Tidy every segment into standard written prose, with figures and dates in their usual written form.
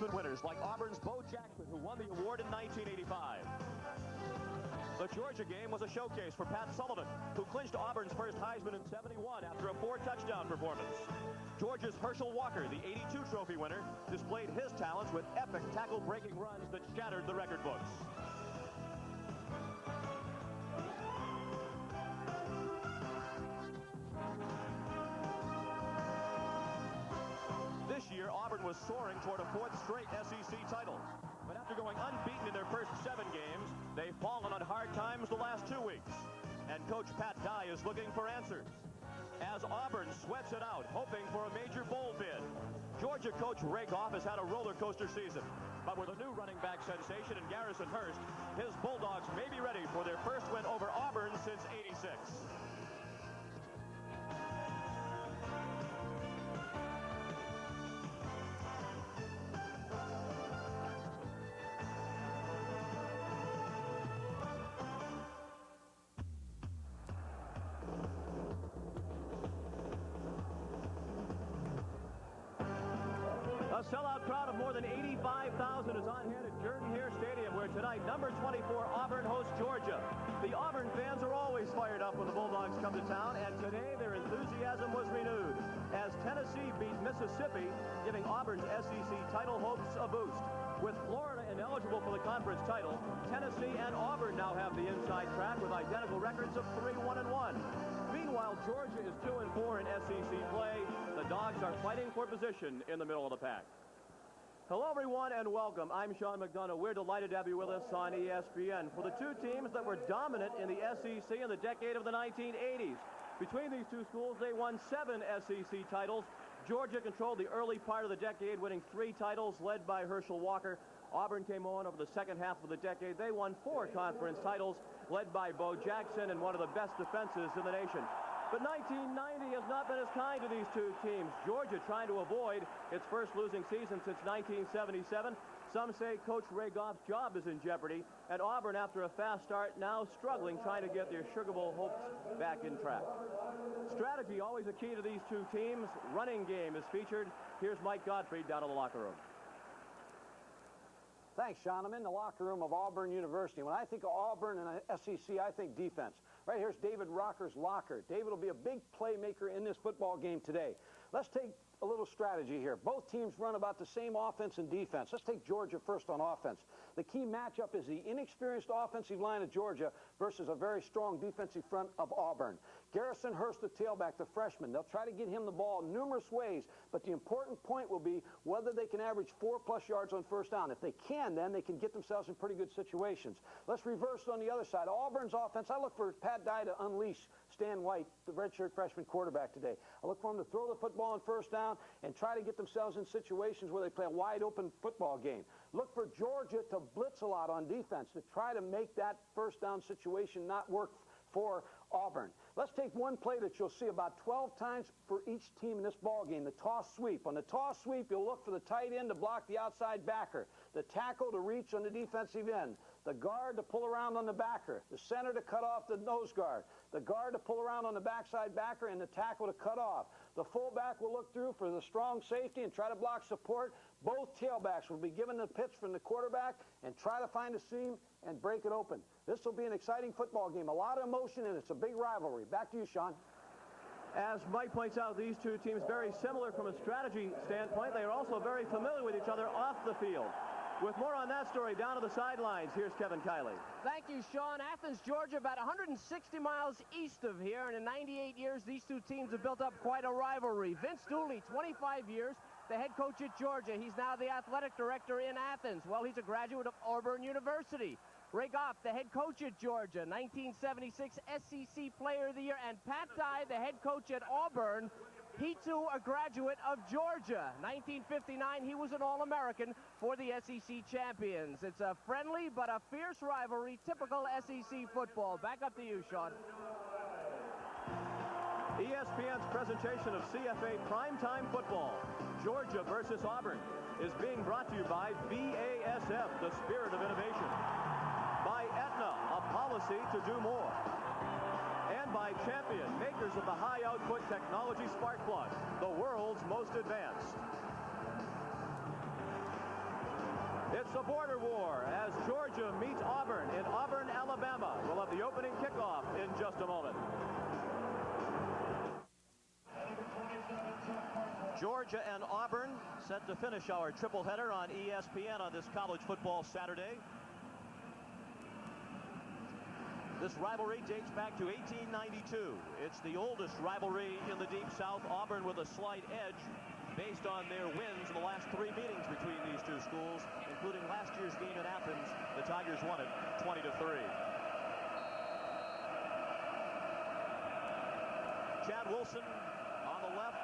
Heisman winners like Auburn's Bo Jackson, who won the award in 1985. The Georgia game was a showcase for Pat Sullivan, who clinched Auburn's first Heisman in '71 after a 4-touchdown performance. Georgia's Herschel Walker, the '82 trophy winner, displayed his talents with epic tackle-breaking runs that shattered the record books. This year, Auburn was soaring toward a 4th straight SEC title. But after going unbeaten in their first 7 games, they've fallen on hard times the last 2 weeks. And Coach Pat Dye is looking for answers, as Auburn sweats it out, hoping for a major bowl bid. Georgia coach Ray Goff has had a roller coaster season. But with a new running back sensation in Garrison Hurst, his Bulldogs may be ready for their first win over Auburn since '86. A sellout crowd of more than 85,000 is on hand at Jordan-Hare Stadium, where tonight number 24 Auburn hosts Georgia. The Auburn fans are always fired up when the Bulldogs come to town, and today their enthusiasm was renewed as Tennessee beat Mississippi, giving Auburn's SEC title hopes a boost. With Florida ineligible for the conference title, Tennessee and Auburn now have the inside track with identical records of 3-1-1. Meanwhile, Georgia is 2-4 in SEC play. The Dogs are fighting for position in the middle of the pack. Hello, everyone, and welcome. I'm Sean McDonough. We're delighted to have you with us on ESPN for the two teams that were dominant in the SEC in the decade of the 1980s. Between these two schools, they won 7 SEC titles. Georgia controlled the early part of the decade, winning 3 titles, led by Herschel Walker. Auburn came on over the second half of the decade. They won 4 conference titles, led by Bo Jackson and one of the best defenses in the nation. But 1990 has not been as kind to these two teams. Georgia trying to avoid its first losing season since 1977. Some say Coach Ray Goff's job is in jeopardy. And Auburn, after a fast start, now struggling, trying to get their Sugar Bowl hopes back in track. Strategy always a key to these two teams. Running game is featured. Here's Mike Gottfried down in the locker room. Thanks, Sean. I'm in the locker room of Auburn University. When I think of Auburn and SEC, I think defense. Right here's David Rocker's locker. David will be a big playmaker in this football game today. Let's take a little strategy here. Both teams run about the same offense and defense. Let's take Georgia first on offense. The key matchup is the inexperienced offensive line of Georgia versus a very strong defensive front of Auburn. Garrison Hurst, the tailback, the freshman. They'll try to get him the ball numerous ways, but the important point will be whether they can average 4+ yards on first down. If they can, then they can get themselves in pretty good situations. Let's reverse on the other side. Auburn's offense, I look for Pat Dye to unleash Stan White, the redshirt freshman quarterback today. I look for him to throw the football on first down and try to get themselves in situations where they play a wide-open football game. Look for Georgia to blitz a lot on defense to try to make that first down situation not work for Auburn. Let's take one play that you'll see about 12 times for each team in this ball game, the toss sweep. On the toss sweep, you'll look for the tight end to block the outside backer, the tackle to reach on the defensive end, the guard to pull around on the backer, the center to cut off the nose guard, the guard to pull around on the backside backer, and the tackle to cut off. The fullback will look through for the strong safety and try to block support. Both tailbacks will be given the pitch from the quarterback and try to find a seam and break it open. This will be an exciting football game. A lot of emotion, and it's a big rivalry. Back to you, Sean. As Mike points out, these two teams very similar from a strategy standpoint. They are also very familiar with each other off the field. With more on that story down to the sidelines, here's Kevin Kiley. Thank you, Sean. Athens, Georgia, about 160 miles east of here, and in 98 years, these two teams have built up quite a rivalry. Vince Dooley, 25 years, the head coach at Georgia. He's now the athletic director in Athens. Well, he's a graduate of Auburn University. Ray Goff, the head coach at Georgia, 1976 SEC Player of the Year, and Pat Dye, the head coach at Auburn, he too a graduate of Georgia. 1959, he was an All-American for the SEC champions. It's a friendly but a fierce rivalry, typical SEC football. Back up to you, Sean. ESPN's presentation of CFA primetime football, Georgia versus Auburn, is being brought to you by BASF, the spirit of innovation, by Aetna, a policy to do more, and by Champion, makers of the high-output technology spark plug, the world's most advanced. It's a border war as Georgia meets Auburn in Auburn, Alabama. We'll have the opening kickoff in just a moment. Georgia and Auburn set to finish our triple header on ESPN on this college football Saturday. This rivalry dates back to 1892. It's the oldest rivalry in the Deep South. Auburn with a slight edge based on their wins in the last 3 meetings between these two schools, including last year's game in Athens. The Tigers won it 20-3. Chad Wilson on the left,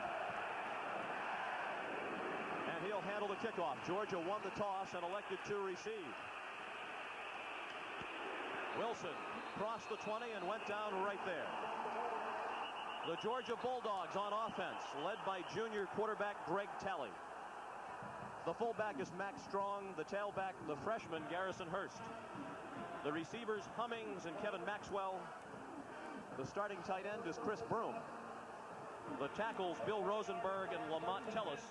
and he'll handle the kickoff. Georgia won the toss and elected to receive. Wilson crossed the 20 and went down right there. The Georgia Bulldogs on offense, led by junior quarterback Greg Talley. The fullback is Max Strong, the tailback, the freshman Garrison Hurst. The receivers, Hummings and Kevin Maxwell. The starting tight end is Chris Broom. The tackles, Bill Rosenberg and Lamont Tellis.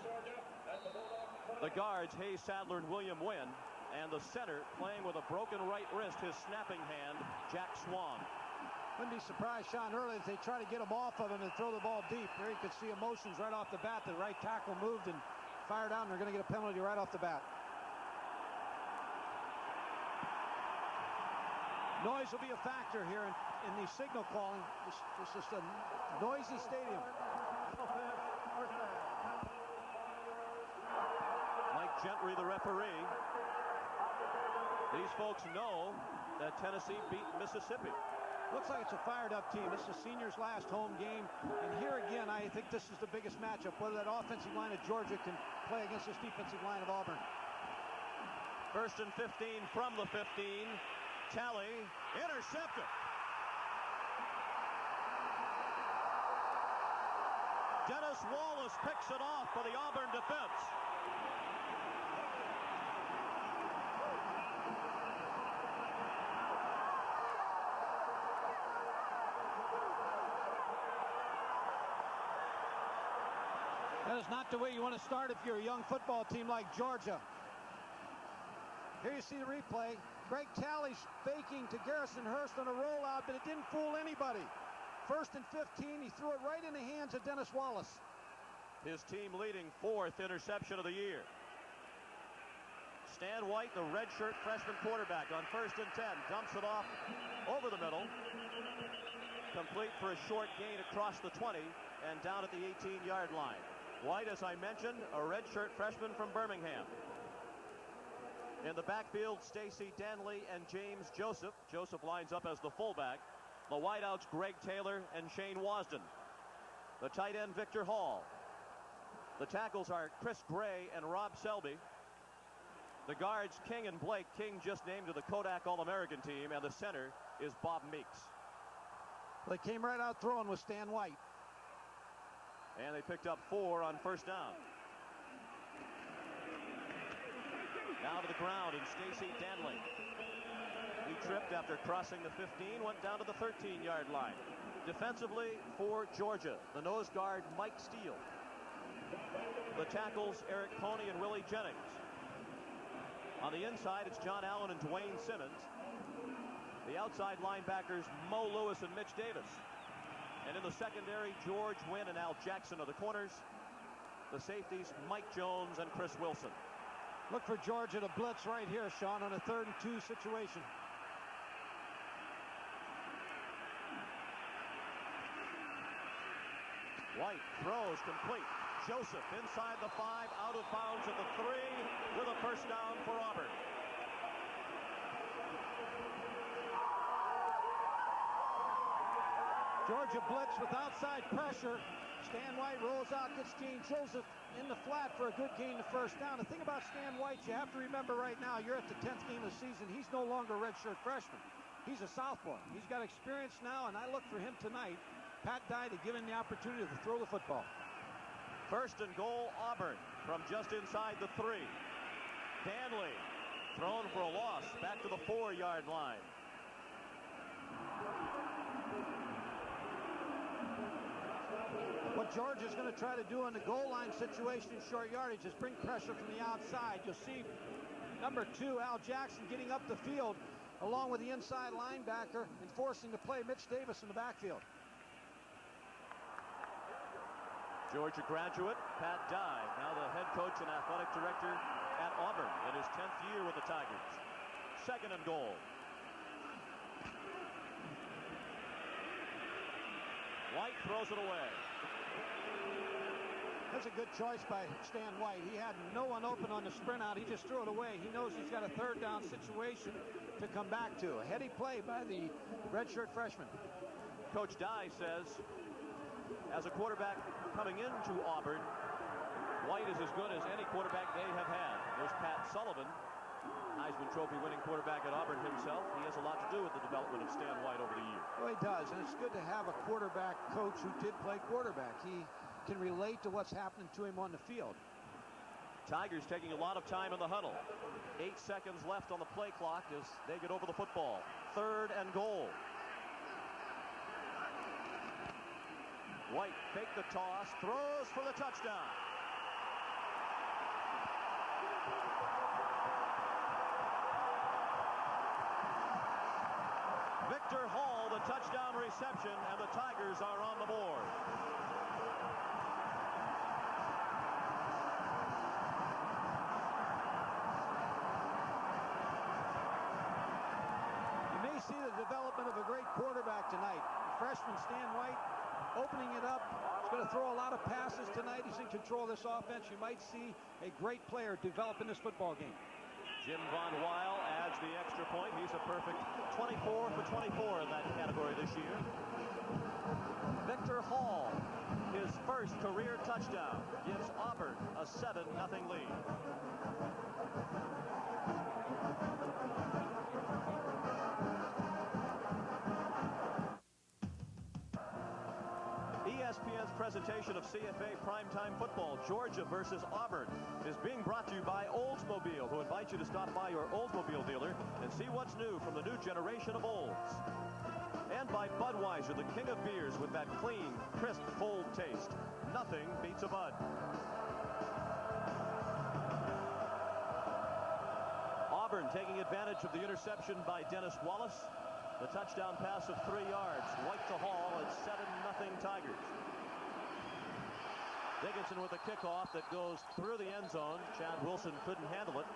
The guards, Hayes Sadler and William Wynn. And the center, playing with a broken right wrist, his snapping hand, Jack Swan. Wouldn't be surprised, Sean, early if they try to get him off of him and throw the ball deep. There you could see emotions right off the bat. The right tackle moved and fired out, and they're going to get a penalty right off the bat. Noise will be a factor here in the signal calling. This is a noisy stadium. Mike Gentry, the referee. These folks know that Tennessee beat Mississippi. Looks like it's a fired-up team. This is seniors' last home game. And here again, I think this is the biggest matchup, whether that offensive line of Georgia can play against this defensive line of Auburn. 1st and 15 from the 15. Talley intercepted. Dennis Wallace picks it off for the Auburn defense. That is not the way you want to start if you're a young football team like Georgia. Here you see the replay. Greg Talley's faking to Garrison Hurst on a rollout, but it didn't fool anybody. 1st and 15, he threw it right in the hands of Dennis Wallace. His team leading 4th interception of the year. Stan White, the redshirt freshman quarterback, on 1st and 10, dumps it off over the middle. Complete for a short gain across the 20 and down at the 18-yard line. White, as I mentioned, a redshirt freshman from Birmingham. In the backfield, Stacy Danley and James Joseph. Joseph lines up as the fullback. The wideouts, Greg Taylor and Shane Wasden. The tight end, Victor Hall. The tackles are Chris Gray and Rob Selby. The guards, King and Blake. King just named to the Kodak All-American team, and the center is Bob Meeks. They came right out throwing with Stan White. And they picked up 4 on 1st down. Now to the ground, and Stacy Danley. He tripped after crossing the 15, went down to the 13-yard line. Defensively for Georgia, the nose guard, Mike Steele. The tackles, Eric Coney and Willie Jennings. On the inside, it's John Allen and Dwayne Simmons. The outside linebackers, Mo Lewis and Mitch Davis. And in the secondary, George Wynn and Al Jackson are the corners. The safeties, Mike Jones and Chris Wilson. Look for Georgia to blitz right here, Sean, on a 3rd and 2 situation. White throws complete. Joseph inside the 5, out of bounds at the 3, with a 1st down for Auburn. Georgia blitz with outside pressure. Stan White rolls out, gets Gene Joseph in the flat for a good gain to 1st down. The thing about Stan White, you have to remember right now, you're at the 10th game of the season. He's no longer a redshirt freshman. He's a sophomore. He's got experience now, and I look for him tonight. Pat Dye to give him the opportunity to throw the football. 1st and goal, Auburn, from just inside the 3. Danley thrown for a loss, back to the 4-yard line. What Georgia's going to try to do in the goal line situation in short yardage is bring pressure from the outside. You'll see Number 2, Al Jackson, getting up the field along with the inside linebacker and forcing the play, Mitch Davis in the backfield. Georgia graduate Pat Dye, now the head coach and athletic director at Auburn in his 10th year with the Tigers. 2nd and goal. White throws it away. That's a good choice by Stan White. He had no one open on the sprint out. He just threw it away. He knows he's got a 3rd down situation to come back to. A heady play by the redshirt freshman. Coach Dye says, as a quarterback coming into Auburn, White is as good as any quarterback they have had. There's Pat Sullivan, Heisman Trophy winning quarterback at Auburn himself. He has a lot to do with the development of Stan White over the years. Well, he does, and it's good to have a quarterback coach who did play quarterback. He can relate to what's happening to him on the field. Tigers taking a lot of time in the huddle. 8 seconds left on the play clock as they get over the football. 3rd and goal. White faked the toss, throws for the touchdown. Victor Hall, the touchdown reception, and the Tigers are on the board. You may see the development of a great quarterback tonight. Freshman Stan White opening it up. He's going to throw a lot of passes tonight. He's in control of this offense. You might see a great player develop in this football game. Jim Von Weil adds the extra point. He's a perfect 24 for 24 in that category this year. Victor Hall, his first career touchdown, gives Auburn a 7-0 lead. ESPN's presentation of CFA primetime football, Georgia versus Auburn, is being brought to you by Oldsmobile, who invite you to stop by your Oldsmobile dealer and see what's new from the new generation of Olds. And by Budweiser, the king of beers with that clean, crisp, cold taste. Nothing beats a Bud. Auburn taking advantage of the interception by Dennis Wallace. The touchdown pass of 3 yards. White to Hall. It's 7-0 Tigers. Dickinson with a kickoff that goes through the end zone. Chad Wilson couldn't handle it.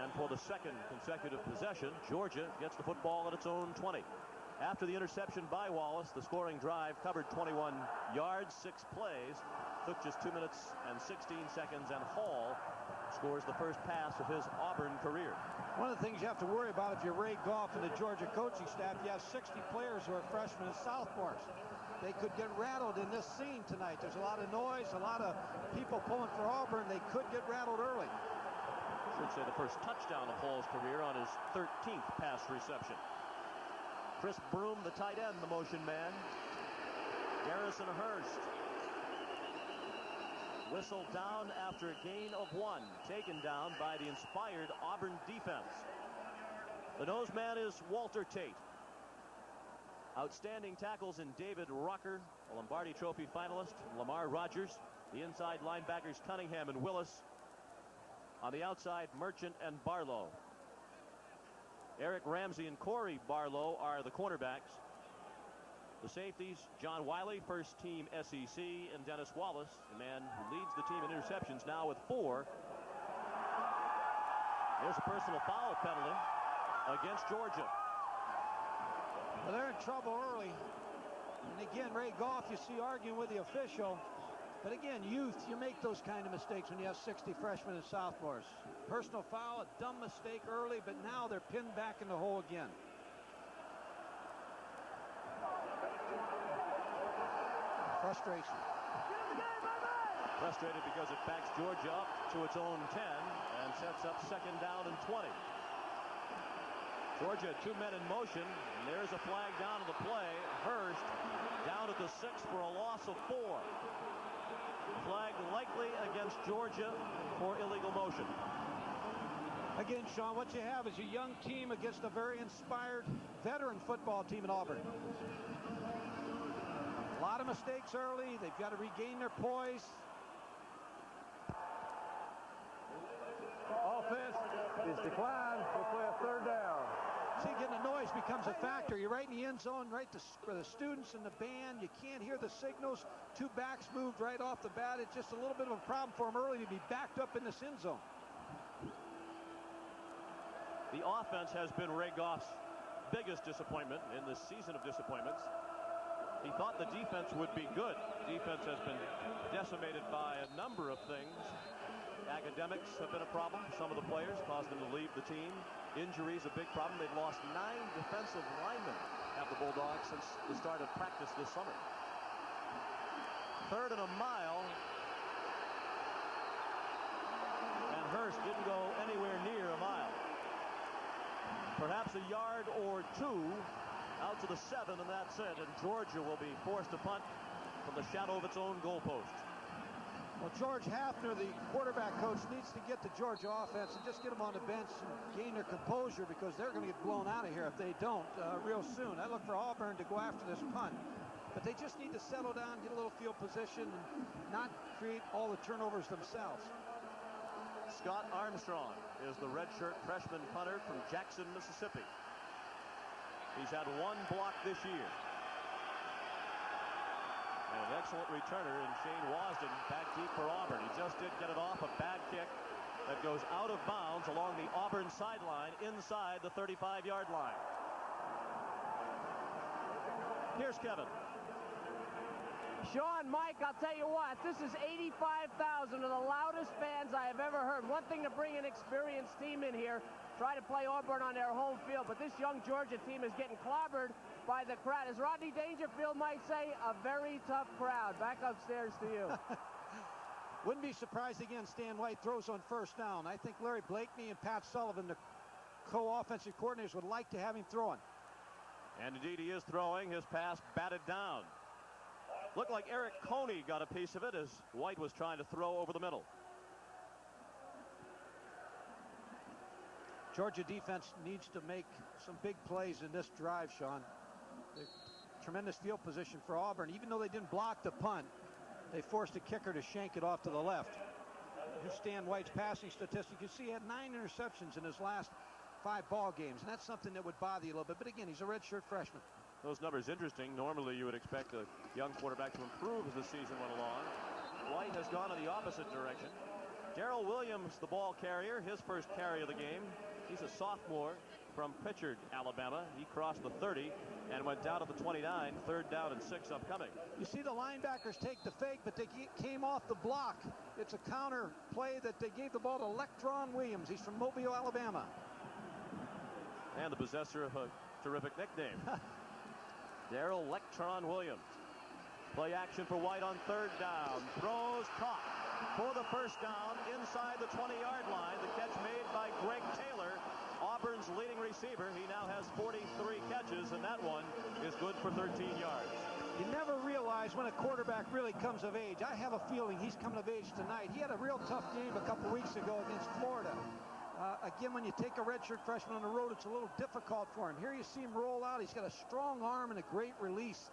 And for the 2nd consecutive possession, Georgia gets the football at its own 20. After the interception by Wallace, the scoring drive covered 21 yards, 6 plays, took just 2 minutes and 16 seconds, and Hall scores the first pass of his Auburn career. One of the things you have to worry about if you're Ray Goff and the Georgia coaching staff, you have 60 players who are freshmen and sophomores. They could get rattled in this scene tonight. There's a lot of noise, a lot of people pulling for Auburn. They could get rattled early. Should say the first touchdown of Hall's career on his 13th pass reception. Chris Broom, the tight end, the motion man. Garrison Hurst. Whistle down after a gain of 1. Taken down by the inspired Auburn defense. The nose man is Walter Tate. Outstanding tackles in David Rocker, a Lombardi Trophy finalist, Lamar Rogers. The inside linebackers Cunningham and Willis. On the outside, Merchant and Barlow. Eric Ramsey and Corey Barlow are the cornerbacks. The safeties, John Wiley, first team SEC, and Dennis Wallace, the man who leads the team in interceptions now with 4. There's a personal foul penalty against Georgia. Well, they're in trouble early. And again, Ray Goff, you see arguing with the official. But again, youth, you make those kind of mistakes when you have 60 freshmen and sophomores. Personal foul, a dumb mistake early, but now they're pinned back in the hole again. Frustration. Frustrated because it backs Georgia up to its own 10 and sets up 2nd down and 20. Georgia, 2 men in motion, and there's a flag down to the play. Hurst down at the 6 for a loss of 4. Flag likely against Georgia for illegal motion. Again, Sean, what you have is a young team against a very inspired veteran football team in Auburn. A lot of mistakes early. They've got to regain their poise. Offense is is declined. We'll play a third down. See, again, the noise becomes a factor. You're right in the end zone, right for the students and the band. You can't hear the signals. Two backs moved right off the bat. It's just a little bit of a problem for him early to be backed up in this end zone. The offense has been Ray Goff's biggest disappointment in this season of disappointments. He thought the defense would be good. Defense has been decimated by a number of things. Academics have been a problem. Some of the players caused them to leave the team. Injuries a big problem. They've lost 9 defensive linemen at the Bulldogs since the start of practice this summer. 3rd and a mile. And Hurst didn't go anywhere near a mile. Perhaps a yard or 2 out to the 7, and that's it. And Georgia will be forced to punt from the shadow of its own goalpost. Well, George Hafner, the quarterback coach, needs to get the Georgia offense and just get them on the bench and gain their composure, because they're going to get blown out of here if they don't real soon. I look for Auburn to go after this punt, but they just need to settle down, get a little field position, and not create all the turnovers themselves. Scott Armstrong is the redshirt freshman punter from Jackson, Mississippi. He's had 1 block this year. And an excellent returner in Shane Wasden, back deep for Auburn. He just did get it off a bad kick that goes out of bounds along the Auburn sideline inside the 35-yard line. Here's Kevin. Sean, Mike, I'll tell you what, this is 85,000 of the loudest fans I have ever heard. One thing to bring an experienced team in here, try to play Auburn on their home field, but this young Georgia team is getting clobbered by the crowd. As Rodney Dangerfield might say, a very tough crowd. Back upstairs to you. Wouldn't be surprised again Stan White throws on 1st down. I think Larry Blakeney and Pat Sullivan, the co-offensive coordinators, would like to have him throwing. And indeed he is throwing. His pass batted down. Looked like Eric Coney got a piece of it as White was trying to throw over the middle. Georgia defense needs to make some big plays in this drive, Sean. Tremendous field position for Auburn. Even though they didn't block the punt, they forced a kicker to shank it off to the left. Here's Stan White's passing statistic. You see he had 9 interceptions in his last 5 ball games, and that's something that would bother you a little bit. But again, he's a redshirt freshman. Those numbers interesting. Normally you would expect a young quarterback to improve as the season went along. White has gone in the opposite direction. Darrell Williams, the ball carrier, his first carry of the game. He's a sophomore from Pritchard, Alabama. He crossed the 30 and went down to the 29. 3rd down and 6 upcoming. You see the linebackers take the fake, but they came off the block. It's a counter play that they gave the ball to Electron Williams. He's from Mobile, Alabama. And the possessor of a terrific nickname. Darrell Electron Williams. Play action for White on 3rd down. Throws, caught for the 1st down inside the 20-yard line. The catch made by Greg Taylor, Auburn's leading receiver. He now has 43 catches, and that one is good for 13 yards. You never realize when a quarterback really comes of age. I have a feeling he's coming of age tonight. He had a real tough game a couple weeks ago against Florida. Again, when you take a redshirt freshman on the road, it's a little difficult for him. Here you see him roll out. He's got a strong arm and a great release.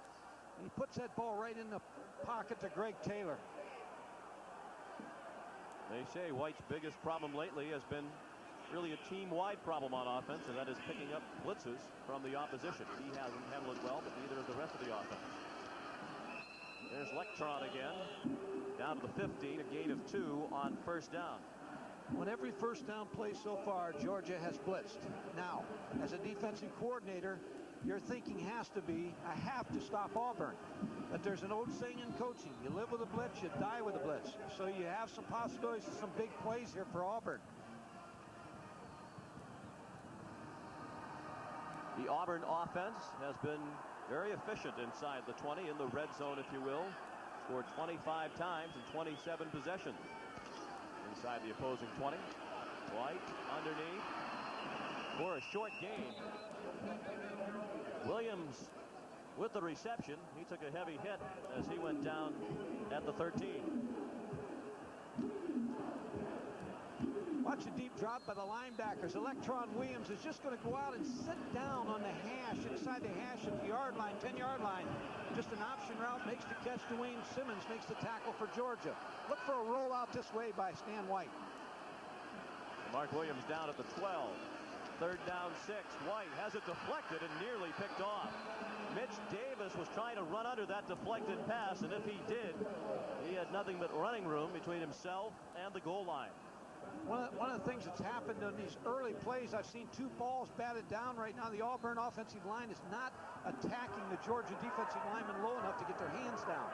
And he puts that ball right in the pocket to Greg Taylor. They say White's biggest problem lately has been really a team-wide problem on offense, and that is picking up blitzes from the opposition. He hasn't handled it well, but neither has the rest of the offense. There's Electron again. Down to the 15, a gain of 2 on 1st down. On every 1st down play so far, Georgia has blitzed. Now, as a defensive coordinator, your thinking has to be, I have to stop Auburn. But there's an old saying in coaching, you live with a blitz, you die with a blitz. So you have some possibilities of some big plays here for Auburn. The Auburn offense has been very efficient inside the 20, in the red zone, if you will. Scored 25 times in 27 possessions. Inside the opposing 20. White underneath for a short gain. Williams with the reception. He took a heavy hit as he went down at the 13. Watch a deep drop by the linebackers. Electron Williams is just going to go out and sit down on the hash, inside the hash at the yard line, 10-yard line. Just an option route, makes the catch. Dwayne Simmons makes the tackle for Georgia. Look for a rollout this way by Stan White. Mark Williams down at the 12. Third down 6. White has it deflected and nearly picked off. Mitch Davis was trying to run under that deflected pass, and if he did, he had nothing but running room between himself and the goal line. One of the things that's happened in these early plays, I've seen 2 balls batted down right now. The Auburn offensive line is not attacking the Georgia defensive linemen low enough to get their hands down.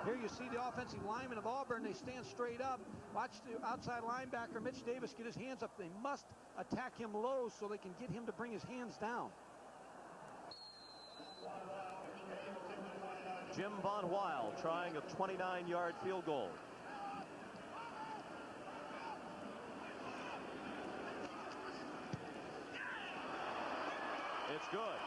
Here you see the offensive linemen of Auburn. They stand straight up. Watch the outside linebacker, Mitch Davis, get his hands up. They must attack him low so they can get him to bring his hands down. Jim Von Weil trying a 29-yard field goal. It's good.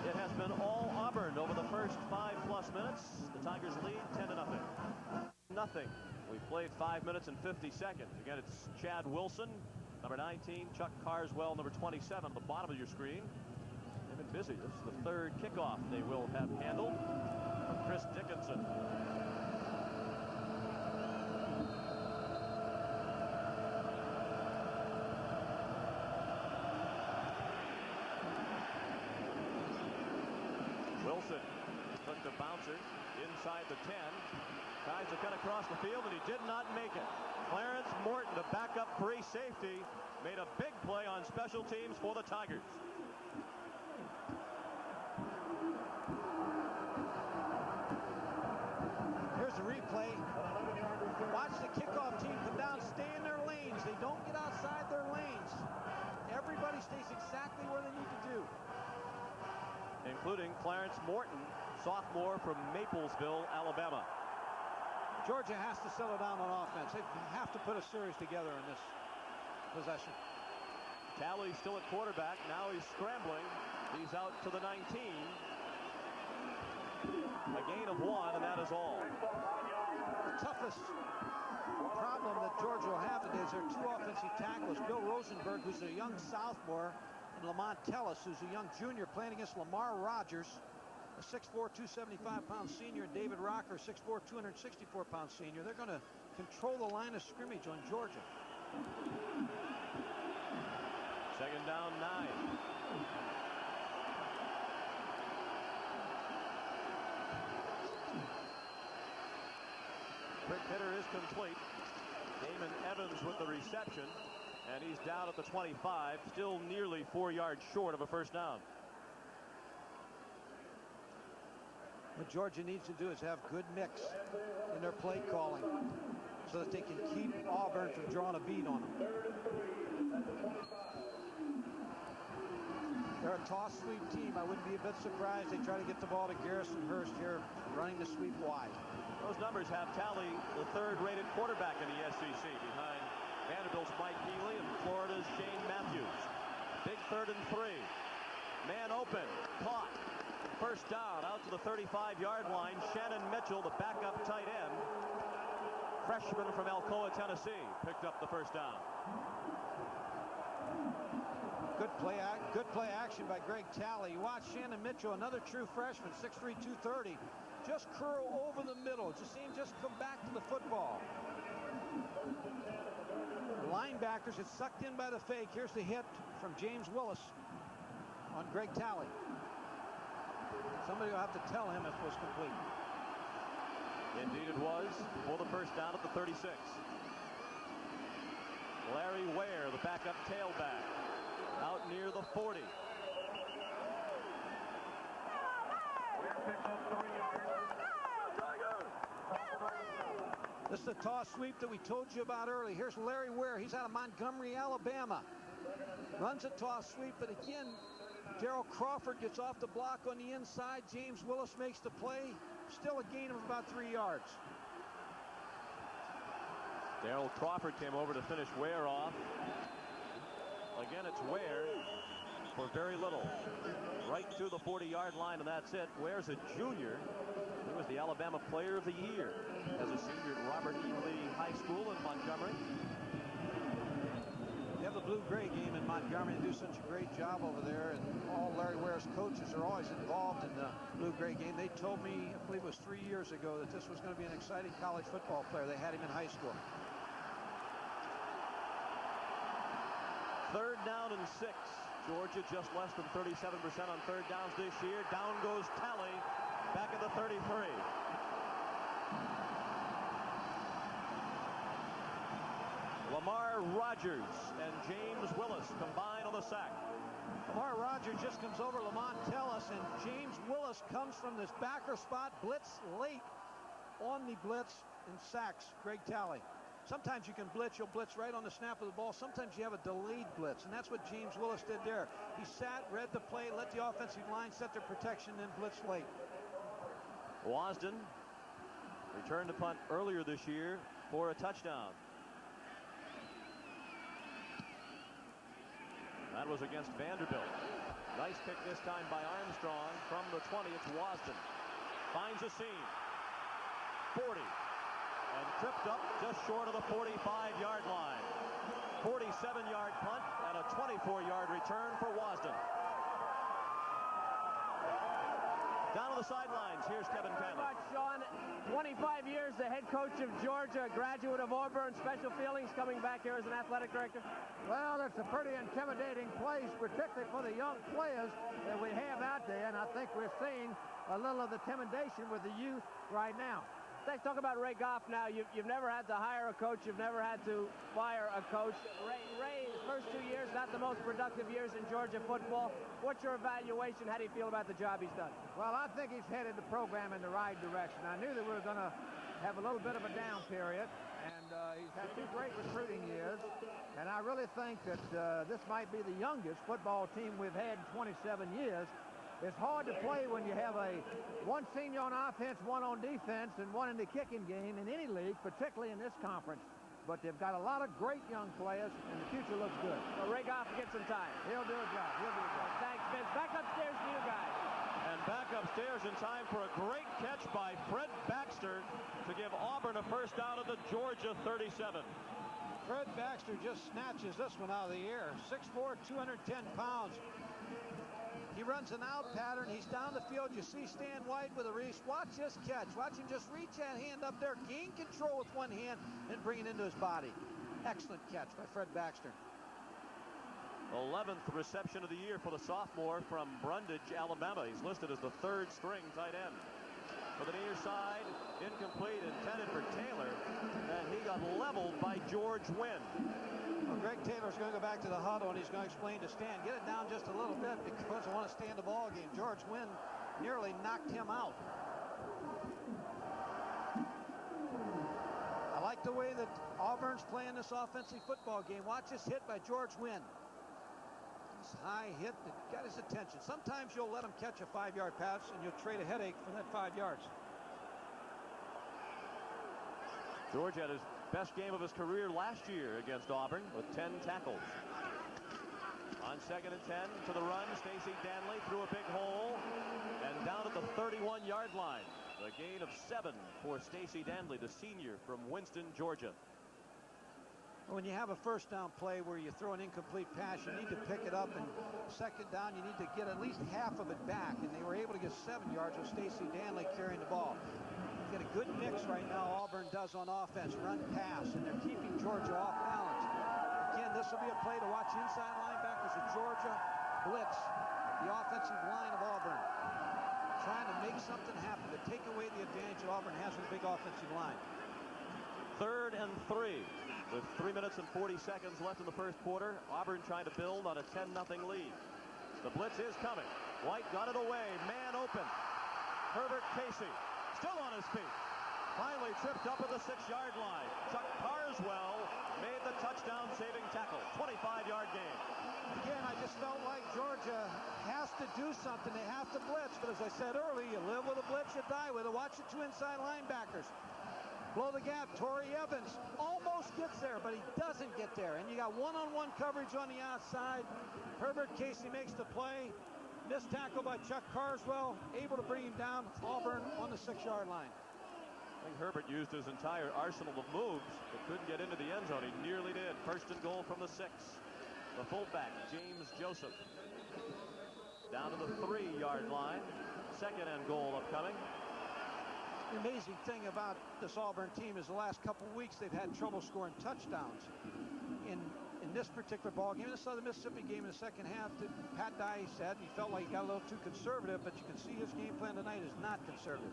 It has been all Auburn over the first 5+ minutes. The Tigers lead 10-0. We've played 5 minutes and 50 seconds. Again, it's Chad Wilson, number 19, Chuck Carswell, number 27, on the bottom of your screen. They've been busy. This is the 3rd kickoff they will have handled from Chris Dickinson. Wilson took the bouncer inside the 10. Tries to cut across the field, and he did not make it. Clarence Morton, the backup free safety, made a big play on special teams for the Tigers. Here's the replay. Watch the kickoff team come down, stay in their lanes. They don't get outside their lanes. Everybody stays exactly where they need to do. Including Clarence Morton, sophomore from Maplesville, Alabama. Georgia has to settle down on offense. They have to put a series together in this possession. Talley still at quarterback. Now he's scrambling. He's out to the 19. A gain of 1, and that is all. The toughest problem that Georgia will have today is their 2 offensive tackles. Bill Rosenberg, who's a young sophomore, and Lamont Tellis, who's a young junior, playing against Lamar Rogers, a 6'4", 275-pound senior, and David Rocker, 6'4", 264-pound senior. They're going to control the line of scrimmage on Georgia. Second down 9. Quick hitter is complete. Damon Evans with the reception, and he's down at the 25, still nearly 4 yards short of a first down. What Georgia needs to do is have good mix in their play calling so that they can keep Auburn from drawing a bead on them. They're a toss sweep team. I wouldn't be a bit surprised they try to get the ball to Garrison Hurst here, running the sweep wide. Those numbers have Talley the 3rd-rated quarterback in the SEC, behind Vanderbilt's Mike Healy and Florida's Shane Matthews. Big 3rd and 3. Man open, caught. First down out to the 35-yard line. Shannon Mitchell, the backup tight end, freshman from Alcoa, Tennessee, picked up the first down. Good play action by Greg Talley. You watch Shannon Mitchell, another true freshman, 6'3", 230, just curl over the middle. Just see him just come back to the football. The linebackers get sucked in by the fake. Here's the hit from James Willis on Greg Talley. Somebody will have to tell him if it was complete. Indeed it was, for the first down at the 36. Larry Ware, the backup tailback, out near the 40. This is the toss sweep that we told you about early. Here's Larry Ware. He's out of Montgomery, Alabama. Runs a toss sweep, but again, Darrell Crawford gets off the block on the inside. James Willis makes the play. Still a gain of about 3 yards. Darrell Crawford came over to finish Ware off. Again, it's Ware for very little. Right to the 40-yard line, and that's it. Ware's a junior. He was the Alabama Player of the Year as a senior at Robert E. Lee High School in Montgomery. You have the blue-gray game in Montgomery. They do such a great job over there, and all Larry Ware's coaches are always involved in the blue-gray game. They told me, I believe it was 3 years ago, that this was going to be an exciting college football player. They had him in high school. Third down and 6. Georgia just less than 37% on third downs this year. Down goes Talley back at the 33. Lamar Rogers and James Willis combine on the sack. Lamar Rogers just comes over Lamont Tellis, and James Willis comes from this backer spot, blitz late on the blitz, and sacks Greg Talley. Sometimes you can blitz, you'll blitz right on the snap of the ball. Sometimes you have a delayed blitz, and that's what James Willis did there. He sat, read the play, let the offensive line set their protection, then blitz late. Wasden returned to punt earlier this year for a touchdown. That was against Vanderbilt. Nice pick this time by Armstrong from the 20. It's Wasden. Finds a seam. 40. And tripped up just short of the 45-yard line. 47-yard punt and a 24-yard return for Wasden. Down on the sidelines, here's Kevin Cannon. Very much, Sean. 25 years, the head coach of Georgia, graduate of Auburn. Special feelings coming back here as an athletic director? Well, it's a pretty intimidating place, particularly for the young players that we have out there, and I think we're seeing a little of the intimidation with the youth right now. Let's talk about Ray Goff now. You've never had to hire a coach. You've never had to fire a coach. Ray, his first 2 years, not the most productive years in Georgia football. What's your evaluation? How do you feel about the job he's done? Well, I think he's headed the program in the right direction. I knew that we were going to have a little bit of a down period, and he's had 2 great recruiting years, and I really think that this might be the youngest football team we've had in 27 years. It's hard to play when you have one senior on offense, one on defense, and one in the kicking game in any league, particularly in this conference. But they've got a lot of great young players, and the future looks good. So Ray Goff will get some time. He'll do a job. He'll do a job. Thanks, Vince. Back upstairs to you guys. And back upstairs in time for a great catch by Fred Baxter to give Auburn a first down at the Georgia 37. Fred Baxter just snatches this one out of the air. 6'4", 210 pounds. He runs an out pattern. He's down the field. You see Stan White with a reach. Watch this catch. Watch him just reach that hand up there, gain control with one hand, and bring it into his body. Excellent catch by Fred Baxter. 11th reception of the year for the sophomore from Brundage, Alabama. He's listed as the 3rd string tight end. For the near side, incomplete, intended for Taylor, and he got leveled by George Wynn. Well, Greg Taylor's going to go back to the huddle, and he's going to explain to Stan, get it down just a little bit because I want to stay in the ball game. George Wynn nearly knocked him out. I like the way that Auburn's playing this offensive football game. Watch this hit by George Wynn. This high hit that got his attention. Sometimes you'll let him catch a 5-yard pass, and you'll trade a headache for that 5 yards. George had his best game of his career last year against Auburn with 10 tackles. On 2nd and 10 to the run, Stacey Danley through a big hole and down at the 31-yard line. A gain of 7 for Stacey Danley, the senior from Winston, Georgia. When you have a first down play where you throw an incomplete pass, you need to pick it up, and 2nd down, you need to get at least half of it back, and they were able to get 7 yards with Stacey Danley carrying the ball. Get a good mix right now, Auburn does on offense, run, pass, and they're keeping Georgia off balance. Again, this will be a play to watch inside linebackers of Georgia blitz the offensive line of Auburn, trying to make something happen to take away the advantage that Auburn has with a big offensive line. 3rd and 3 with 3 minutes and 40 seconds left in the first quarter. Auburn trying to build on a 10-0 lead. The blitz is coming. White got it away, man open. Herbert Casey still on his feet. Finally tripped up at the 6-yard line. Chuck Carswell made the touchdown-saving tackle. 25-yard gain. Again, I just felt like Georgia has to do something. They have to blitz. But as I said earlier, you live with a blitz, you die with it. Watch the 2 inside linebackers. Blow the gap. Torrey Evans almost gets there, but he doesn't get there. And you got one-on-one coverage on the outside. Herbert Casey makes the play. Missed tackle by Chuck Carswell, able to bring him down. Auburn on the 6-yard line. I think Herbert used his entire arsenal of moves, but couldn't get into the end zone. He nearly did. 1st and goal from the 6. The fullback, James Joseph. Down to the 3-yard line. Second and goal upcoming. The amazing thing about this Auburn team is the last couple of weeks they've had trouble scoring touchdowns. In this particular ball game, this other Mississippi game in the second half, Pat Dye said he felt like he got a little too conservative, but you can see his game plan tonight is not conservative.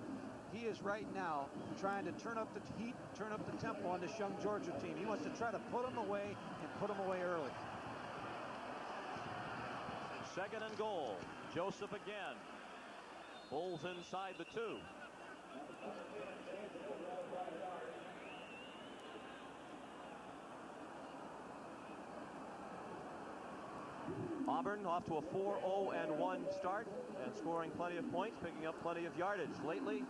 He is right now trying to turn up the heat, turn up the tempo on this young Georgia team. He wants to try to put them away and put them away early. Second and goal. Joseph again. Bulls inside the 2. Auburn off to a 4-0-1 start and scoring plenty of points, picking up plenty of yardage. Lately,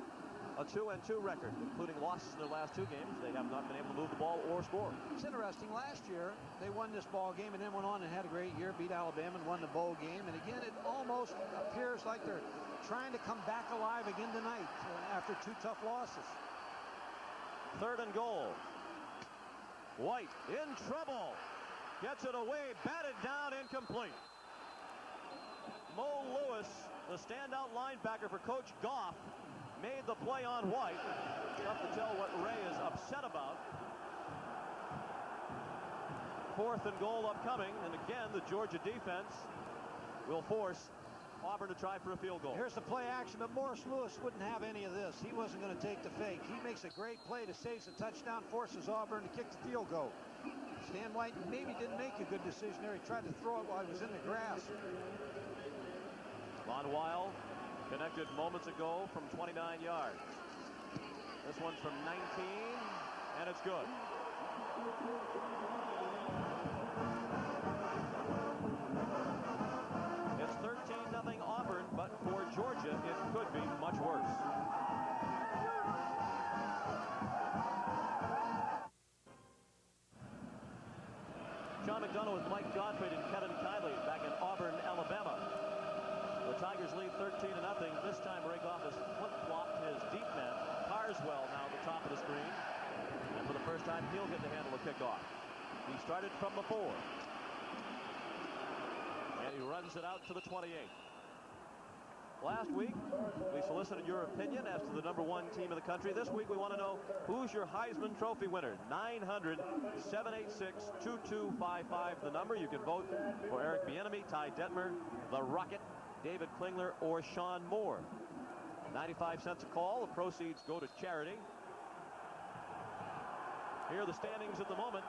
a 2-2 record, including losses in their last 2 games. They have not been able to move the ball or score. It's interesting. Last year, they won this ball game and then went on and had a great year, beat Alabama and won the bowl game. And again, it almost appears like they're trying to come back alive again tonight after 2 tough losses. Third and goal. White in trouble. Gets it away, batted down, incomplete. Mo Lewis, the standout linebacker for Coach Goff, made the play on White. Tough to tell what Ray is upset about. Fourth and goal upcoming, and again the Georgia defense will force Auburn to try for a field goal. Here's the play action, but Morris Lewis wouldn't have any of this. He wasn't going to take the fake. He makes a great play to save the touchdown, forces Auburn to kick the field goal. Stan White maybe didn't make a good decision there. He tried to throw it while he was in the grass. Von Weil connected moments ago from 29 yards. This one's from 19, and it's good. It's 13-0 Auburn, but for Georgia, it could be much worse. John McDonough with Mike Gottfried and Kevin Kiley back in Auburn, Alabama. The Tigers lead 13-0. This time Ray Goff has flip-flopped his deep man. Carswell now at the top of the screen. And for the first time, he'll get to handle the kickoff. He started from the 4. And he runs it out to the 28. Last week, we solicited your opinion as to the #1 team in the country. This week, we want to know who's your Heisman Trophy winner. 900-786-2255, the number. You can vote for Eric Bieniemy, Ty Detmer, the Rocket, David Klingler, or Sean Moore. 95 cents a call. The proceeds go to charity. Here are the standings at the moment.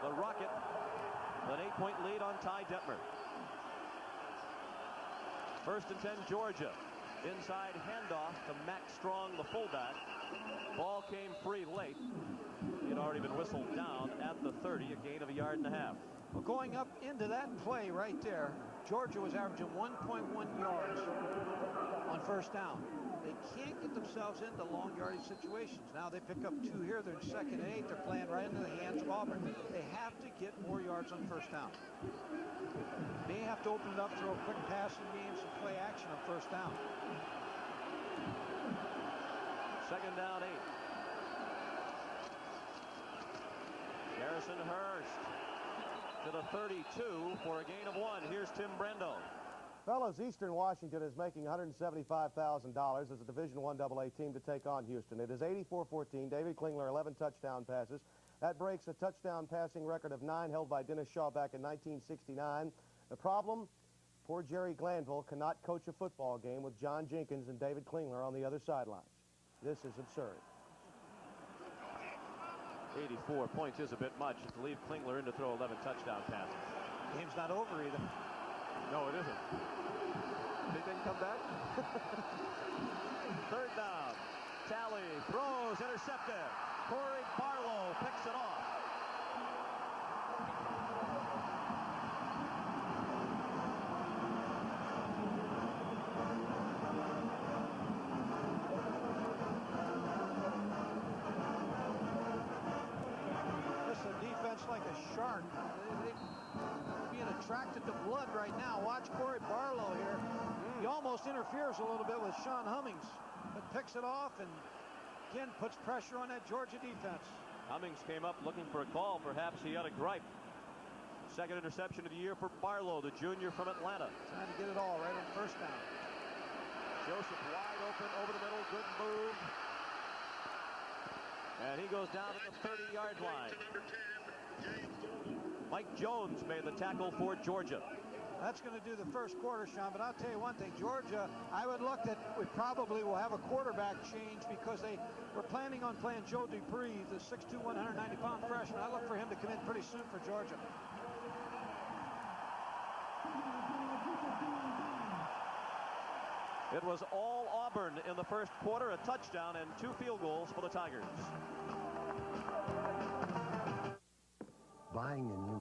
The Rocket, an 8-point lead on Ty Detmer. First and 10, Georgia. Inside handoff to Max Strong, the fullback. Ball came free late. He had already been whistled down at the 30, a gain of 1.5 yards. Well, going up into that play right there, Georgia was averaging 1.1 yards on first down. They can't get themselves into long yardage situations. Now they pick up 2 here. They're in 2nd and 8. They're playing right into the hands of Auburn. They have to get more yards on first down. They have to open it up, throw a quick passing game, some play action on first down. Second down, 8. Garrison Hurst to the 32 for a gain of 1. Here's Tim Brendo. Fellows, Eastern Washington is making $175,000 as a Division I AA team to take on Houston. It is 84-14. David Klingler, 11 touchdown passes. That breaks a touchdown passing record of 9 held by Dennis Shaw back in 1969. The problem? Poor Jerry Glanville cannot coach a football game with John Jenkins and David Klingler on the other sidelines. This is absurd. 84 points is a bit much to leave Klingler in to throw 11 touchdown passes. Game's not over either. No, it isn't. Think they can come back? Third down. Talley throws, intercepted. Corey Barlow picks it off. This is a defense like a shark. They're being attracted to blood right now. Watch Corey Barlow here. He almost interferes a little bit with Sean Hummings, but picks it off and again puts pressure on that Georgia defense. Hummings came up looking for a call. Perhaps he had a gripe. Second interception of the year for Barlow, the junior from Atlanta. Trying to get it all right on first down. Joseph wide open over the middle. Good move. And he goes down at the 30-yard line. Mike Jones made the tackle for Georgia. That's going to do the first quarter, Sean, but I'll tell you one thing. Georgia, I would look that we probably will have a quarterback change because they were planning on playing Joe Dupree, the 6'2", 190-pound freshman. I look for him to come in pretty soon for Georgia. It was all Auburn in the first quarter, a touchdown and 2 field goals for the Tigers. Buying a new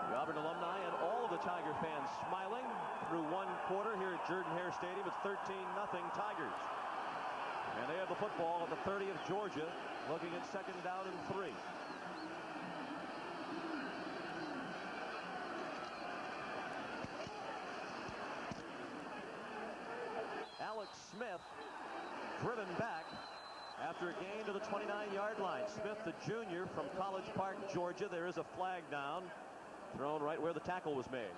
The Auburn alumni and all of the Tiger fans smiling through one quarter here at Jordan-Hare Stadium. It's 13-0 Tigers. And they have the football at the 30 of Georgia, looking at second down and 3. Alex Smith driven back after a gain to the 29-yard line. Smith, the junior from College Park, Georgia. There is a flag down, thrown right where the tackle was made.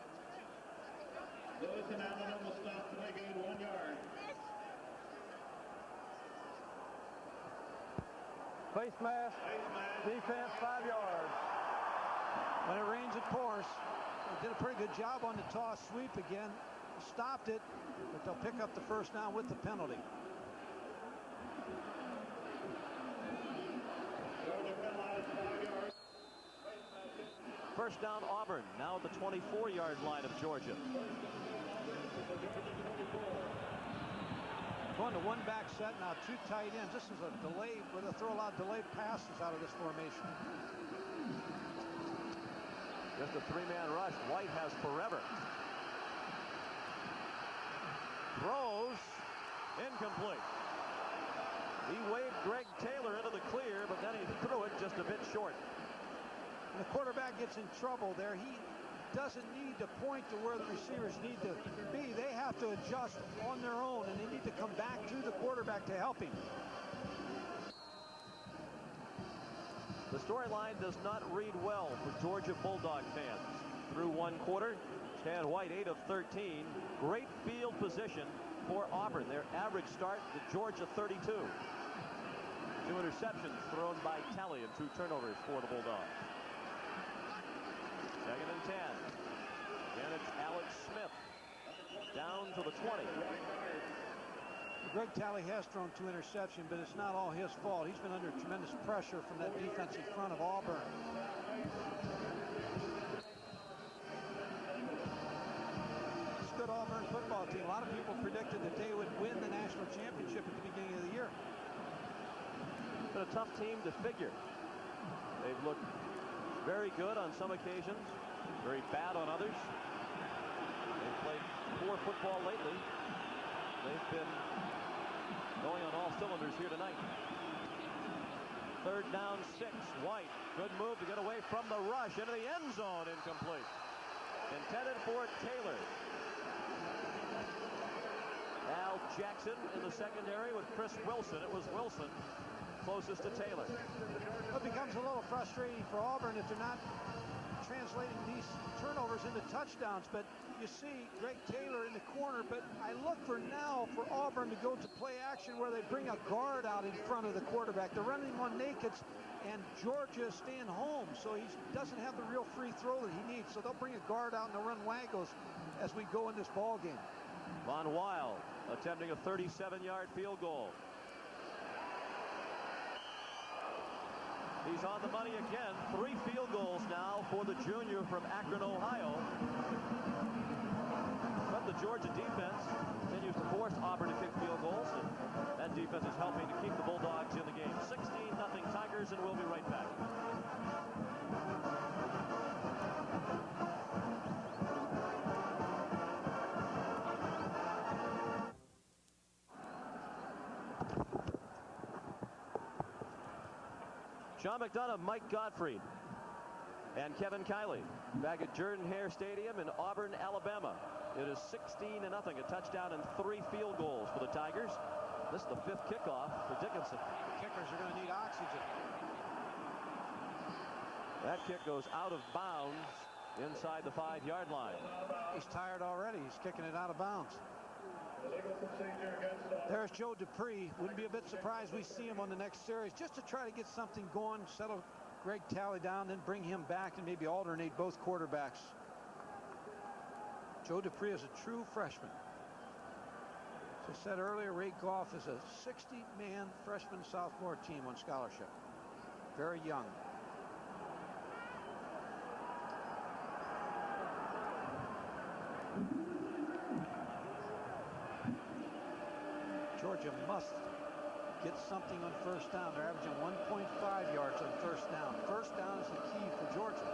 Face mask, defense 5 yards. When it rains, it pours. They did a pretty good job on the toss sweep again. Stopped it, but they'll pick up the first down with the penalty. First down Auburn, now at the 24-yard line of Georgia. Going to one back set now, 2 tight ends. This is a delay, where they'll throw a lot of delayed passes out of this formation. Just a 3-man rush. White has forever. Throws, incomplete. He waved Greg Taylor into the clear, but then he threw it just a bit short. When the quarterback gets in trouble there, he doesn't need to point to where the receivers need to be. They have to adjust on their own, and they need to come back to the quarterback to help him. The storyline does not read well for Georgia Bulldog fans. Through one quarter, Stan White 8 of 13. Great field position for Auburn. Their average start, the Georgia 32. 2 interceptions thrown by Talley and 2 turnovers for the Bulldogs. Second and 10. Again, it's Alex Smith down to the 20. Greg Talley has thrown 2 interceptions, but it's not all his fault. He's been under tremendous pressure from that defensive front of Auburn. It's a good Auburn football team. A lot of people predicted that they would win the national championship at the beginning of the year. It's been a tough team to figure. They've looked very good on some occasions, very bad on others. They've played poor football lately. They've been going on all cylinders here tonight. Third down 6. White, good move to get away from the rush into the end zone. Incomplete. Intended for Taylor. Al Jackson in the secondary with Chris Wilson. It was Wilson closest to Taylor. It becomes a little frustrating for Auburn if they're not translating these turnovers into touchdowns. But you see Greg Taylor in the corner, but I look for now for Auburn to go to play action where they bring a guard out in front of the quarterback. They're running him on nakeds, and Georgia is staying home, so he doesn't have the real free throw that he needs. So they'll bring a guard out and they'll run waggles as we go in this ball game. Von Weil attempting a 37-yard field goal. He's on the money again. 3 field goals now for the junior from Akron, Ohio. But the Georgia defense continues to force Auburn to kick field goals, and that defense is helping to keep the Bulldogs in the game. 16-0 Tigers, and we'll be right back. Sean McDonough, Mike Gottfried, and Kevin Kiley back at Jordan-Hare Stadium in Auburn, Alabama. It is 16-0, a touchdown and 3 field goals for the Tigers. This is the 5th kickoff for Dickinson. Kickers are going to need oxygen. That kick goes out of bounds inside the 5-yard line. He's tired already. He's kicking it out of bounds. There's Joe Dupree. Wouldn't be a bit surprised we see him on the next series just to try to get something going, settle Greg Talley down, then bring him back and maybe alternate both quarterbacks. Joe Dupree is a true freshman. As I said earlier, Ray Goff is a 60-man freshman sophomore team on scholarship. Very young. Georgia must get something on first down. They're averaging 1.5 yards on first down. First down is the key for Georgia.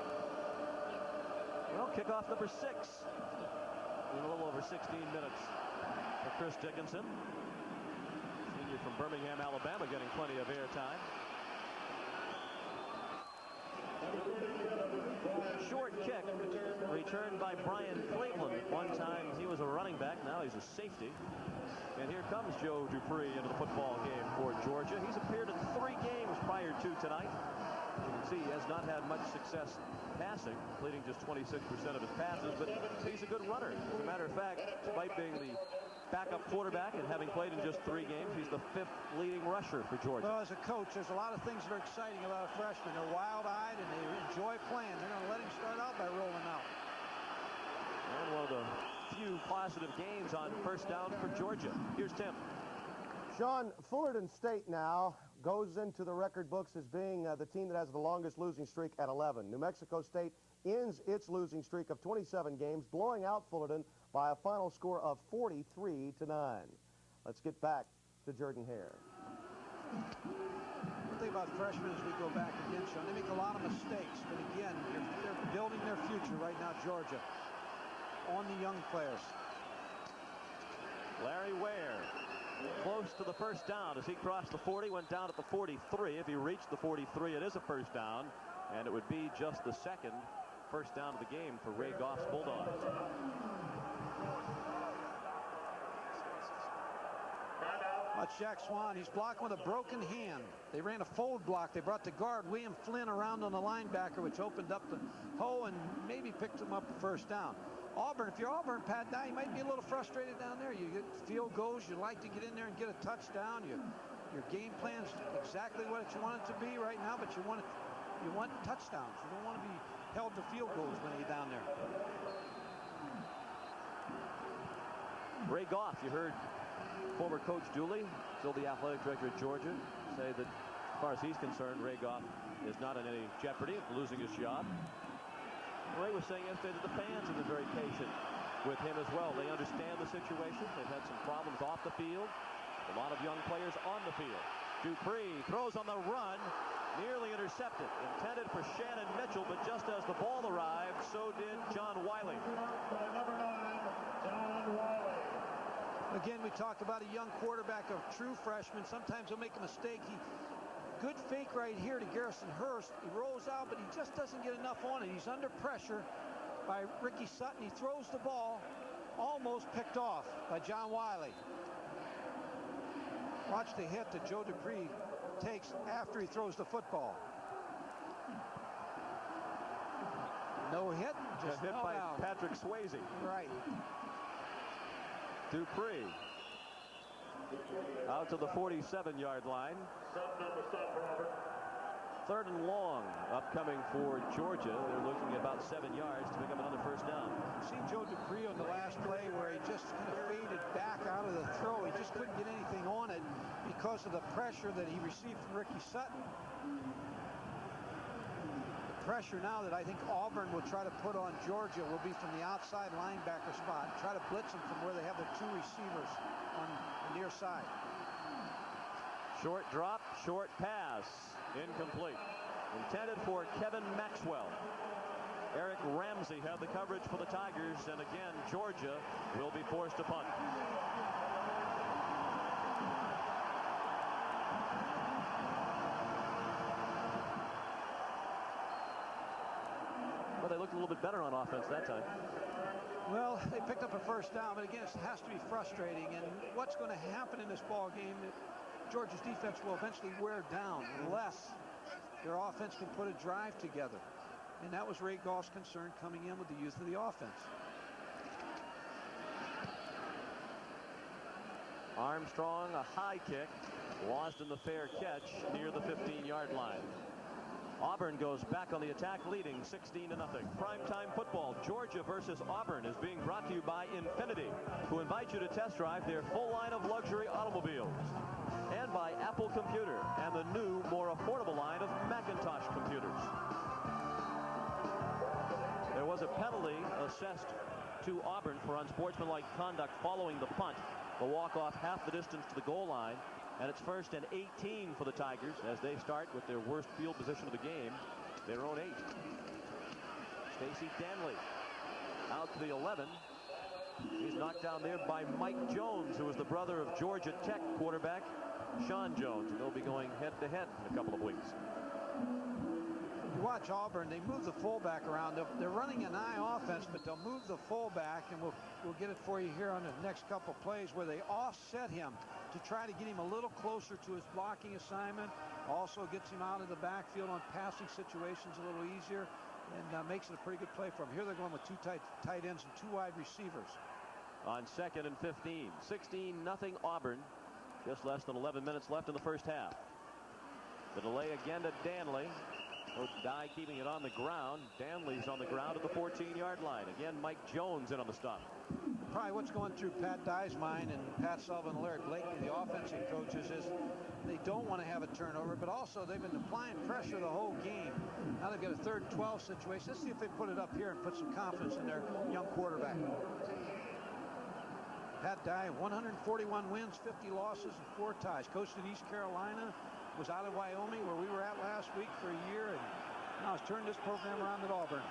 Well, kickoff number 6. In a little over 16 minutes for Chris Dickinson. Senior from Birmingham, Alabama, getting plenty of airtime. Short kick returned by Brian Cleveland. One time he was a running back, now he's a safety. And here comes Joe Dupree into the football game for Georgia. He's appeared in 3 games prior to tonight. You can see he has not had much success passing, completing just 26% of his passes, but he's a good runner. As a matter of fact, despite being the backup quarterback and having played in just 3 games, he's the 5th leading rusher for Georgia. Well, as a coach, there's a lot of things that are exciting about a freshman. They're wild-eyed and they enjoy playing. They're going to let him start out by rolling out. And one of the few positive games on first down for Georgia. Here's Tim. Sean, Fullerton State now goes into the record books as being the team that has the longest losing streak at 11. New Mexico State ends its losing streak of 27 games, blowing out Fullerton by a final score of 43-9. Let's get back to Jordan Hare. The thing about freshmen as we go back again, Sean, they make a lot of mistakes, but again, they're building their future right now, Georgia, on the young players. Larry Ware close to the first down as he crossed the 40, went down at the 43. If he reached the 43, it is a first down, and it would be just the second first down of the game for Ray Goff's Bulldogs. Watch Jack Swan. He's blocking with a broken hand. They ran a fold block. They brought the guard, William Flynn, around on the linebacker, which opened up the hole and maybe picked him up the first down. Auburn, if you're Auburn, Pat, now you might be a little frustrated down there. You get field goals. You like to get in there and get a touchdown. Your game plan's exactly what you want it to be right now, but you want touchdowns. You don't want to be held to field goals when you're down there. Ray Goff, you heard former coach Dooley, still the athletic director at Georgia, say that as far as he's concerned, Ray Goff is not in any jeopardy of losing his job. Ray was saying yesterday that the fans have been very patient with him as well. They understand the situation. They've had some problems off the field. A lot of young players on the field. Dupree throws on the run, nearly intercepted. Intended for Shannon Mitchell, but just as the ball arrived, so did John Wiley. Number 9, John Wiley. Again, we talk about a young quarterback, a true freshman. Sometimes he'll make a mistake. Good fake right here to Garrison Hurst. He rolls out, but he just doesn't get enough on it. He's under pressure by Ricky Sutton. He throws the ball, almost picked off by John Wiley. Watch the hit that Joe Dupree takes after he throws the football. No hit, just hit by out. Patrick Swayze. Right. Dupree out to the 47-yard line. 3rd and long upcoming for Georgia. They're looking at about 7 yards to pick up another first down. See Joe Dupree on the last play where he just kind of faded back out of the throw. He just couldn't get anything on it because of the pressure that he received from Ricky Sutton. The pressure now that I think Auburn will try to put on Georgia will be from the outside linebacker spot. Try to blitz them from where they have the 2 receivers on the near side. Short drop, short pass, incomplete. Intended for Kevin Maxwell. Eric Ramsey had the coverage for the Tigers, and again, Georgia will be forced to punt. Well, they looked a little bit better on offense that time. Well, they picked up a first down, but again, it has to be frustrating. And what's going to happen in this ball game, Georgia's defense will eventually wear down unless their offense can put a drive together. And that was Ray Goff's concern coming in with the youth of the offense. Armstrong, a high kick, lost in the fair catch near the 15-yard line. Auburn goes back on the attack, leading 16-0. Primetime football, Georgia versus Auburn, is being brought to you by Infiniti, who invite you to test drive their full line of luxury automobiles, and by Apple Computer and the new, more affordable line of Macintosh computers. There was a penalty assessed to Auburn for unsportsmanlike conduct following the punt. The walk-off half the distance to the goal line, and it's 1st and 18 for the Tigers as they start with their worst field position of the game, their own 8. Stacy Danley out to the 11. He's knocked down there by Mike Jones, who is the brother of Georgia Tech quarterback Sean Jones, and they'll be going head-to-head in a couple of weeks. You watch Auburn, they move the fullback around. They're running an eye offense, but they'll move the fullback, and we'll get it for you here on the next couple plays, where they offset him to try to get him a little closer to his blocking assignment. Also gets him out of the backfield on passing situations a little easier, and makes it a pretty good play for him. Here they're going with 2 tight ends and 2 wide receivers. On 2nd and 15, 16-0 Auburn. Just less than 11 minutes left in the first half. The delay again to Danley. Coach Dye keeping it on the ground. Danley's on the ground at the 14-yard line. Again, Mike Jones in on the stop. Probably what's going through Pat Dye's mind, and Pat Sullivan and Larry Blakely, the offensive coaches, is they don't want to have a turnover, but also they've been applying pressure the whole game. Now they've got a 3rd and 12 situation. Let's see if they put it up here and put some confidence in their young quarterback. Pat Dye, 141 wins, 50 losses, and 4 ties. Coached at East Carolina, was out of Wyoming, where we were at last week, for a year, and now has turned this program around at Auburn.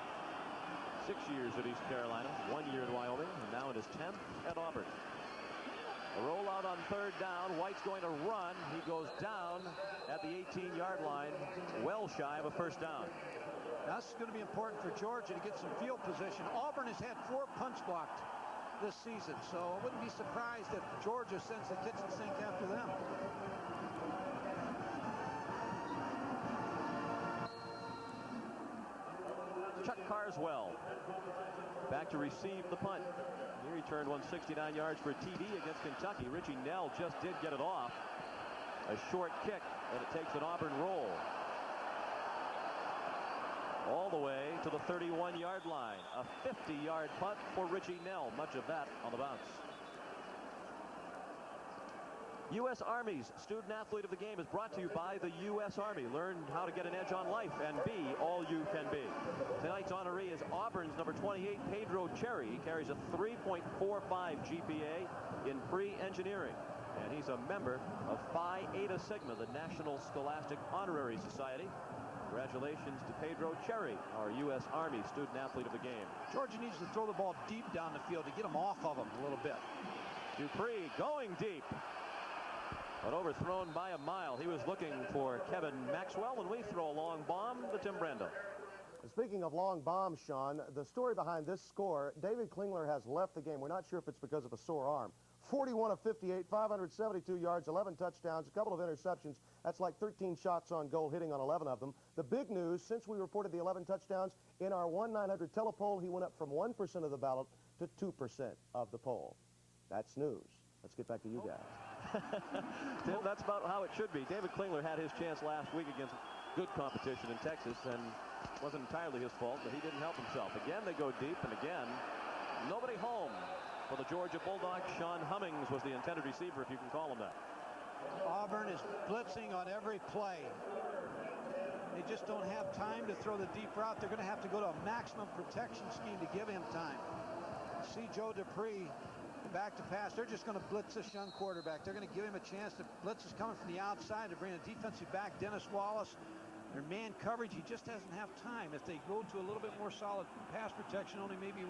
6 years at East Carolina, 1 year at Wyoming, and now in his 10th at Auburn. A rollout on 3rd down. White's going to run. He goes down at the 18-yard line, well shy of a 1st down. Now, this is going to be important for Georgia to get some field position. Auburn has had 4 punts blocked this season, so I wouldn't be surprised if Georgia sends the kitchen sink after them. Chuck Carswell back to receive the punt. He returned 169 yards for a TD against Kentucky. Richie Nell just did get it off. A short kick, and it takes an Auburn roll all the way to the 31-yard line. A 50-yard punt for Richie Nell. Much of that on the bounce. U.S. Army's Student Athlete of the Game is brought to you by the U.S. Army. Learn how to get an edge on life and be all you can be. Tonight's honoree is Auburn's number 28, Pedro Cherry. He carries a 3.45 GPA in pre-engineering, and he's a member of Phi Eta Sigma, the National Scholastic Honorary Society. Congratulations to Pedro Cherry, our U.S. Army Student Athlete of the Game. Georgia needs to throw the ball deep down the field to get them off of them a little bit. Dupree going deep, but overthrown by a mile. He was looking for Kevin Maxwell, and we throw a long bomb to Tim Brando. Speaking of long bombs, Sean, the story behind this score, David Klingler has left the game. We're not sure if it's because of a sore arm. 41 of 58, 572 yards, 11 touchdowns, a couple of interceptions. That's like 13 shots on goal, hitting on 11 of them. The big news, since we reported the 11 touchdowns, in our 1-900 telepoll, he went up from 1% of the ballot to 2% of the poll. That's news. Let's get back to you guys. Tim, that's about how it should be. David Klingler had his chance last week against good competition in Texas, and it wasn't entirely his fault, but he didn't help himself. Again, they go deep, and again, nobody home for the Georgia Bulldogs. Sean Hummings was the intended receiver, if you can call him that. Auburn is blitzing on every play. They just don't have time to throw the deep route. They're going to have to go to a maximum protection scheme to give him time. See Joe Dupree back to pass. They're just going to blitz this young quarterback. They're going to give him a chance. The blitz is coming from the outside to bring a defensive back, Dennis Wallace. Their man coverage, he just doesn't have time. If they go to a little bit more solid pass protection, only maybe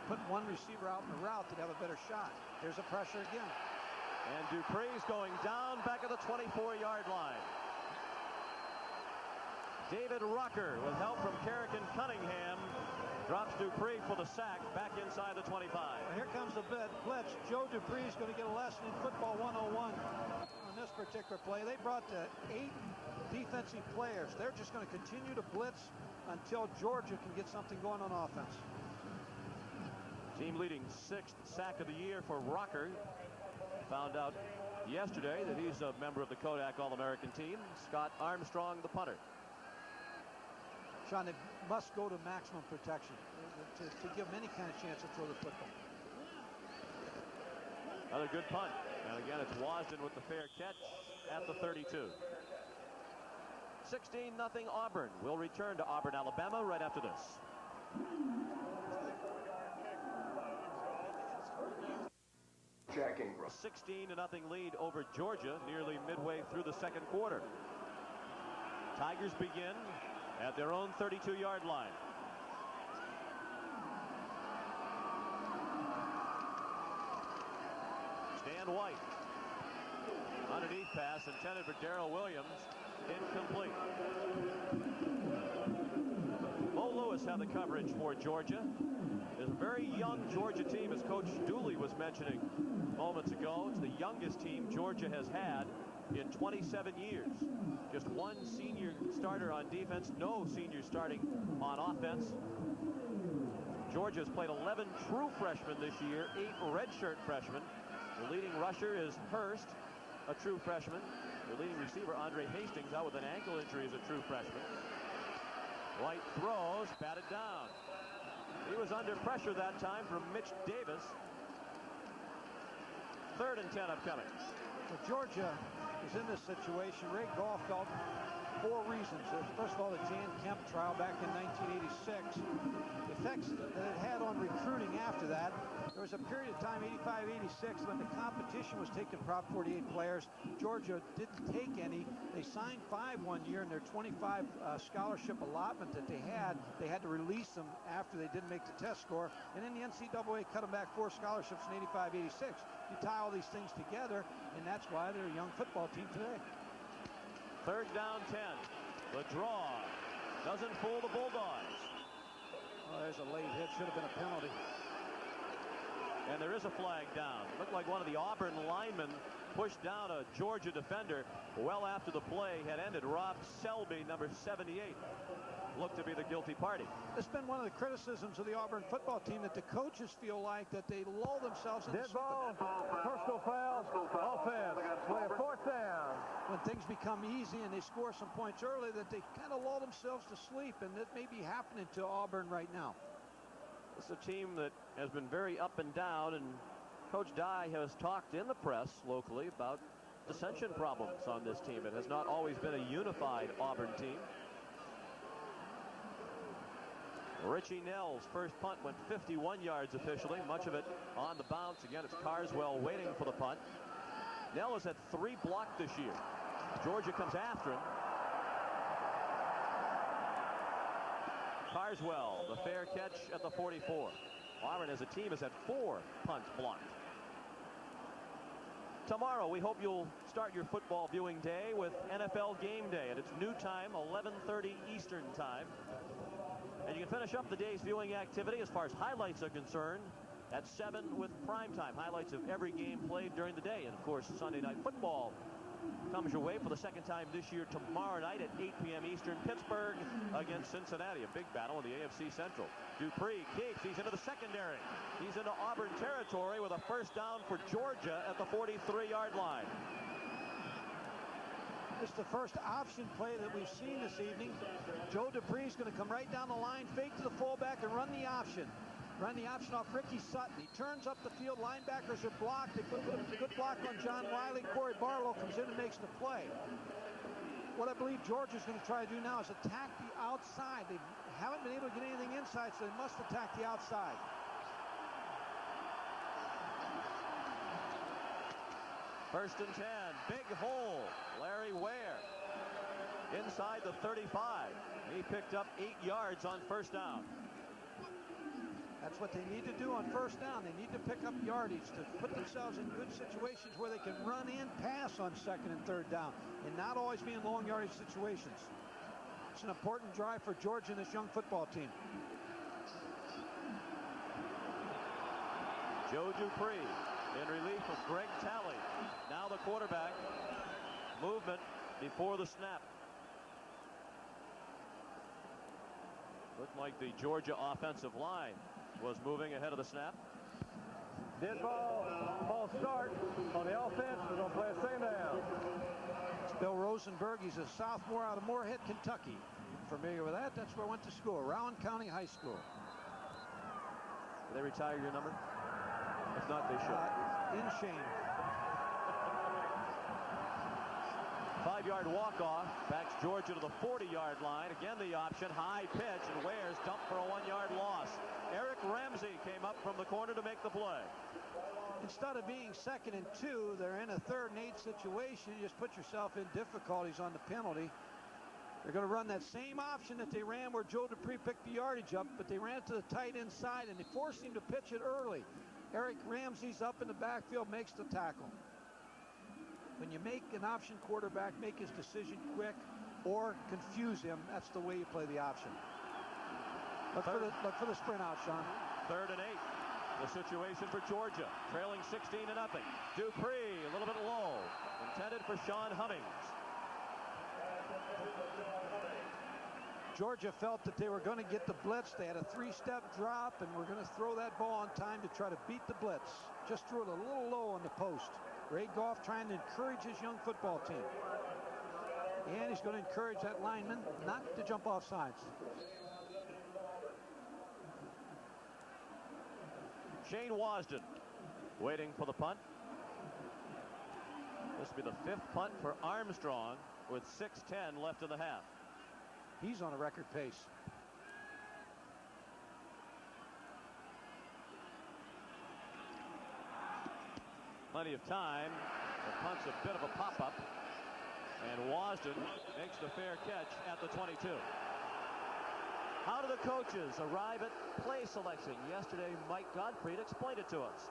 put one receiver out in the route to have a better shot. There's a pressure again. And Dupree's going down back at the 24-yard line. David Rucker, with help from Carrick and Cunningham, drops Dupree for the sack back inside the 25. Well, here comes the blitz. Joe Dupree is going to get a lesson in football 101 on this particular play. They brought 8 defensive players. They're just going to continue to blitz until Georgia can get something going on offense. Team leading 6th sack of the year for Rocker. Found out yesterday that he's a member of the Kodak All-American team. Scott Armstrong, the punter. Sean, they must go to maximum protection to give them any kind of chance to throw the football. Another good punt. And again, it's Wasden with the fair catch at the 32. 16-0 Auburn. We'll return to Auburn, Alabama right after this. 16-0 lead over Georgia nearly midway through the second quarter. Tigers begin at their own 32-yard line. Stan White. Underneath pass intended for Darrell Williams. Incomplete. Mo Lewis had the coverage for Georgia. It's a very young Georgia team, as Coach Dooley was mentioning moments ago. It's the youngest team Georgia has had in 27 years. Just one senior starter on defense, no senior starting on offense. Georgia has played 11 true freshmen this year, 8 redshirt freshmen. The leading rusher is Hurst, a true freshman. The leading receiver, Andre Hastings, out with an ankle injury, is a true freshman. White throws, batted down. He was under pressure that time from Mitch Davis. 3rd and 10 upcoming. Well, Georgia is in this situation. Ray Goff felt 4 reasons. First of all, the Jan Kemp trial back in 1986. The effects that it had on recruiting after that. There was a period of time, 85-86, when the competition was taking Prop 48 players. Georgia didn't take any. They signed 5 one year, and their 25 scholarship allotment that they had to release them after they didn't make the test score. And then the NCAA cut them back 4 scholarships in 85-86. You tie all these things together, and that's why they're a young football team today. 3rd down 10. The draw doesn't fool the Bulldogs. Oh, there's a late hit. Should have been a penalty. And there is a flag down. Looked like one of the Auburn linemen pushed down a Georgia defender well after the play had ended. Rob Selby, number 78, looked to be the guilty party. It's been one of the criticisms of the Auburn football team that the coaches feel like that they lull themselves into Dead ball, personal foul, offense. Play a 4th down. When things become easy and they score some points early, that they kind of lull themselves to sleep, and that may be happening to Auburn right now. It's a team that has been very up and down, and Coach Dye has talked in the press locally about dissension problems on this team. It has not always been a unified Auburn team. Richie Nell's first punt went 51 yards officially, much of it on the bounce. Again, it's Carswell waiting for the punt. Nell has had 3 blocked this year. Georgia comes after him. Carswell, the fair catch at the 44. Auburn as a team has had 4 punts blocked. Tomorrow, we hope you'll start your football viewing day with NFL Game Day at its new time, 11:30 Eastern Time. And you can finish up the day's viewing activity as far as highlights are concerned at 7 with primetime. Highlights of every game played during the day. And, of course, Sunday Night Football comes your way for the second time this year tomorrow night at 8 p.m. Eastern. Pittsburgh against Cincinnati. A big battle in the AFC Central. Dupree keeps. He's into the secondary. He's into Auburn territory with a first down for Georgia at the 43-yard line. It's the first option play that we've seen this evening. Joe Dupree's going to come right down the line, fake to the fullback, and run the option. Run the option off Ricky Sutton. He turns up the field. Linebackers are blocked. They put a good block on John Wiley. Corey Barlow comes in and makes the play. What I believe Georgia's going to try to do now is attack the outside. They haven't been able to get anything inside, so they must attack the outside. First and 10. Big hole. Larry Ware inside the 35. He picked up 8 yards on first down. That's what they need to do on first down. They need to pick up yardage to put themselves in good situations where they can run and pass on second and third down and not always be in long yardage situations. It's an important drive for Georgia and this young football team. Joe Dupree in relief of Greg Talley. Now the quarterback. Movement before the snap. Looked like the Georgia offensive line was moving ahead of the snap. Dead ball. Ball start on the offense. We're going to play a second down. It's Bill Rosenberg. He's a sophomore out of Moorhead, Kentucky. Familiar with that? That's where I went to school, Rowan County High School. Did they retire your number? If not, they should. In shame. 5-yard walk-off. Backs Georgia to the 40-yard line. Again, the option. High pitch, and Wares dumped for a 1-yard loss. Eric Ramsey came up from the corner to make the play. Instead of being 2nd and 2, they're in a 3rd and 8 situation. You just put yourself in difficulties on the penalty. They're going to run that same option that they ran where Joe Dupree picked the yardage up, but they ran it to the tight end side, and they forced him to pitch it early. Eric Ramsey's up in the backfield, makes the tackle. When you make an option quarterback make his decision quick or confuse him, that's the way you play the option. Look for the sprint out, Sean. 3rd and 8. The situation for Georgia, trailing 16-0. Dupree, a little bit low, intended for Sean Hummings. Georgia felt that they were going to get the blitz. They had a 3-step drop, and we're going to throw that ball on time to try to beat the blitz. Just threw it a little low on the post. Ray Goff trying to encourage his young football team. And he's going to encourage that lineman not to jump off sides. Shane Wasden waiting for the punt. This will be the 5th punt for Armstrong with 6:10 left in the half. He's on a record pace. Plenty of time. The punt's a bit of a pop-up. And Wasden makes the fair catch at the 22. How do the coaches arrive at play selection? Yesterday, Mike Gottfried explained it to us.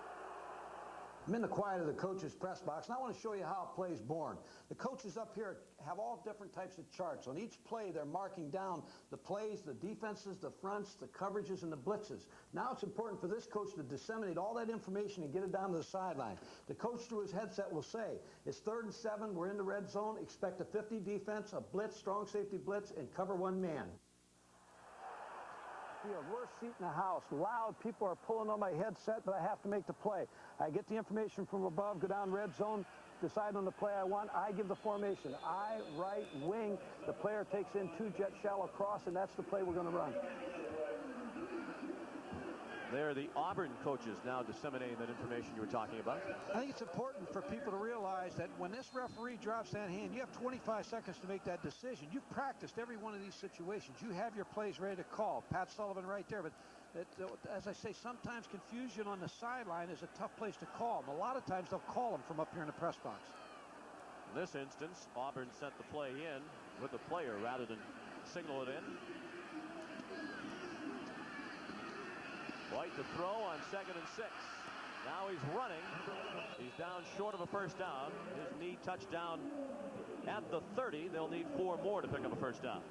I'm in the quiet of the coach's press box, and I want to show you how a play is born. The coaches up here have all different types of charts. On each play, they're marking down the plays, the defenses, the fronts, the coverages, and the blitzes. Now it's important for this coach to disseminate all that information and get it down to the sideline. The coach through his headset will say, it's 3rd and 7, we're in the red zone, expect a 50 defense, a blitz, strong safety blitz, and cover 1 man. Worst seat in the house, loud, people are pulling on my headset, but I have to make the play. I get the information from above, go down red zone, decide on the play I want. I give the formation. I, right, wing. The player takes in 2 jet shallow cross, and that's the play we're going to run. They're the Auburn coaches now disseminating that information you were talking about. I think it's important for people to realize that when this referee drops that hand, you have 25 seconds to make that decision. You've practiced every one of these situations. You have your plays ready to call. Pat Sullivan right there. But as I say, sometimes confusion on the sideline is a tough place to call them. A lot of times they'll call them from up here in the press box. In this instance, Auburn sent the play in with the player rather than signal it in. White to throw on 2nd and 6. Now he's running. He's down short of a first down. His knee touchdown at the 30. They'll need 4 more to pick up a first down.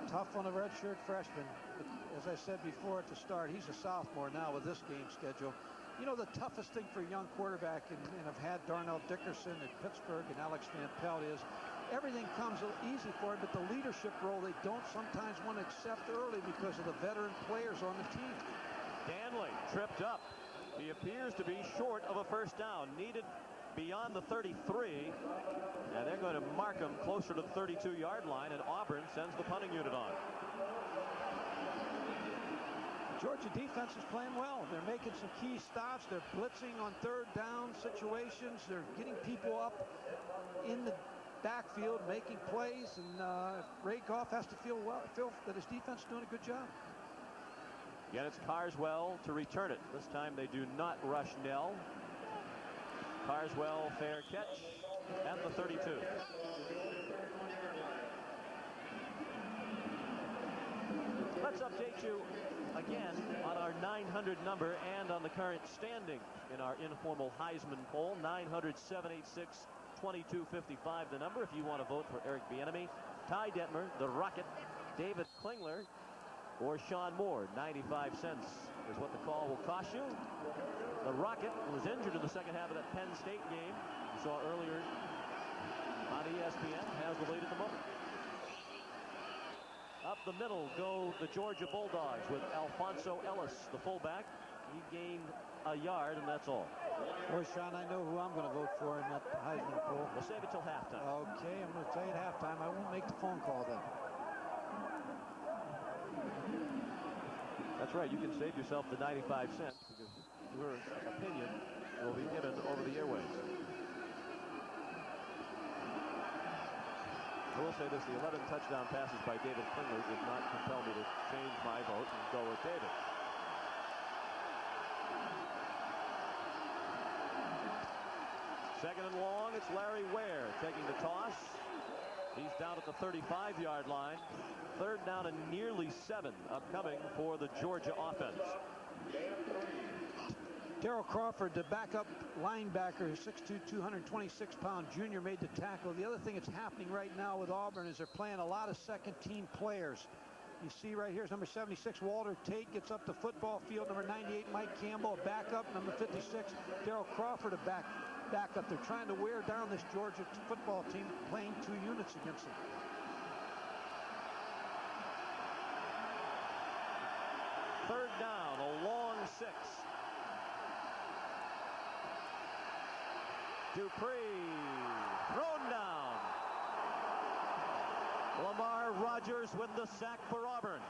It's tough on a redshirt freshman. But as I said before at the start, he's a sophomore now with this game schedule. You know, the toughest thing for a young quarterback, and I've had Darnell Dickerson at Pittsburgh and Alex Van Pelt, is everything comes easy for him, but the leadership role they don't sometimes want to accept early because of the veteran players on the team. Danley tripped up. He appears to be short of a first down. Needed beyond the 33, and they're going to mark him closer to the 32-yard line, and Auburn sends the punting unit on. Georgia defense is playing well. They're making some key stops. They're blitzing on 3rd down situations. They're getting people up in the backfield, making plays, and Ray Goff has to feel that his defense is doing a good job. Again, it's Carswell to return it. This time they do not rush Nell. Carswell, fair catch at the 32. Let's update you again on our 900 number and on the current standing in our informal Heisman poll. 900-786-2255 the number if you want to vote for Eric Bieniemy, Ty Detmer, the Rocket, David Klingler, or Sean Moore. 95 cents is what the call will cost you. The Rocket was injured in the second half of that Penn State game you saw earlier on ESPN, has the lead at the moment. Up the middle go the Georgia Bulldogs with Alfonso Ellis, the fullback. He gained a yard, and that's all. Boy, Sean, I know who I'm going to vote for in that Heisman poll. We'll save it till halftime. Okay, I'm going to tell you at halftime. I won't make the phone call then. That's right. You can save yourself the 95 cents because your opinion will be given over the airwaves. I will say this, the 11 touchdown passes by David Klingler did not compel me to change my vote and go with David. Second and long, it's Larry Ware taking the toss. He's down at the 35-yard line. Third down and nearly 7 upcoming for the Georgia offense. Darrell Crawford, the backup linebacker, 6'2", 226-pound junior, made the tackle. The other thing that's happening right now with Auburn is they're playing a lot of second-team players. You see right here is number 76, Walter Tate, gets up the football field. Number 98, Mike Campbell, a backup. Number 56, Darrell Crawford, a backup. They're trying to wear down this Georgia football team, playing 2 units against them. Third down, a long 6. Dupree thrown down. Lamar Rogers with the sack for Auburn.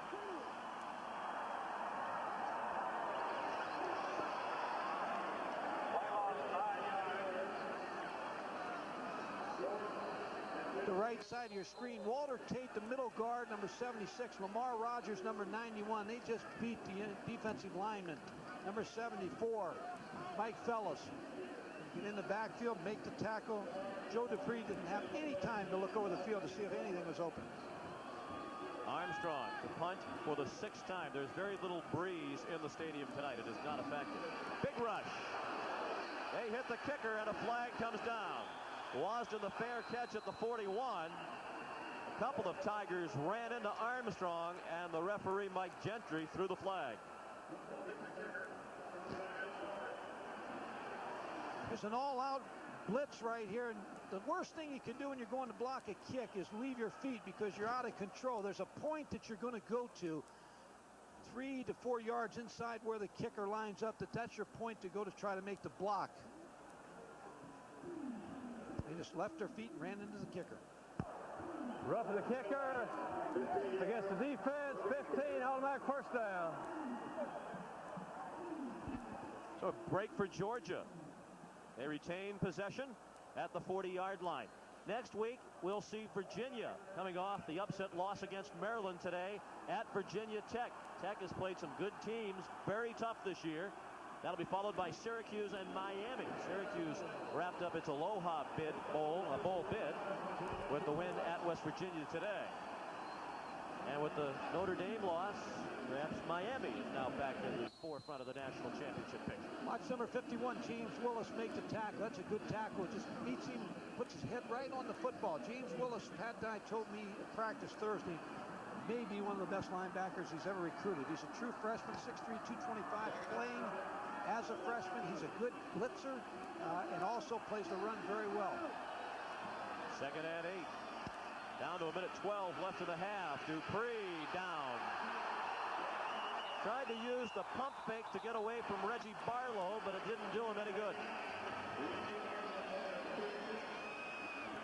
The right side of your screen, Walter Tate, the middle guard, number 76. Lamar Rogers, number 91. They just beat the defensive lineman. Number 74, Mike Fellis. Get in the backfield, make the tackle. Joe Dupree didn't have any time to look over the field to see if anything was open. Armstrong to punt for the 6th time. There's very little breeze in the stadium tonight. It is not effective. Big rush. They hit the kicker and a flag comes down. Wasden the fair catch at the 41. A couple of Tigers ran into Armstrong, and the referee Mike Gentry threw the flag. There's an all-out blitz right here, and the worst thing you can do when you're going to block a kick is leave your feet because you're out of control. There's a point that you're going to go to 3 to 4 yards inside where the kicker lines up. That's your point to go to try to make the block. They just left their feet and ran into the kicker. Roughing the kicker against the defense. 15, automatic first down. So a break for Georgia. They retain possession at the 40-yard line. Next week, we'll see Virginia coming off the upset loss against Maryland today at Virginia Tech. Tech has played some good teams, very tough this year. That'll be followed by Syracuse and Miami. Syracuse wrapped up its Aloha bowl bid with the win at West Virginia today. And with the Notre Dame loss, perhaps Miami is now back in the forefront of the national championship picture. Watch number 51, James Willis, make the tackle. That's a good tackle. Just meets him, puts his head right on the football. James Willis, Pat Dye told me at practice Thursday, may be one of the best linebackers he's ever recruited. He's a true freshman, 6'3", 225, playing as a freshman. He's a good blitzer and also plays the run very well. Second and 8. Down to a minute 12 left in the half. Dupree down. Tried to use the pump fake to get away from Reggie Barlow, but it didn't do him any good.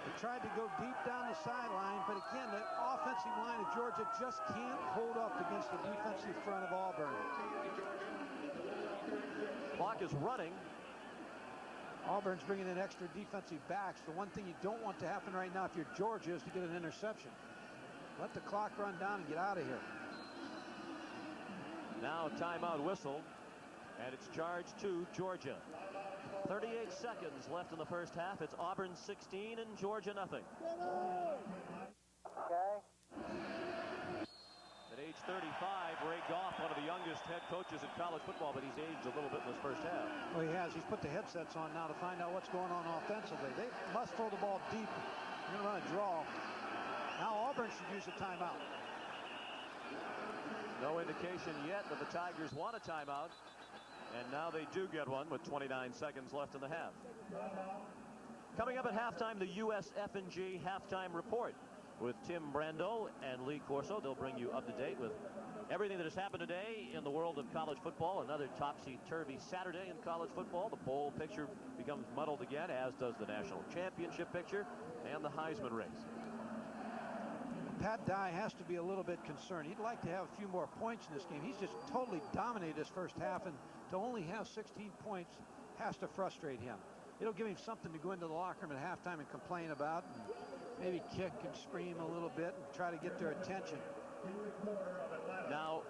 They tried to go deep down the sideline, but again, the offensive line of Georgia just can't hold up against the defensive front of Auburn. Clock is running. Auburn's bringing in extra defensive backs. The one thing you don't want to happen right now if you're Georgia is to get an interception. Let the clock run down and get out of here. Now timeout whistle, and it's charged to Georgia. 38 seconds left in the first half. It's Auburn 16 and Georgia nothing. Okay. At age 35, Ray Goff, one of the youngest head coaches in college football, but he's aged a little bit in this first half. Well, he has. He's put the headsets on now to find out what's going on offensively. They must throw the ball deep. They're going to run a draw. Now Auburn should use a timeout. No No indication yet that the Tigers want a timeout. And now they do get one with 29 seconds left in the half. Coming up at halftime, the USF&G halftime report with Tim Brando and Lee Corso. They'll bring you up to date with everything that has happened today in the world of college football. Another topsy-turvy Saturday in college football. The bowl picture becomes muddled again, as does the national championship picture and the Heisman race. Pat Dye has to be a little bit concerned. He'd like to have a few more points in this game. He's just totally dominated this first half, and to only have 16 points has to frustrate him. It'll give him something to go into the locker room at halftime and complain about, and maybe kick and scream a little bit and try to get their attention. Now,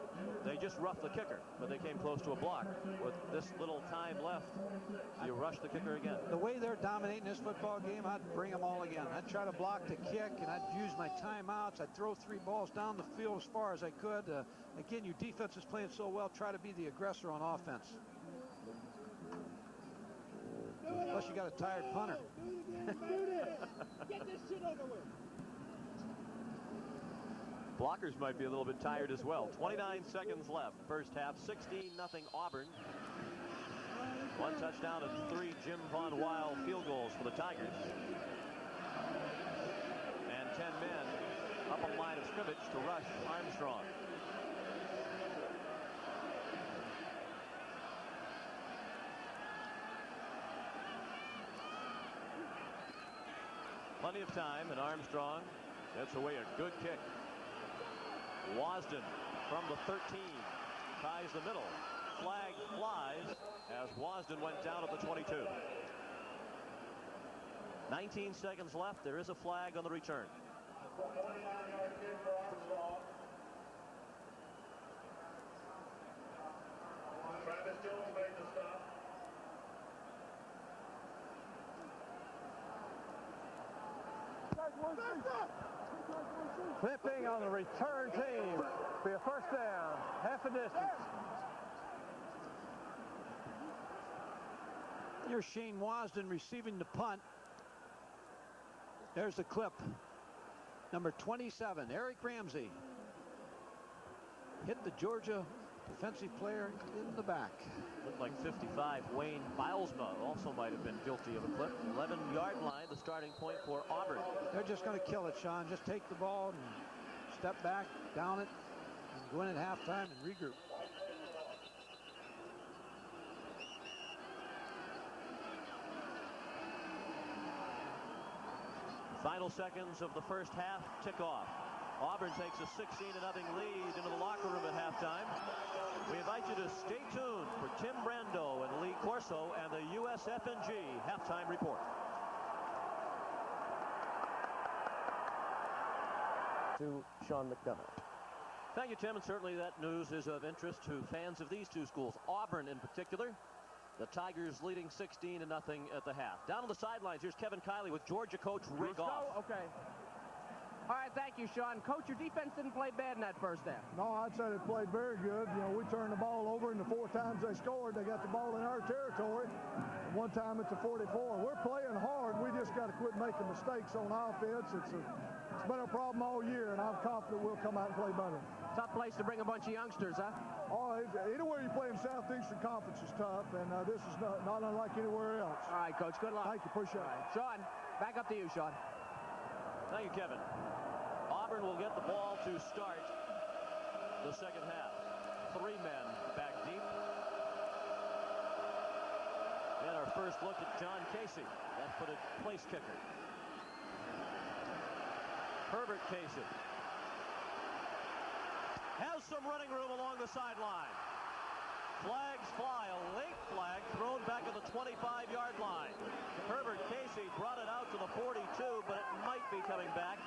they just roughed the kicker, but they came close to a block. With this little time left, you rush the kicker again. The way they're dominating this football game, I'd bring them all again. I'd try to block the kick, and I'd use my timeouts. I'd throw 3 balls down the field as far as I could. Again, your defense is playing so well. Try to be the aggressor on offense. Plus, you got a tired punter. Get this shit over with. Blockers might be a little bit tired as well. 29 seconds left. First half, 16-0 Auburn. 1 touchdown and 3 Jim Von Weil field goals for the Tigers. And 10 men up a line of scrimmage to rush Armstrong. Plenty of time, and Armstrong gets away a good kick. Wasden from the 13 ties the middle. Flag flies as Wasden went down at the 22. 19 seconds left. There is a flag on the return. 29-yard kick for Armstrong. Travis Jones made the stop. Clipping on the return team. Be a first down. Half a distance. Here's Shane Wasden receiving the punt. There's the clip. Number 27, Eric Ramsey. Hit the Georgia defensive player in the back. Looked like 55. Wayne Bilesma also might have been guilty of a clip. 11-yard line, the starting point for Auburn. They're just going to kill it, Sean. Just take the ball and step back, down it, and go in at halftime and regroup. Final seconds of the first half tick off. Auburn takes a 16-0 lead into the locker room at halftime. We invite you to stay tuned for Tim Brando and Lee Corso and the USF&G halftime report. To Sean McDonough. Thank you, Tim, and certainly that news is of interest to fans of these two schools. Auburn in particular. The Tigers leading 16-0 at the half. Down on the sidelines, here's Kevin Kiley with Georgia coach Rick Goff. Okay. All right, thank you, Sean. Coach, your defense didn't play bad in that first half. No, I'd say they played very good. You know, we turned the ball over, and the 4 times they scored, they got the ball in our territory. And 1 time it's a 44. We're playing hard. We just got to quit making mistakes on offense. It's been a problem all year, and I'm confident we'll come out and play better. Tough place to bring a bunch of youngsters, huh? Oh, anywhere you play in Southeastern Conference is tough, and this is not unlike anywhere else. All right, Coach, good luck. Thank you, appreciate it. Sean, back up to you, Sean. Thank you, Kevin. Auburn will get the ball to start the second half. 3 men back deep. And our first look at John Casey, left-footed place kicker. Herbert Casey has some running room along the sideline. Flags fly, a late flag thrown back at the 25-yard line. Herbert Casey brought it out to the 42, but it might be coming back.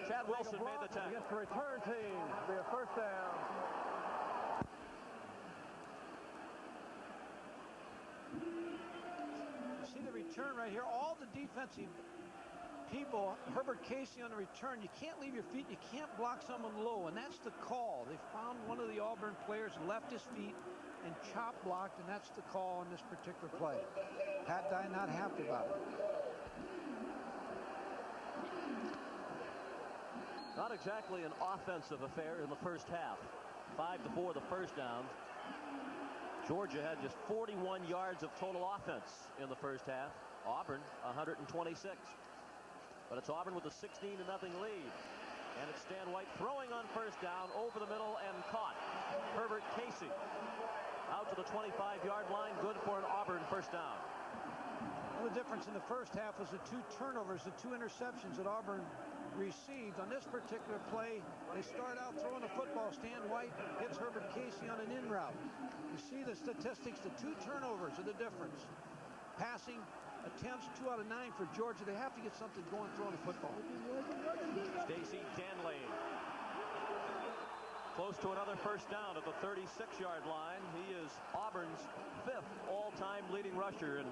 Chad Wilson made the tackle. Against the return team. Be a first down. See the return right here. All the defensive people, Herbert Casey on the return, you can't leave your feet. You can't block someone low, and that's the call. They found one of the Auburn players left his feet and chop blocked, and that's the call on this particular play. Pat Dye not happy about it. Not exactly an offensive affair in the first half. 5-4 the first down. Georgia had just 41 yards of total offense in the first half. Auburn 126. But it's Auburn with a 16-0 lead. And it's Stan White throwing on first down over the middle and caught. Herbert Casey out to the 25-yard line. Good for an Auburn first down. Well, the difference in the first half was the 2 turnovers, the 2 interceptions that Auburn received. On this particular play, they start out throwing the football. Stan White hits Herbert Casey on an in route. You see the statistics, the 2 turnovers are the difference. Passing attempts 2 out of 9 for Georgia. They have to get something going throwing the football. Stacey Danley close to another first down at the 36-yard line. He is Auburn's 5th all-time leading rusher, and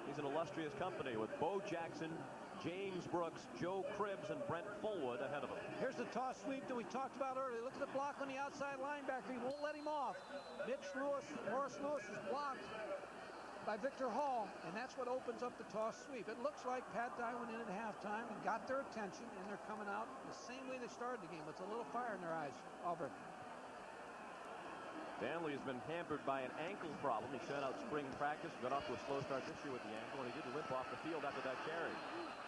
he's an illustrious company with Bo Jackson, James Brooks, Joe Cribbs, and Brent Fullwood ahead of him. Here's the toss sweep that we talked about earlier. Look at the block on the outside linebacker. He won't let him off. Morris Lewis is blocked by Victor Hall, and that's what opens up the toss sweep. It looks like Pat Dye went in at halftime and got their attention, and they're coming out the same way they started the game, with a little fire in their eyes. Auburn. Danley has been hampered by an ankle problem. He sat out spring practice, got off to a slow start this year with the ankle, and he did limp off the field after that carry.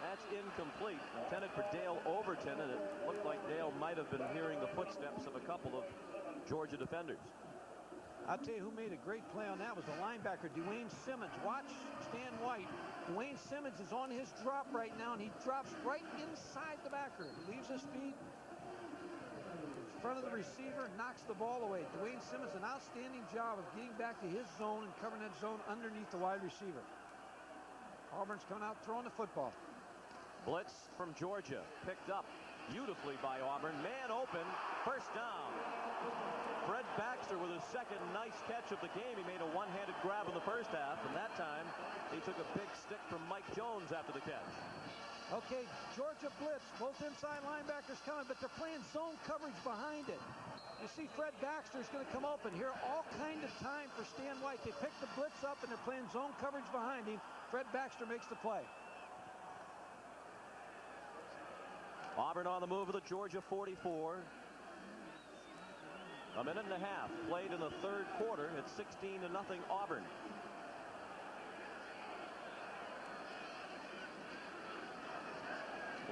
That's incomplete, intended for Dale Overton, and it looked like Dale might have been hearing the footsteps of a couple of Georgia defenders. I'll tell you who made a great play on that was the linebacker, Dwayne Simmons. Watch Stan White. Dwayne Simmons is on his drop right now, and he drops right inside the backer. He leaves his feet in front of the receiver, knocks the ball away. Dwayne Simmons, an outstanding job of getting back to his zone and covering that zone underneath the wide receiver. Auburn's coming out throwing the football. Blitz from Georgia, picked up beautifully by Auburn. Man open, first down. Fred Baxter with his second nice catch of the game. He made a one-handed grab in the first half, and that time he took a big stick from Mike Jones after the catch. Okay, Georgia blitz. Both inside linebackers coming, but they're playing zone coverage behind it. You see Fred Baxter is going to come open here. All kind of time for Stan White. They pick the blitz up, and they're playing zone coverage behind him. Fred Baxter makes the play. Auburn on the move with the Georgia 44. A minute and a half played in the third quarter. It's 16-0 Auburn.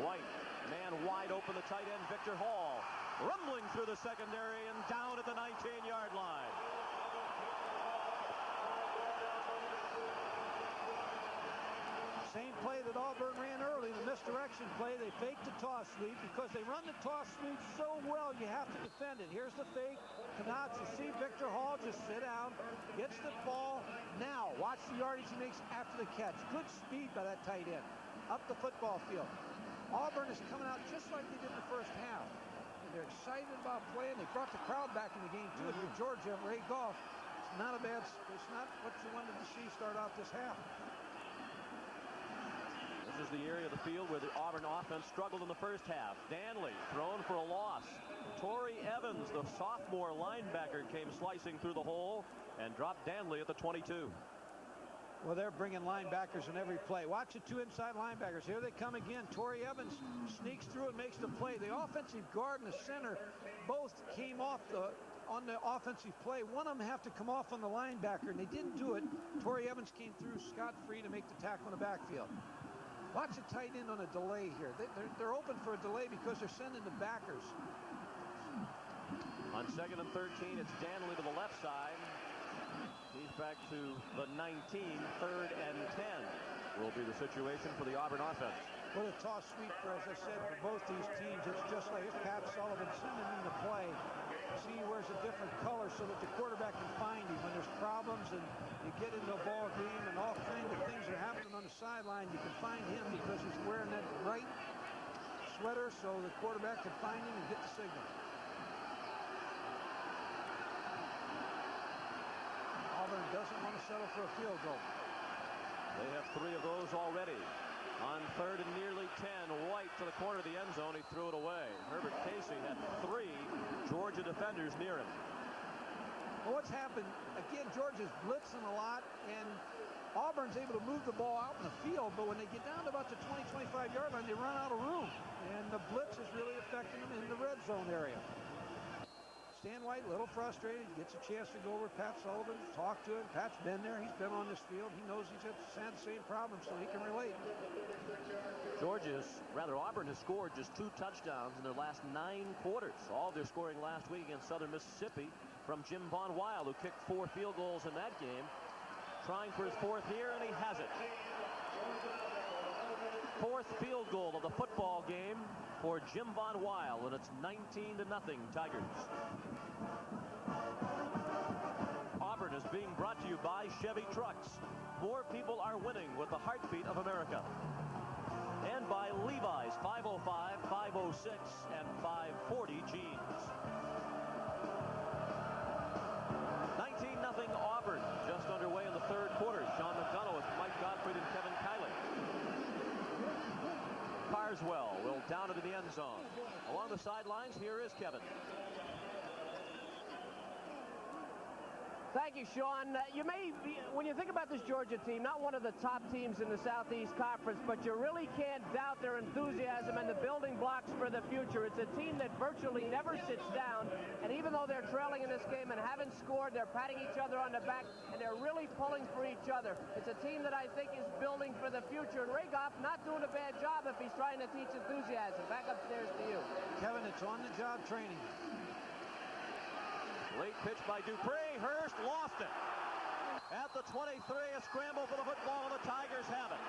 White, man wide open, the tight end Victor Hall, rumbling through the secondary and down at the 19-yard line. Same play that Auburn ran early, the misdirection play. They faked the toss sweep because they run the toss sweep so well you have to defend it. Here's the fake. Knotts, you see Victor Hall just sit down, gets the ball. Now, watch the yardage he makes after the catch. Good speed by that tight end. Up the football field. Auburn is coming out just like they did in the first half. They're excited about playing. They brought the crowd back in the game, too. If you're Georgia, Ray Goff, it's not a bad, it's not what you wanted to see start out this half. This is the area of the field where the Auburn offense struggled in the first half. Danley thrown for a loss. Torrey Evans, the sophomore linebacker, came slicing through the hole and dropped Danley at the 22. Well, they're bringing linebackers in every play. Watch the 2 inside linebackers. Here they come again. Torrey Evans sneaks through and makes the play. The offensive guard and the center both came off on the offensive play. One of them have to come off on the linebacker, and they didn't do it. Torrey Evans came through scot-free to make the tackle in the backfield. Watch the tight end on a delay here. They're open for a delay because they're sending the backers. On 2nd and 13, it's Danley to the left side. He's back to the 19. 3rd and 10 will be the situation for the Auburn offense. Well, a toss sweep, as I said, for both these teams. It's just like Pat Sullivan sending him to play. See, he wears a different color so that the quarterback can find him when there's problems and you get into a ball game and all kinds of things are happening on the sideline. You can find him because he's wearing that bright sweater so the quarterback can find him and get the signal. Auburn doesn't want to settle for a field goal. They have 3 of those already. On 3rd and nearly 10, White to the corner of the end zone. He threw it away. Herbert Casey had 3 Georgia defenders near him. Well, what's happened, again, Georgia's blitzing a lot, and Auburn's able to move the ball out in the field, but when they get down to about the 20-25-yard line, they run out of room. And the the blitz is really affecting him in the red zone area. Stan White, a little frustrated, gets a chance to go over Pat Sullivan, talk to him. Pat's been there, he's been on this field. He knows he's had the same problem, so he can relate. Auburn has scored just 2 touchdowns in their last 9 quarters. All their scoring last week against Southern Mississippi from Jim Von Weil, who kicked 4 field goals in that game. Trying for his 4th here, and he has it. 4th field goal of the football game for Jim Von Weil, and it's 19-0 Tigers. Auburn is being brought to you by Chevy Trucks. More people are winning with the heartbeat of America. And by Levi's 505, 506, and 540 jeans. 19-0 Auburn, just underway in the 3rd quarter. Sean McDonough with Mike Gottfried and Kevin Kiley. Carswell will down into the end zone. Along the sidelines, here is Kevin. Thank you, Sean. You may be, when you think about this Georgia team, not one of the top teams in the Southeast Conference, but you really can't doubt their enthusiasm and the building blocks for the future. It's a team that virtually never sits down, and even though they're trailing in this game and haven't scored, they're patting each other on the back, and they're really pulling for each other. It's a team that I think is building for the future, and Ray Goff not doing a bad job if he's trying to teach enthusiasm. Back upstairs to you. Kevin, it's on-the-job training. Late pitch by Dupree. Hurst lost it. At the 23, a scramble for the football, and the Tigers have it.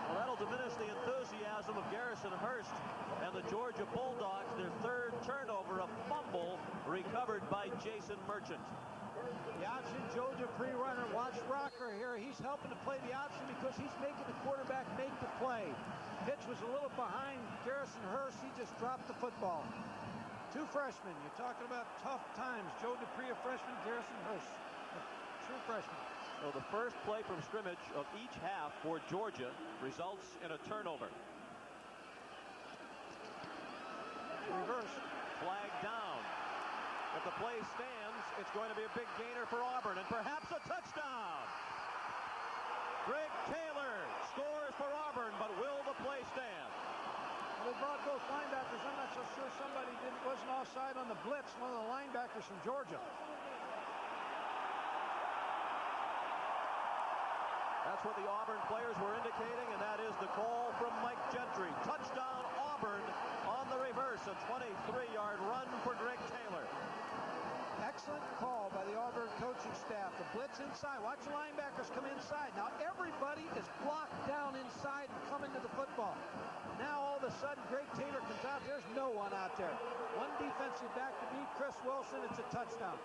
Well, that'll diminish the enthusiasm of Garrison Hurst and the Georgia Bulldogs. Their 3rd turnover, a fumble recovered by Jason Merchant. The option, Joe Dupree runner. Watch Rocker here. He's helping to play the option because he's making the quarterback make the play. Pitch was a little behind Garrison Hurst. He just dropped the football. 2 freshmen. You're talking about tough times. Joe Dupree, a freshman. Garrison Hurst, a true freshman. So the first play from scrimmage of each half for Georgia results in a turnover. Reverse. Flag down. If the play stands, it's going to be a big gainer for Auburn, and perhaps a touchdown. Greg Taylor scores for Auburn, but will the play stand? They brought both linebackers. I'm not so sure somebody wasn't offside on the blitz, one of the linebackers from Georgia. That's what the Auburn players were indicating, and that is the call from Mike Gentry. Touchdown Auburn on the reverse. A 23-yard run for Greg Taylor. Excellent call by the Auburn coaching staff. The blitz inside. Watch the linebackers come inside. Now everybody is blocked down inside and coming to the football. Now all of a sudden Greg Taylor comes out. There's no one out there. One defensive back to beat Chris Wilson. It's a touchdown.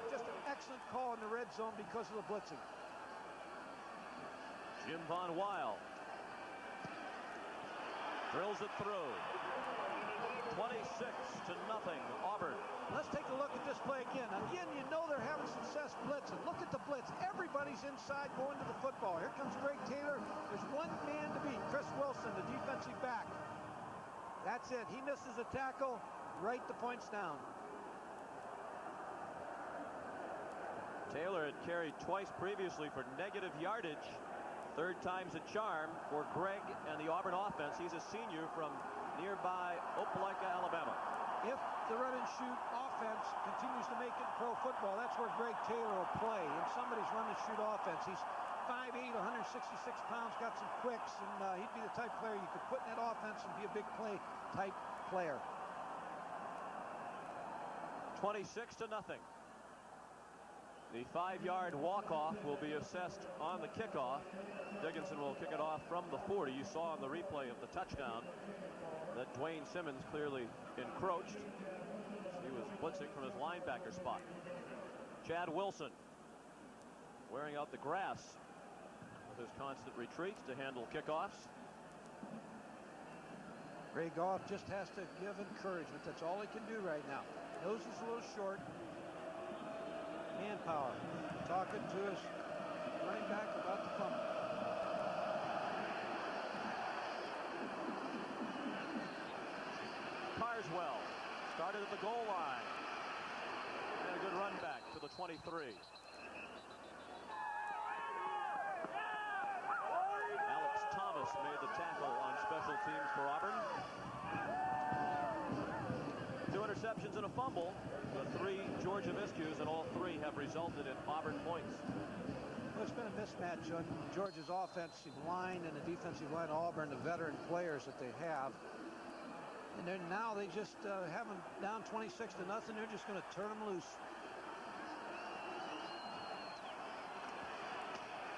Just an excellent call in the red zone because of the blitzing. Jim Von Weil drills it through. 26-0 Auburn. Let's take a look at this play again. Again, you know they're having success blitzing. Look at the blitz. Everybody's inside going to the football. Here comes Greg Taylor. There's one man to beat. Chris Wilson, the defensive back. That's it. He misses a tackle. Write the points down. Taylor had carried twice previously for negative yardage. 3rd time's a charm for Greg and the Auburn offense. He's a senior from nearby Opelika, Alabama. If the run and shoot offense continues to make it pro football, that's where Greg Taylor will play. In somebody's run and shoot offense, he's 5'8", 166 pounds, got some quicks, and he'd be the type of player you could put in that offense and be a big play type player. 26-0. The 5-yard walk-off will be assessed on the kickoff. Dickinson will kick it off from the 40. You saw on the replay of the touchdown that Dwayne Simmons clearly encroached. He was blitzing from his linebacker spot. Chad Wilson wearing out the grass with his constant retreats to handle kickoffs. Ray Goff just has to give encouragement. That's all he can do right now. Knows he's a little short. Manpower. Talking to his running back about the fumble. Carswell started at the goal line. And a good run back to the 23. interceptions and a fumble. The 3 Georgia miscues, and all 3 have resulted in Auburn points. Well, it's been a mismatch on Georgia's offensive line and the defensive line of Auburn, the veteran players that they have. And then now they just have them down 26-0. They're just going to turn them loose.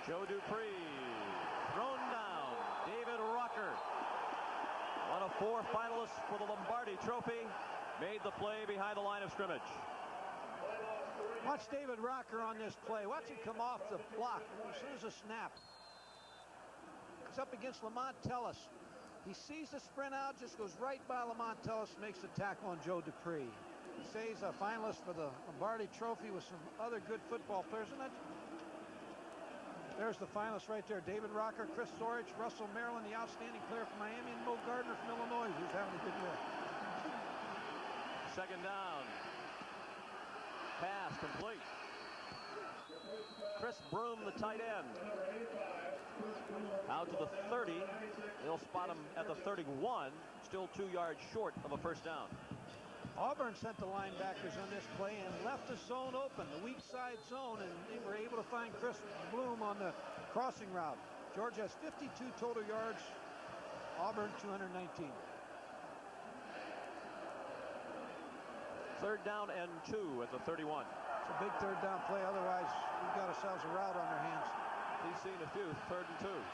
Joe Dupree thrown down. David Rocker, one of 4 finalists for the Lombardi Trophy, made the play behind the line of scrimmage. Watch David Rocker on this play. Watch him come off the block as soon as a snap. It's up against Lamont Tellis. He sees the sprint out, just goes right by Lamont Tellis, makes the tackle on Joe Dupree. He says he's a finalist for the Lombardi Trophy with some other good football players. And there's the finalists right there. David Rocker, Chris Sorich, Russell Maryland, the outstanding player from Miami, and Mo Gardner from Illinois, who's having a good year. Second down. Pass complete. Chris Broom, the tight end. Out to the 30. They'll spot him at the 31. Still 2 yards short of a first down. Auburn sent the linebackers on this play and left the zone open, the weak side zone, and they were able to find Chris Bloom on the crossing route. Georgia has 52 total yards. Auburn 219. Third down and 2 at the 31. It's a big third down play. Otherwise, we've got ourselves a route on our hands. He's seen a few 3rd and 2s.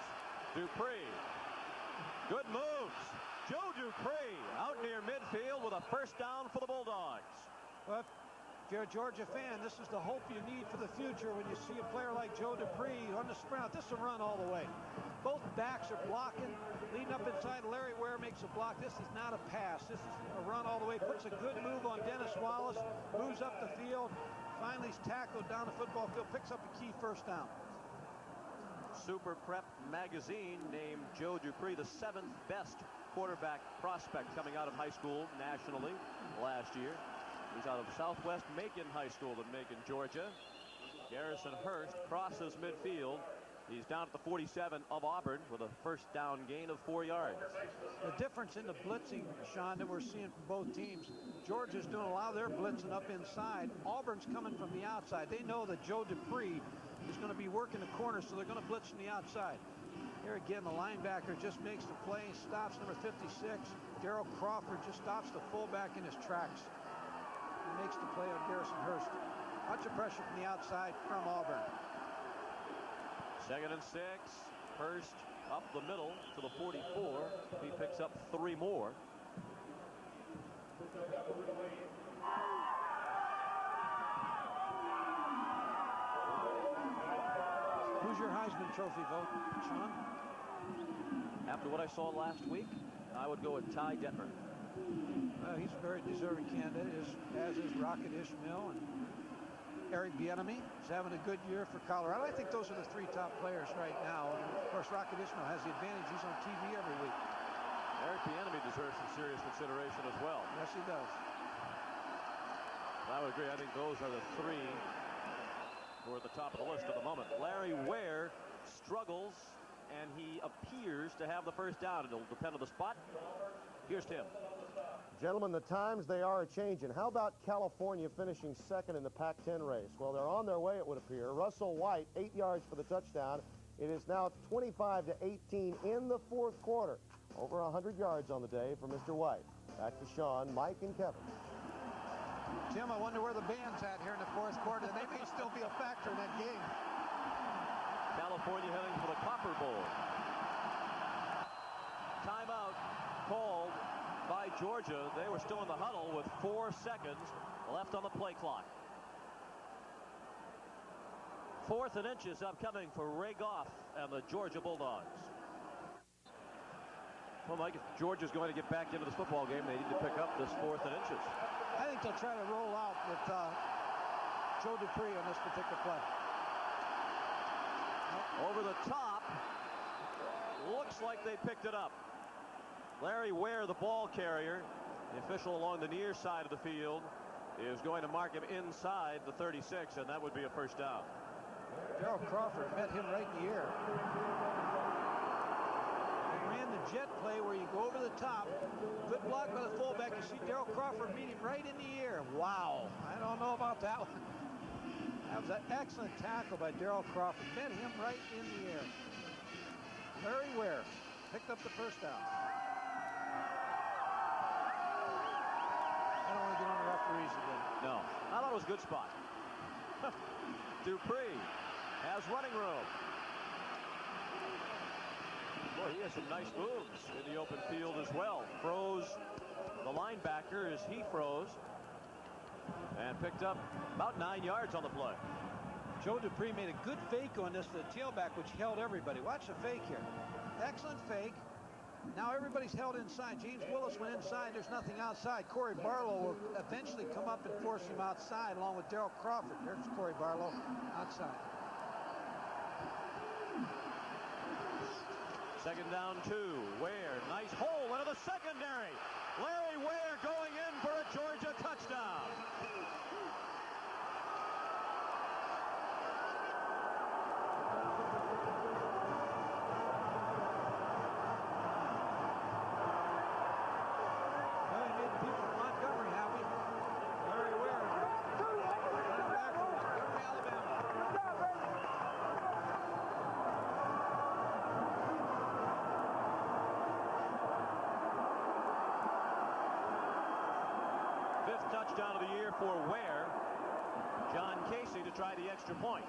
Dupree. Good moves. Joe Dupree out near midfield with a first down for the Bulldogs. But if you're a Georgia fan, this is the hope you need for the future when you see a player like Joe Dupree on the sprint out. This is a run all the way. Both backs are blocking. Leading up inside, Larry Ware makes a block. This is not a pass. This is a run all the way. Puts a good move on Dennis Wallace. Moves up the field. Finally is tackled down the football field. Picks up a key first down. Super Prep magazine named Joe Dupree the 7th best quarterback prospect coming out of high school nationally last year. He's out of Southwest Macon High School in Macon, Georgia. Garrison Hurst crosses midfield. He's down at the 47 of Auburn with a first down gain of 4 yards. The difference in the blitzing, Sean, that we're seeing from both teams, Georgia's doing a lot of their blitzing up inside. Auburn's coming from the outside. They know that Joe Dupree is going to be working the corner, so they're going to blitz from the outside. Here again, the linebacker just makes the play, stops number 56. Darrell Crawford just stops the fullback in his tracks. He makes the play on Garrison Hurst. Bunch of pressure from the outside from Auburn. 2nd and 6. Hurst up the middle to the 44. He picks up 3 more. Who's your Heisman Trophy vote, Sean? After what I saw last week, I would go with Ty Detmer. He's a very deserving candidate, as is Rocket Ishmael and Eric Bieniemy. He's having a good year for Colorado. I think those are the 3 top players right now. And of course, Rocket Ishmael has the advantage. He's on TV every week. Eric Bieniemy deserves some serious consideration as well. Yes, he does. I would agree. I think those are the 3 who are at the top of the list at the moment. Larry Ware struggles, and he appears to have the first down. It'll depend on the spot. Here's Tim. Gentlemen, the times they are a-changing. How about California finishing 2nd in the Pac-10 race? Well, they're on their way, it would appear. Russell White, 8 yards for the touchdown. It is now 25-18 in the 4th quarter. Over 100 yards on the day for Mr. White. Back to Sean, Mike, and Kevin. Tim, I wonder where the band's at here in the 4th quarter. They may still be a factor in that game. California heading for the Copper Bowl. Timeout called by Georgia. They were still in the huddle with 4 seconds left on the play clock. 4th and inches upcoming for Ray Goff and the Georgia Bulldogs. Well, Mike, if Georgia's going to get back into this football game, they need to pick up this 4th and inches. I think they'll try to roll out with Joe Dupree on this particular play. Over the top. Looks like they picked it up. Larry Ware, the ball carrier, the official along the near side of the field, is going to mark him inside the 36, and that would be a first down. Darrell Crawford met him right in the air. ran the jet play where you go over the top. Good block by the fullback. You see Daryl Crawford meet him right in the air. Wow. I don't know about that one. That was an excellent tackle by Daryl Crawford. Met him right in the air. Larry Ware picked up the first down. I don't want to get on the referees again. No, I thought it was a good spot. Dupree has running room. Boy, he has some nice moves in the open field as well. Froze the linebacker as he froze and picked up about 9 yards on the play. Joe Dupree made a good fake on this to the tailback, which held everybody. Watch the fake here. Excellent fake. Now everybody's held inside. James Willis went inside. There's nothing outside. Corey Barlow will eventually come up and force him outside along with Daryl Crawford. There's Corey Barlow outside. Second down 2. Ware, nice hole into the secondary. Larry Ware going in for a Georgia touchdown. Well, he made the people of Montgomery happy. Larry Ware, running back from Montgomery, Alabama. Fifth touchdown of the year for Ware. John Casey to try the extra point.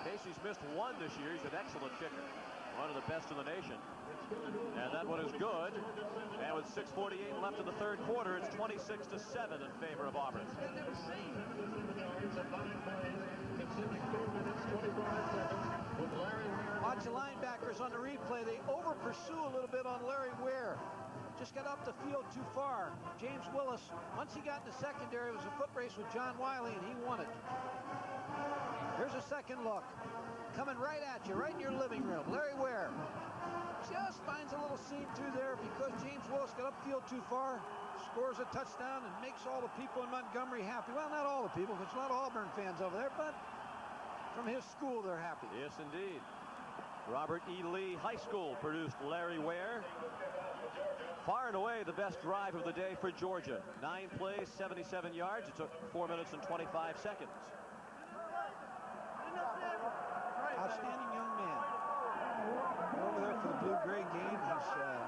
Casey's missed one this year. He's an excellent kicker. One of the best in the nation. And that one is good. And with 6:48 left in the third quarter, it's 26-7 in favor of Auburn. Watch the linebackers on the replay. They over-pursue a little bit on Larry Ware. Just got up the field too far. James Willis, once he got in the secondary, it was a foot race with John Wiley, and he won it. Here's a second look. Coming right at you, right in your living room. Larry Ware just finds a little seam through there because James Willis got upfield too far, scores a touchdown, and makes all the people in Montgomery happy. Well, not all the people, because there's a lot of Auburn fans over there, but from his school, they're happy. Yes, indeed. Robert E. Lee High School produced Larry Ware. Far and away the best drive of the day for Georgia. 9 plays, 77 yards. It took 4 minutes and 25 seconds. Outstanding young man. Over there for the blue-gray game. He's an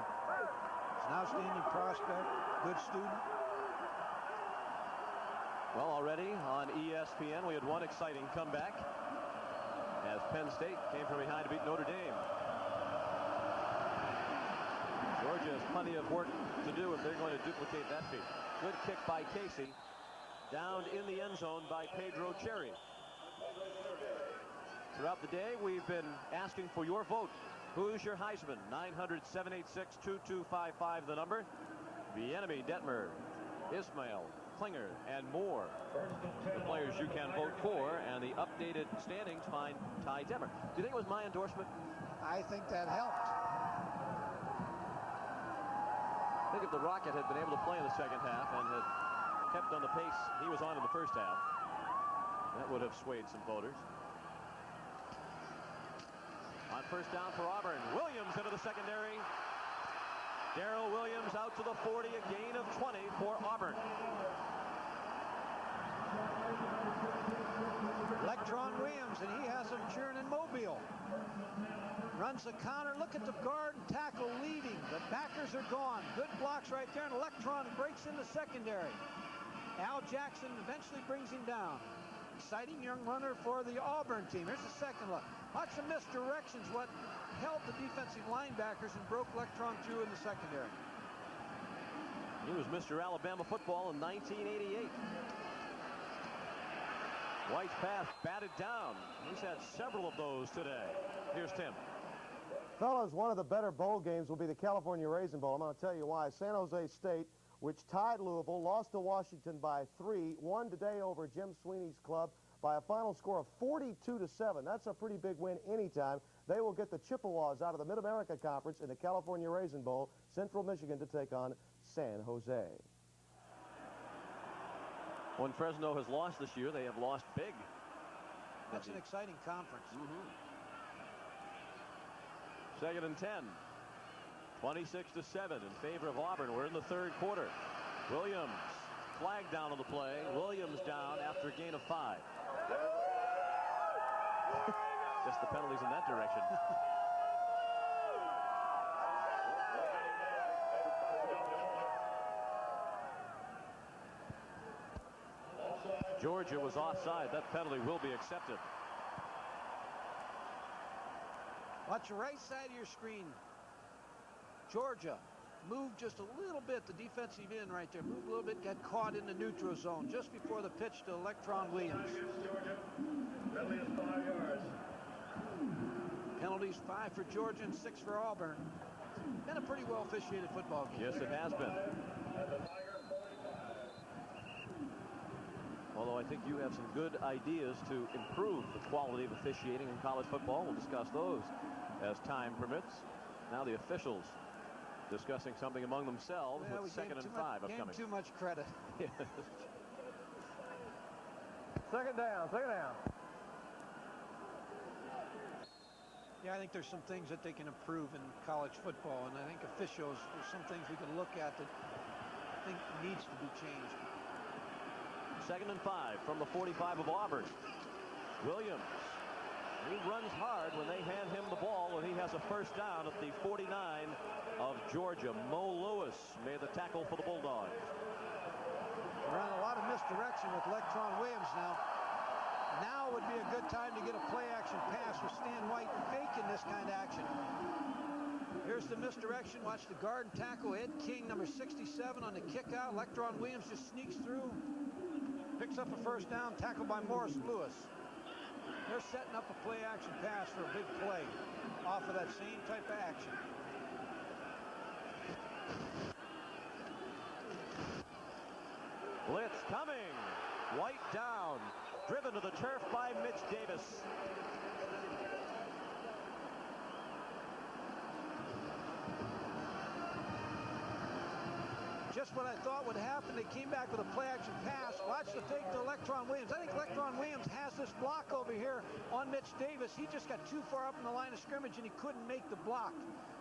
outstanding prospect, good student. Well, already on ESPN, we had one exciting comeback as Penn State came from behind to beat Notre Dame. Georgia has plenty of work to do if they're going to duplicate that feat. Good kick by Casey. Downed in the end zone by Pedro Cherry. Throughout the day, we've been asking for your vote. Who's your Heisman? 900-786-2255, the number. Bieniemy, Detmer, Ismail, Klinger, and more. The players you can vote for, and the updated standings find Ty Detmer. Do you think it was my endorsement? I think that helped. I think if the Rocket had been able to play in the second half and had kept on the pace he was on in the first half, that would have swayed some voters. On first down for Auburn, Williams into the secondary. Darrell Williams out to the 40, a gain of 20 for Auburn. Electron Williams, and he has them cheering in Mobile. Runs the counter. Look at the guard and tackle leading. The backers are gone. Good blocks right there, and Electron breaks in the secondary. Al Jackson eventually brings him down. Exciting young runner for the Auburn team. Here's the second look. Watch the misdirections, what held the defensive linebackers and broke Electron through in the secondary. He was Mr. Alabama football in 1988. White's pass batted down. He's had several of those today. Here's Tim. Fellas, one of the better bowl games will be the California Raisin Bowl. I'm going to tell you why. San Jose State, which tied Louisville, lost to Washington by 3, won today over Jim Sweeney's club by a final score of 42-7. That's a pretty big win anytime. They will get the Chippewas out of the Mid-America Conference in the California Raisin Bowl, Central Michigan to take on San Jose. When Fresno has lost this year, they have lost big. That's an exciting conference. Second and 10. 26-7 in favor of Auburn. We're in the third quarter. Williams, flag down on the play. Williams down after a gain of 5. Just the penalties in that direction. Georgia was offside. That penalty will be accepted. Watch the right side of your screen. Georgia moved just a little bit. The defensive end right there moved a little bit, got caught in the neutral zone just before the pitch to Electron Williams. Penalties 5 for Georgia and 6 for Auburn. Been a pretty well officiated football game. Yes, it has been. Although I think you have some good ideas to improve the quality of officiating in college football. We'll discuss those as time permits. Now the officials discussing something among themselves with 2nd and 5 upcoming. Too much credit. Yes. Second down. Yeah, I think there's some things that they can improve in college football, and I think officials, there's some things we can look at that I think needs to be changed. 2nd and 5 from the 45 of Auburn. Williams. He runs hard when they hand him the ball, and he has a first down at the 49 of Georgia. Mo Lewis made the tackle for the Bulldogs. We're on a lot of misdirection with Electron Williams now. Now would be a good time to get a play-action pass with Stan White faking this kind of action. Here's the misdirection. Watch the guard and tackle. Ed King, number 67, on the kick out. Electron Williams just sneaks through, picks up a first down, tackled by Morris Lewis. They're setting up a play-action pass for a big play off of that same type of action. Blitz coming. White down. Driven to the turf by Mitch Davis. Just what I thought would happen. They came back with a play-action pass. Watch the fake to Electron Williams. I think Electron Williams has this block over here on Mitch Davis. He just got too far up in the line of scrimmage, and he couldn't make the block.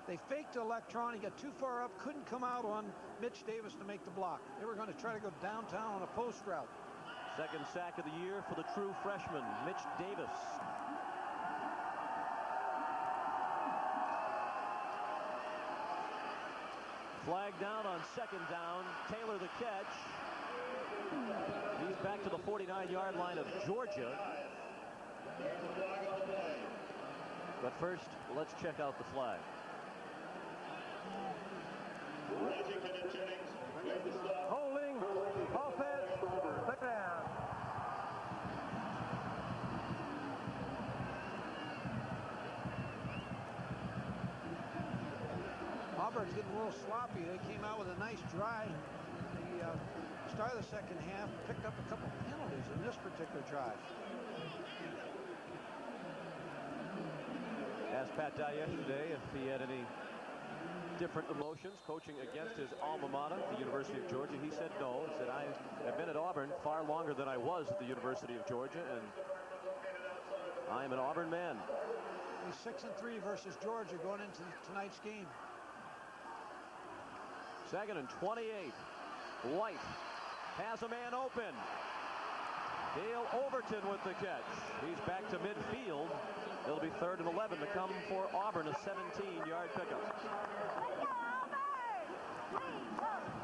They faked to Electron. He got too far up, couldn't come out on Mitch Davis to make the block. They were going to try to go downtown on a post route. Second sack of the year for the true freshman, Mitch Davis. Flag down on 2nd down. Taylor the catch. He's back to the 49-yard line of Georgia. But first, let's check out the flag. Holding. Offense. Second down. Auburn's getting a little sloppy. They came out with a nice drive. The start of the second half picked up a couple penalties in this particular drive. Asked Pat Dye yesterday if he had any different emotions coaching against his alma mater, the University of Georgia. He said no. He said, I have been at Auburn far longer than I was at the University of Georgia, and I am an Auburn man. He's 6-3 versus Georgia going into tonight's game. 2nd and 28. White has a man open. Dale Overton with the catch. He's back to midfield. It'll be 3rd and 11 to come for Auburn, a 17-yard pickup.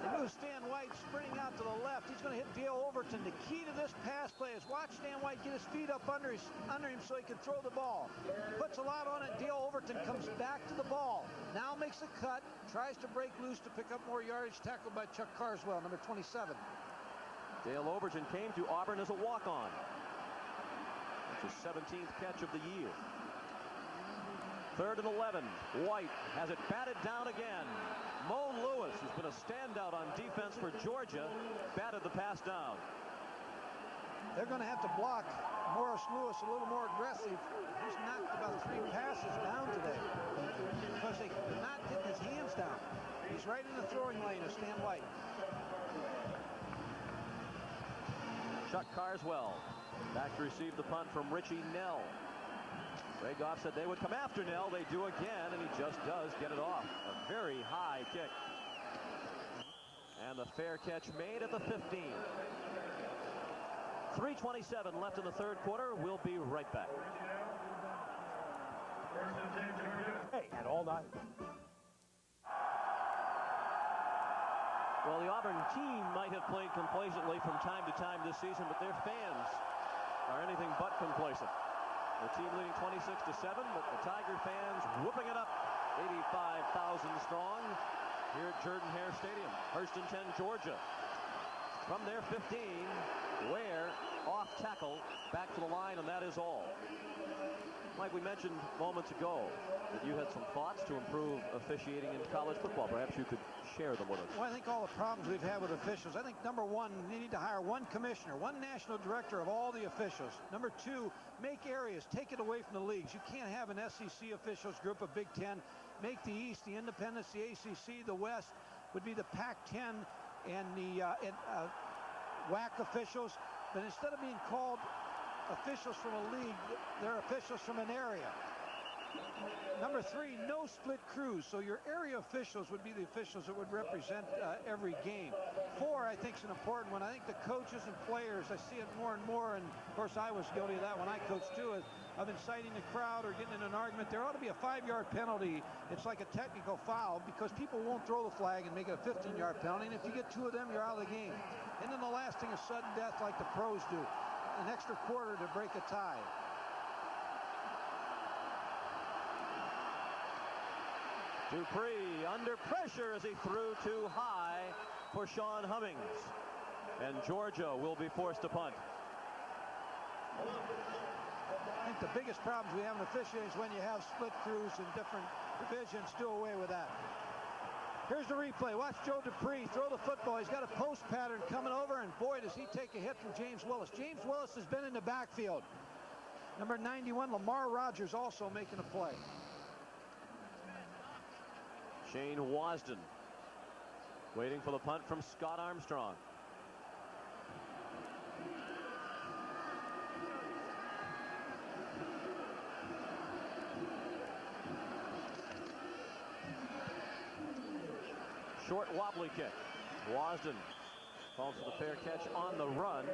They move Stan White sprinting out to the left. He's going to hit Dale Overton. The key to this pass play is watch Stan White get his feet up under him so he can throw the ball. Puts a lot on it. Dale Overton comes back to the ball. Now makes a cut. Tries to break loose to pick up more yardage. Tackled by Chuck Carswell, number 27. Dale Overton came to Auburn as a walk-on. That's his 17th catch of the year. 3rd and 11. White has it batted down again. Mo Lewis, who's been a standout on defense for Georgia, batted the pass down. They're going to have to block Morris Lewis a little more aggressive. He's knocked about 3 passes down today because they could not get his hands down. He's right in the throwing lane of Stan White. Chuck Carswell back to receive the punt from Richie Nell. Ray Goff said they would come after Nell. They do again, and he just does get it off. A very high kick. And the fair catch made at the 15. 3:27 left in the third quarter. We'll be right back. Hey, and all night. Well, the Auburn team might have played complacently from time to time this season, but their fans are anything but complacent. The team leading 26-7, but the Tiger fans whooping it up 85,000 strong here at Jordan-Hare Stadium. First and 10, Georgia. From their 15, Ware off tackle, back to the line, and that is all. Mike, we mentioned moments ago that you had some thoughts to improve officiating in college football. Perhaps you could share them with us. Well, I think all the problems we've had with officials, I think number one, you need to hire one commissioner, one national director of all the officials. Number two, make areas, take it away from the leagues. You can't have an SEC officials group of Big Ten. Make the East, the Independents, the ACC, the West would be the Pac-10 and the WAC officials. But instead of being called officials from a league, they're officials from an area. Number three, no split crews. So your area officials would be the officials that would represent every game. Four, I think, is an important one. I think the coaches and players, I see it more and more, and of course I was guilty of that when I coached too, of inciting the crowd or getting in an argument. There ought to be a 5-yard penalty. It's like a technical foul because people won't throw the flag and make it a 15-yard penalty. And if you get 2 of them, you're out of the game. And then the last thing is sudden death like the pros do. An extra quarter to break a tie. Dupree under pressure as he threw too high for Sean Hummings. And Georgia will be forced to punt. I think the biggest problems we have in officiating is when you have split crews in different divisions. Do away with that. Here's the replay. Watch Joe Dupree throw the football. He's got a post pattern coming over, and boy, does he take a hit from James Willis. James Willis has been in the backfield. Number 91, Lamar Rogers, also making a play. Shane Wasden waiting for the punt from Scott Armstrong. Short wobbly kick. Wasden falls for the fair catch on the run.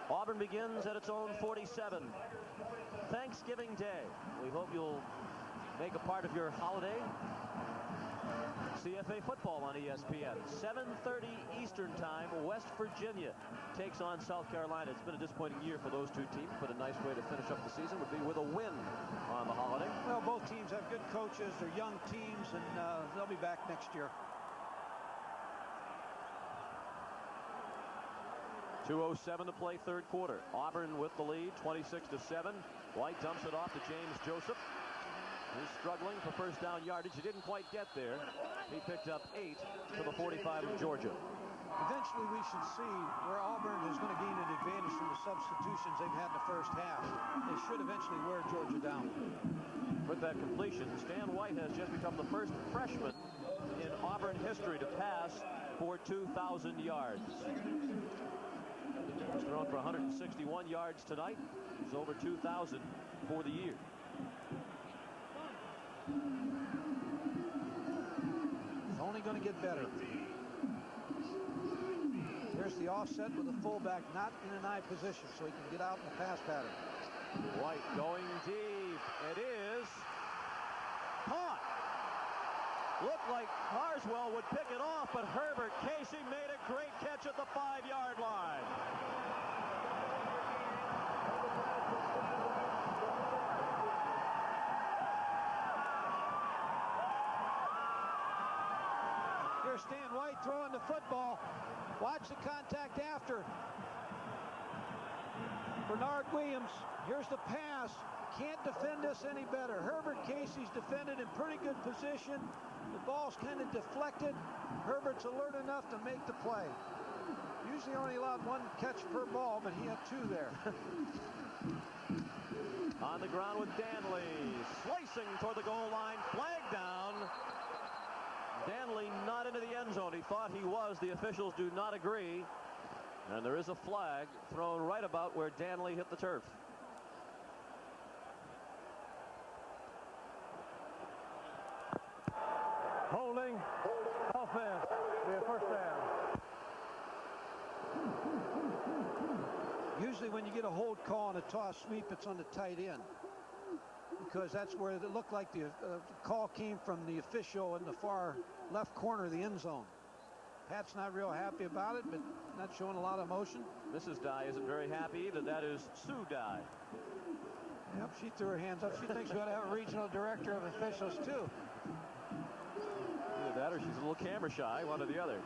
Auburn begins at its own 47. Thanksgiving Day. We hope you'll make a part of your holiday. CFA football on ESPN. 7:30 Eastern time. West Virginia takes on South Carolina. It's been a disappointing year for those two teams, but a nice way to finish up the season would be with a win on the holiday. Well, both teams have good coaches. They're young teams, and they'll be back next year. 2:07 to play third quarter. Auburn with the lead, 26-7. White dumps it off to James Joseph. He's struggling for first down yardage. He didn't quite get there. He picked up 8 to the 45 of Georgia. Eventually, we should see where Auburn is going to gain an advantage from the substitutions they've had in the first half. They should eventually wear Georgia down. With that completion, Stan White has just become the first freshman in Auburn history to pass for 2,000 yards. He's thrown for 161 yards tonight. He's over 2,000 for the year. It's only going to get better. Here's the offset with the fullback not in an eye position, so he can get out in the pass pattern. White going deep. It is caught. Looked like Carswell would pick it off, but Herbert Casey made a great catch at the 5-yard line. Here's Stan White throwing the football. Watch the contact after. Bernard Williams, here's the pass. Can't defend this any better. Herbert Casey's defended in pretty good position. The ball's kind of deflected. Herbert's alert enough to make the play. Usually only allowed 1 catch per ball, but he had 2 there. On the ground with Danley, slicing toward the goal line, flag down. Danley not into the end zone. He thought he was. The officials do not agree. And there is a flag thrown right about where Danley hit the turf. Holding. Offense. Be a first down. Usually when you get a hold call on a toss sweep, it's on the tight end, because that's where it looked like the call came from the official in the far left corner of the end zone. Pat's not real happy about it, but not showing a lot of emotion. Mrs. Dye isn't very happy either. That is Sue Dye. Yep, she threw her hands up. She thinks we ought to have a regional director of officials, too. Either that or she's a little camera shy, one or the other.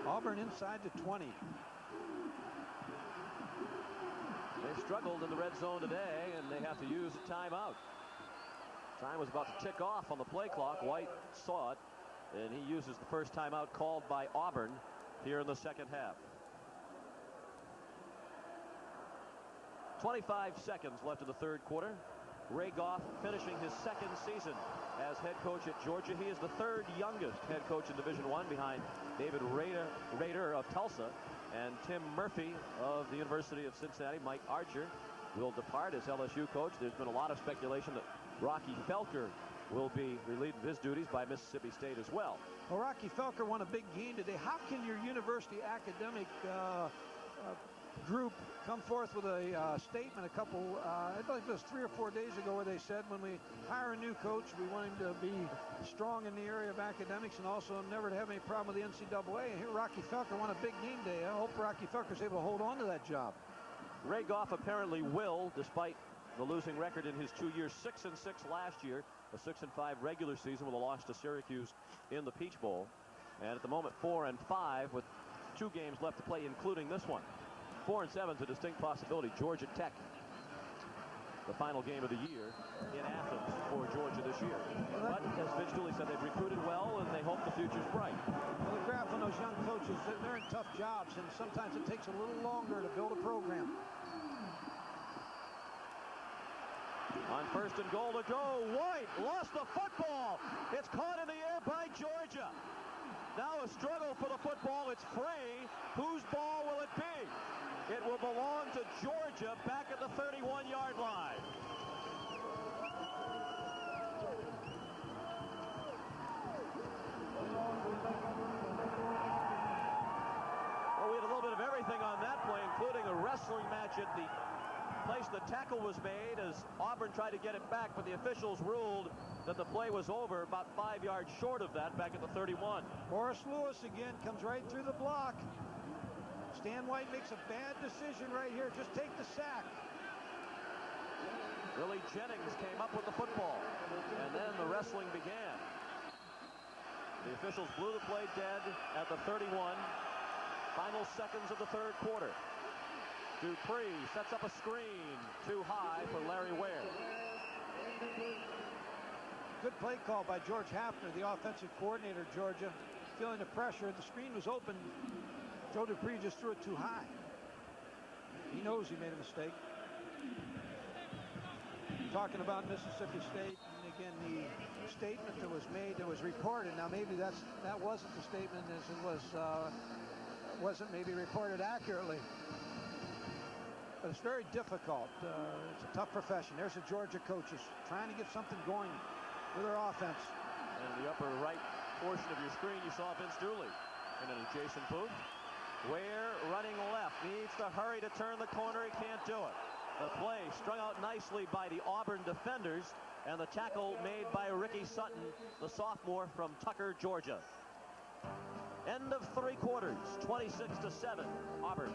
Auburn inside the 20. They've struggled in the red zone today, and they have to use a timeout. Time was about to tick off on the play clock. White saw it, and he uses the first timeout called by Auburn here in the second half. 25 seconds left in the third quarter. Ray Goff finishing his second season as head coach at Georgia. He is the third youngest head coach in Division I behind David Rader of Tulsa and Tim Murphy of the University of Cincinnati. Mike Archer will depart as LSU coach. There's been a lot of speculation that Rocky Felker will be relieved of his duties by Mississippi State as well. Well, Rocky Felker won a big game today. How can your university academic group come forth with a statement I believe it was 3 or 4 days ago, where they said, when we hire a new coach, we want him to be strong in the area of academics and also never to have any problem with the NCAA. And here Rocky Felker won a big game day. I hope Rocky Felker's able to hold on to that job. Ray Goff apparently will, despite the losing record in his 2 years. 6-6 last year, a 6-5 regular season with a loss to Syracuse in the Peach Bowl. And at the moment 4-5 with 2 games left to play, including this one. 4-7 is a distinct possibility. Georgia Tech, the final game of the year in Athens for Georgia this year. But as Vince Dooley said, they've recruited well and they hope the future's bright. Well, the graph on those young coaches, they're in tough jobs, and sometimes it takes a little longer to build a program. On first and goal to go, White lost the football. It's caught in the air by Georgia. Now a struggle for the football. It's Frey. Whose ball will it be? It will belong to Georgia back at the 31-yard line. Well, we had a little bit of everything on that play, including a wrestling match at the place the tackle was made as Auburn tried to get it back, but the officials ruled that the play was over about 5 yards short of that back at the 31. Horace Lewis again comes right through the block. Stan White makes a bad decision right here. Just take the sack. Willie Jennings came up with the football, and then the wrestling began. The officials blew the play dead at the 31. Final seconds of the third quarter. Dupree sets up a screen too high for Larry Ware. Good play call by George Hafner, the offensive coordinator of Georgia. Feeling the pressure. The screen was open. Joe Dupree just threw it too high. He knows he made a mistake. Talking about Mississippi State, and again, the statement that was made, that was recorded. Now, maybe that wasn't the statement as it was, wasn't maybe reported accurately. But it's very difficult. It's a tough profession. There's the Georgia coaches trying to get something going with their offense. And in the upper right portion of your screen, you saw Vince Dooley in an adjacent booth. Ware running left, needs to hurry to turn the corner. He can't do it. The play strung out nicely by the Auburn defenders, and the tackle made by Ricky Sutton, the sophomore from Tucker, Georgia. End of 3 quarters, 26-7, Auburn.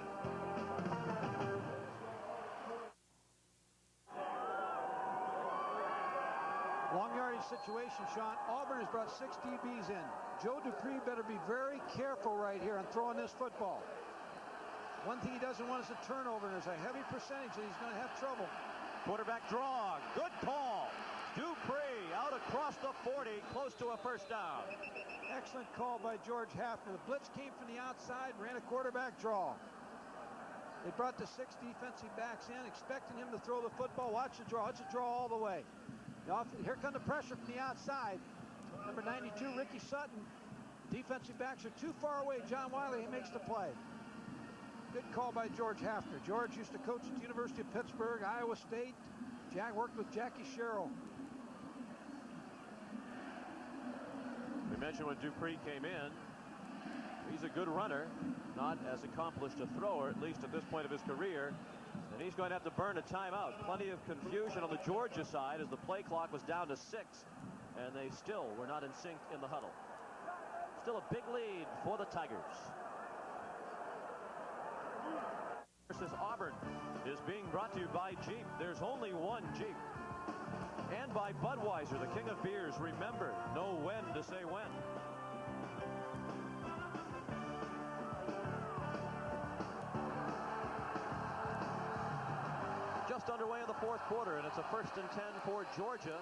Long yardage situation, Sean. Auburn has brought 6 DBs in. Joe Dupree better be very careful right here on throwing this football. One thing he doesn't want is a turnover, and there's a heavy percentage that he's going to have trouble. Quarterback draw, good call. Dupree out across the 40, close to a first down. Excellent call by George Hafner. The blitz came from the outside, ran a quarterback draw. They brought the 6 defensive backs in, expecting him to throw the football. Watch the draw. It's a draw all the way. Now, here comes the pressure from the outside. Number 92, Ricky Sutton. Defensive backs are too far away. John Wiley makes the play. Good call by George Hafner. George used to coach at the University of Pittsburgh, Iowa State. Jack worked with Jackie Sherrill. We mentioned when Dupree came in, he's a good runner, not as accomplished a thrower, at least at this point of his career. And he's going to have to burn a timeout. Plenty of confusion on the Georgia side as the play clock was down to 6. And they still were not in sync in the huddle. Still a big lead for the Tigers. Versus Auburn is being brought to you by Jeep. There's only one Jeep. And by Budweiser, the king of beers. Remember, know when to say when. Just underway in the fourth quarter, and it's a 1st and 10 for Georgia.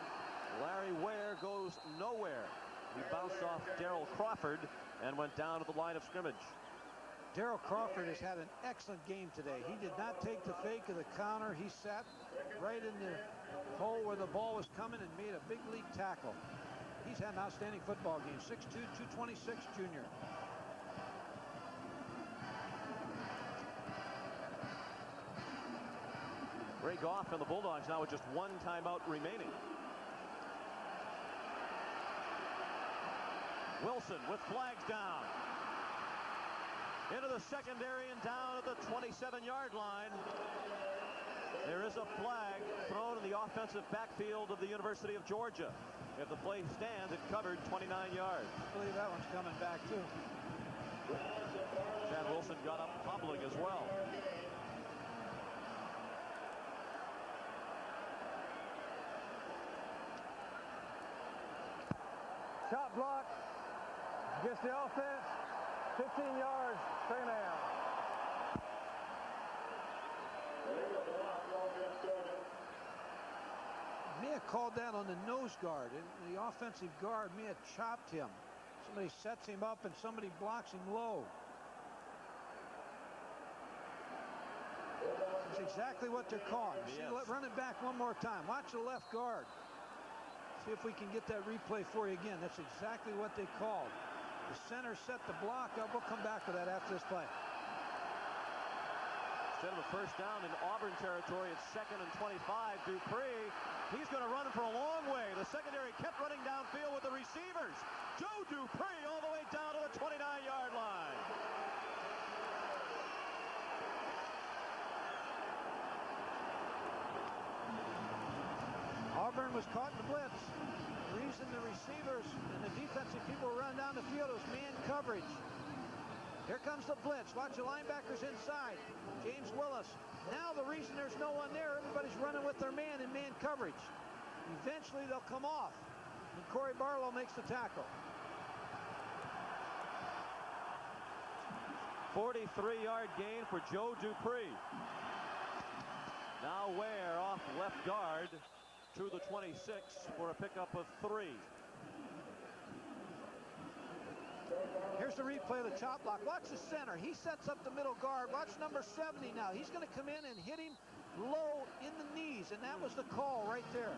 Larry Ware goes nowhere. He bounced off Darrell Crawford and went down to the line of scrimmage. Darrell Crawford has had an excellent game today. He did not take the fake of the counter. He sat right in the hole where the ball was coming and made a big league tackle. He's had an outstanding football game. 6'2", 226 junior. Ray Goff and the Bulldogs now with just one timeout remaining. Wilson with flags down. Into the secondary and down at the 27-yard line. There is a flag thrown in the offensive backfield of the University of Georgia. If the play stands, it covered 29 yards. I believe that one's coming back too. Chad Wilson got up hobbling as well. Shot block. Gets the offense. 15 yards. 3 and out. May have called that on the nose guard. And the offensive guard may have chopped him. Somebody sets him up and somebody blocks him low. That's exactly what they're calling. Yes. See, run it back one more time. Watch the left guard. See if we can get that replay for you again. That's exactly what they called. The center set the block up. We'll come back to that after this play. Instead of a first down in Auburn territory, it's 2nd and 25. Dupree, he's going to run for a long way. The secondary kept running downfield with the receivers. Joe Dupree all the way down to the 29-yard line. Auburn was caught in the blitz. The reason the receivers and the defensive people run down the field was man coverage. Here comes the blitz. Watch the linebackers inside. James Willis. Now the reason there's no one there, everybody's running with their man in man coverage. Eventually they'll come off. And Corey Barlow makes the tackle. 43-yard gain for Joe Dupree. Now Ware off left guard to the 26 for a pickup of 3. Here's the replay of the chop block. Watch the center. He sets up the middle guard. Watch number 70 now. He's going to come in and hit him low in the knees, and that was the call right there.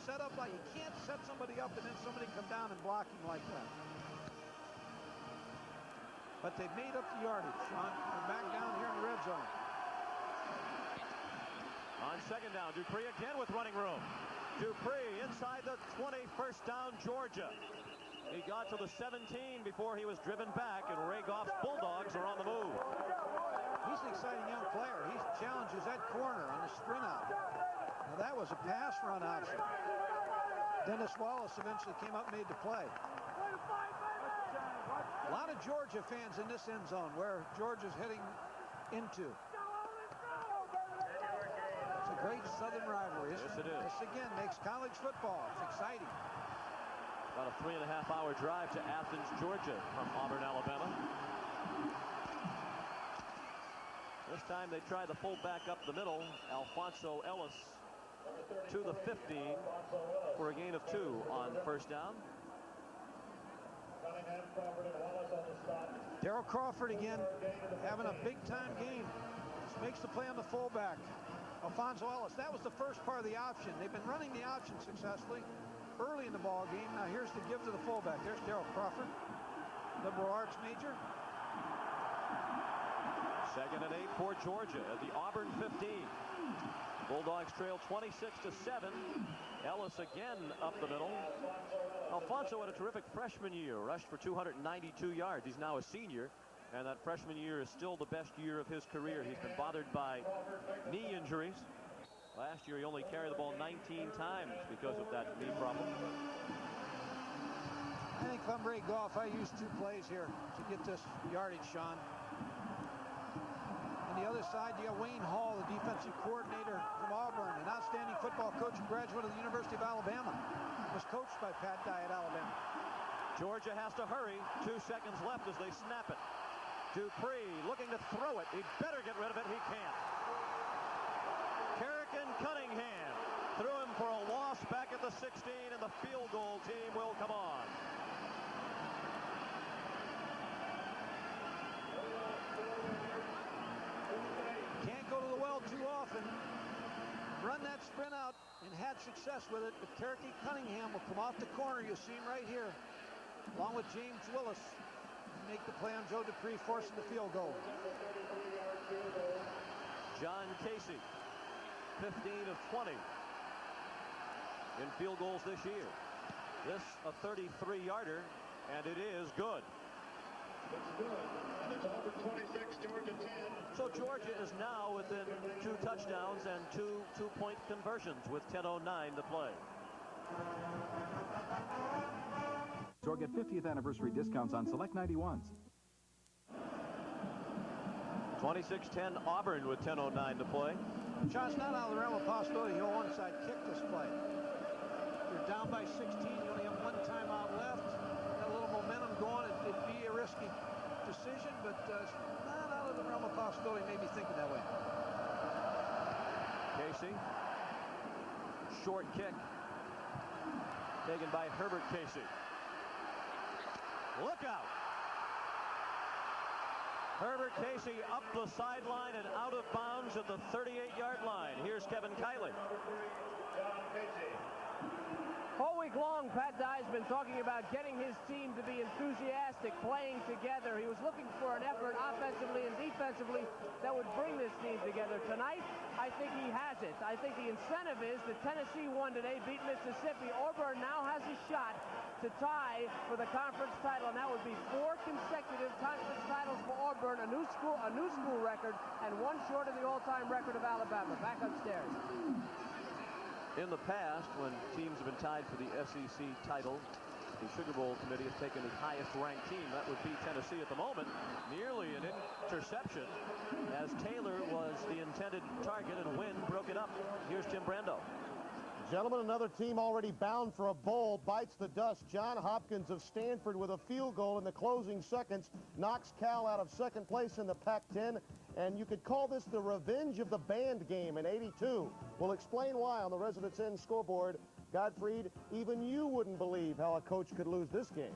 Set up like you can't set somebody up and then somebody come down and block him like that. But they made up the yardage, Sean. We're back down here in the red zone. On 2nd down, Dupree again with running room. Dupree inside the 20, 1st down Georgia. He got to the 17 before he was driven back, and Ray Goff's Bulldogs are on the move. He's an exciting young player. He challenges that corner on the sprint out. Now that was a pass run option. Dennis Wallace eventually came up and made the play. A lot of Georgia fans in this end zone where Georgia's heading into. It's a great Southern rivalry. Yes, it is. This again makes college football. It's exciting. About a 3.5-hour drive to Athens, Georgia from Auburn, Alabama. This time they try the fullback up the middle, Alfonso Ellis, to the 50 for a gain of 2 on 1st down. Darrell Crawford again having a big-time game. Just makes the play on the fullback. Alfonso Ellis, that was the first part of the option. They've been running the option successfully early in the ball game. Now here's the give to the fullback. There's Darrell Crawford, liberal arts major. Second and 8 for Georgia at the Auburn 15. Bulldogs trail 26-7. Ellis again up the middle. Alfonso had a terrific freshman year, rushed for 292 yards. He's now a senior, and that freshman year is still the best year of his career. He's been bothered by knee injuries. Last year he only carried the ball 19 times because of that knee problem. I think if I'm Ray Goff, I use 2 plays here to get this yardage, Sean. On the other side, you got Wayne Hall, the defensive coordinator from Auburn, an outstanding football coach and graduate of the University of Alabama. Was coached by Pat Dye at Alabama. Georgia has to hurry. 2 seconds left as they snap it. Dupree looking to throw it. He better get rid of it. He can't. Carrick and Cunningham threw him for a loss back at the 16, and the field goal team will come on. Can't go to the well too often. Run that sprint out and had success with it, but Carrick and Cunningham will come off the corner. You'll see him right here, along with James Willis, make the play on Joe Dupree, forcing the field goal. John Casey, 15 of 20 in field goals this year. This a 33-yarder, and it is good. It's Auburn 26, Georgia 10. So Georgia is now within 2 touchdowns and 2 two-point conversions with 10:09 to play. Or get 50th anniversary discounts on select 91s. 26-10 Auburn with 10:09 to play. John, it's not out of the realm of possibility he'll onside kick this play. You're down by 16. You only have 1 timeout left. Got a little momentum going. It'd be a risky decision, but it's not out of the realm of possibility. Maybe thinking that way. Casey. Short kick. Taken by Herbert Casey. Look out. Herbert Casey up the sideline and out of bounds at the 38-yard line. Here's Kevin Kiley. All week long, Pat Dye's been talking about getting his team to be enthusiastic, playing together. He was looking for an effort offensively and defensively that would bring this team together. Tonight, I think he has it. I think the incentive is that Tennessee won today, beat Mississippi. Auburn now has a shot to tie for the conference title, and that would be 4 consecutive conference titles for Auburn, a new school record, and 1 short of the all-time record of Alabama. Back upstairs. In the past, when teams have been tied for the SEC title, the Sugar Bowl committee has taken the highest-ranked team. That would be Tennessee at the moment. Nearly an interception, as Taylor was the intended target, and Wynn broke it up. Here's Tim Brando. Gentlemen, another team already bound for a bowl bites the dust. John Hopkins of Stanford with a field goal in the closing seconds knocks Cal out of second place in the Pac-10. And you could call this the revenge of the band game in '82. We'll explain why on the Residence Inn scoreboard. Gottfried, even you wouldn't believe how a coach could lose this game.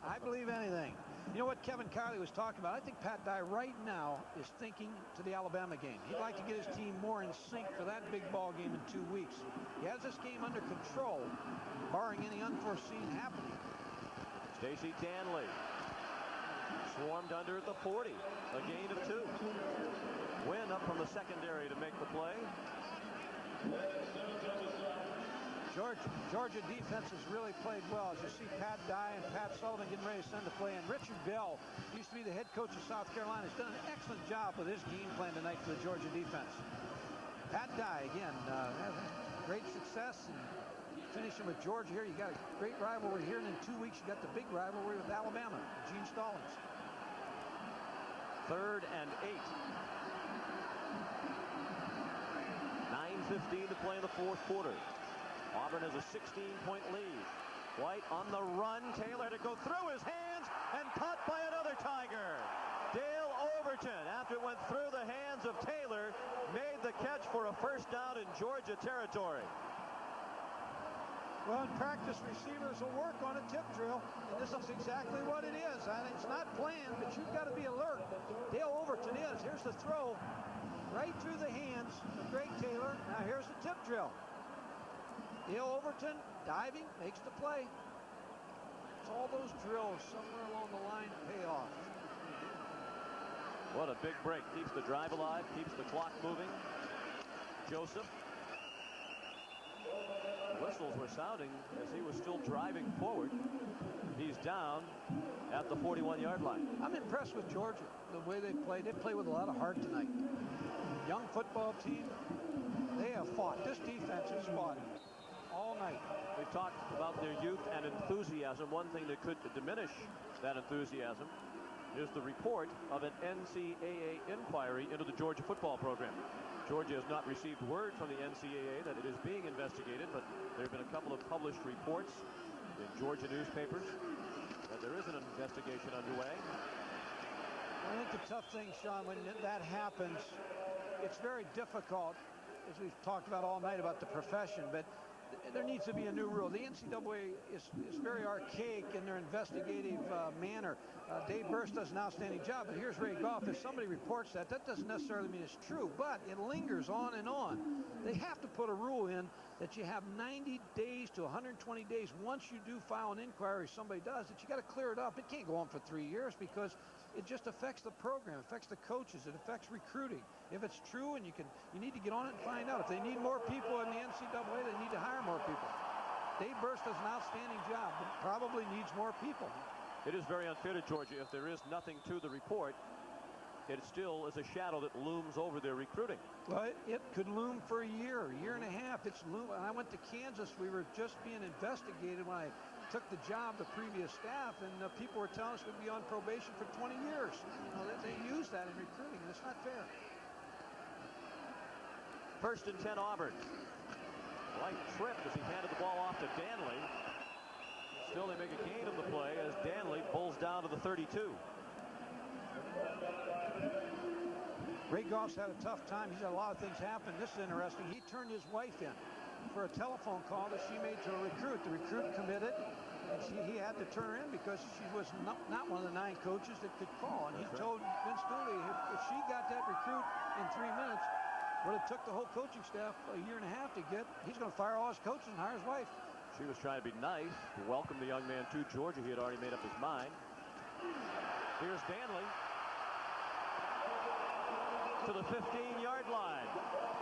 I believe anything. You know what Kevin Kiley was talking about? I think Pat Dye right now is thinking to the Alabama game. He'd like to get his team more in sync for that big ball game in 2 weeks. He has this game under control, barring any unforeseen happening. Stacey Danley swarmed under at the 40, a gain of 2. Wynn up from the secondary to make the play. Georgia defense has really played well. As you see Pat Dye and Pat Sullivan getting ready to send the play. And Richard Bell, used to be the head coach of South Carolina, has done an excellent job with his game plan tonight for the Georgia defense. Pat Dye, again, has great success. And finishing with Georgia here, you got a great rivalry here. And in 2 weeks, you got the big rivalry with Alabama, Gene Stallings. 3rd and 8. 9:15 to play in the 4th quarter. Auburn has a 16-point lead. White on the run. Taylor to go through his hands and caught by another Tiger. Dale Overton, after it went through the hands of Taylor, made the catch for a first down in Georgia territory. Well, in practice, receivers will work on a tip drill, and this is exactly what it is. It's not planned, but you've got to be alert. Dale Overton is. Here's the throw right through the hands of Greg Taylor. Now here's the tip drill. Dale Overton diving, makes the play. It's all those drills somewhere along the line pay off. What a big break. Keeps the drive alive, keeps the clock moving. Joseph. Whistles were sounding as he was still driving forward. He's down at the 41-yard line. I'm impressed with Georgia, the way they play. They play with a lot of heart tonight. Young football team. They have fought. This defense has fought all night. We've talked about their youth and enthusiasm. One thing that could diminish that enthusiasm is the report of an NCAA inquiry into the Georgia football program. Georgia has not received word from the NCAA that it is being investigated, but there have been a couple of published reports in Georgia newspapers that there is an investigation underway. I think the tough thing, Sean, when that happens, it's very difficult, as we've talked about all night about the profession, but there needs to be a new rule. The NCAA is very archaic in their investigative manner. Dave Burst does an outstanding job, but here's Ray Goff. If somebody reports that, that doesn't necessarily mean it's true, but it lingers on and on. They have to put a rule in that you have 90 days to 120 days once you do file an inquiry, somebody does, that you got to clear it up. It can't go on for 3 years because it just affects the program, affects the coaches, it affects recruiting. If it's true, and you need to get on it and find out. If they need more people in the NCAA, they need to hire more people. Dave Burst does an outstanding job, but probably needs more people. It is very unfair to Georgia. If there is nothing to the report, it still is a shadow that looms over their recruiting. Well, it could loom for a year and a half. It's loom. When I went to Kansas, we were just being investigated when I took the job, the previous staff, and people were telling us we'd be on probation for 20 years. You know, they use that in recruiting, and it's not fair. 1st and 10 Auburn. Light trip as he handed the ball off to Danley. Still they make a gain of the play as Danley pulls down to the 32. Ray Goff's had a tough time. He's had a lot of things happen. This is interesting. He turned his wife in for a telephone call that she made to a recruit. The recruit committed, and he had to turn her in because she was not one of the 9 coaches that could call. And he told Vince Dooley if she got that recruit in 3 minutes, what it took the whole coaching staff a year and a half to get, he's going to fire all his coaches and hire his wife. She was trying to be nice to welcome the young man to Georgia. He had already made up his mind. Here's Danley to the 15-yard line.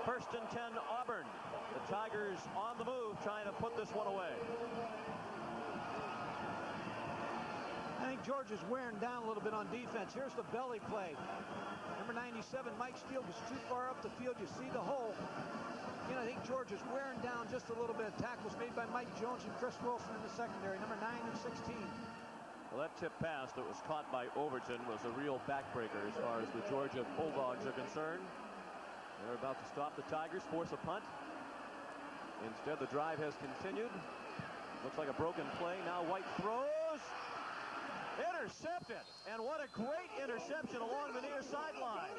1st and 10 Auburn. The Tigers on the move, trying to put this one away. I think Georgia's wearing down a little bit on defense. Here's the belly play. Number 97, Mike Steele, was too far up the field. You see the hole. You know, I think Georgia's wearing down just a little bit. Tackles made by Mike Jones and Chris Wilson in the secondary, number 9 and 16. Well, that tip pass that was caught by Overton was a real backbreaker as far as the Georgia Bulldogs are concerned. They're about to stop the Tigers, force a punt. Instead, the drive has continued. Looks like a broken play. Now White throws. Intercepted. And what a great interception along the near sideline.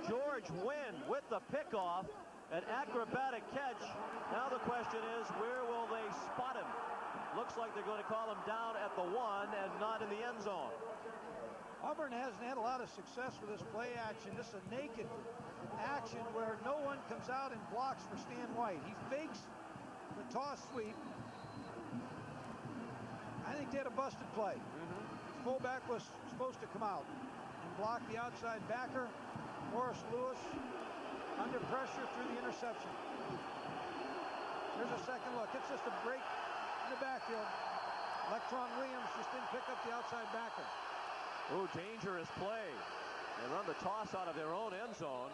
George Wynn with the pickoff. An acrobatic catch. Now the question is, where will they spot him? Looks like they're going to call him down at the 1 and not in the end zone. Auburn hasn't had a lot of success with this play action. This is a naked action where no one comes out and blocks for Stan White. He fakes the toss sweep. I think they had a busted play. Fullback was supposed to come out and block the outside backer. Morris Lewis under pressure through the interception. Here's a second look. It's just a break in the backfield. Electron Williams just didn't pick up the outside backer. Oh, dangerous play. They run the toss out of their own end zone.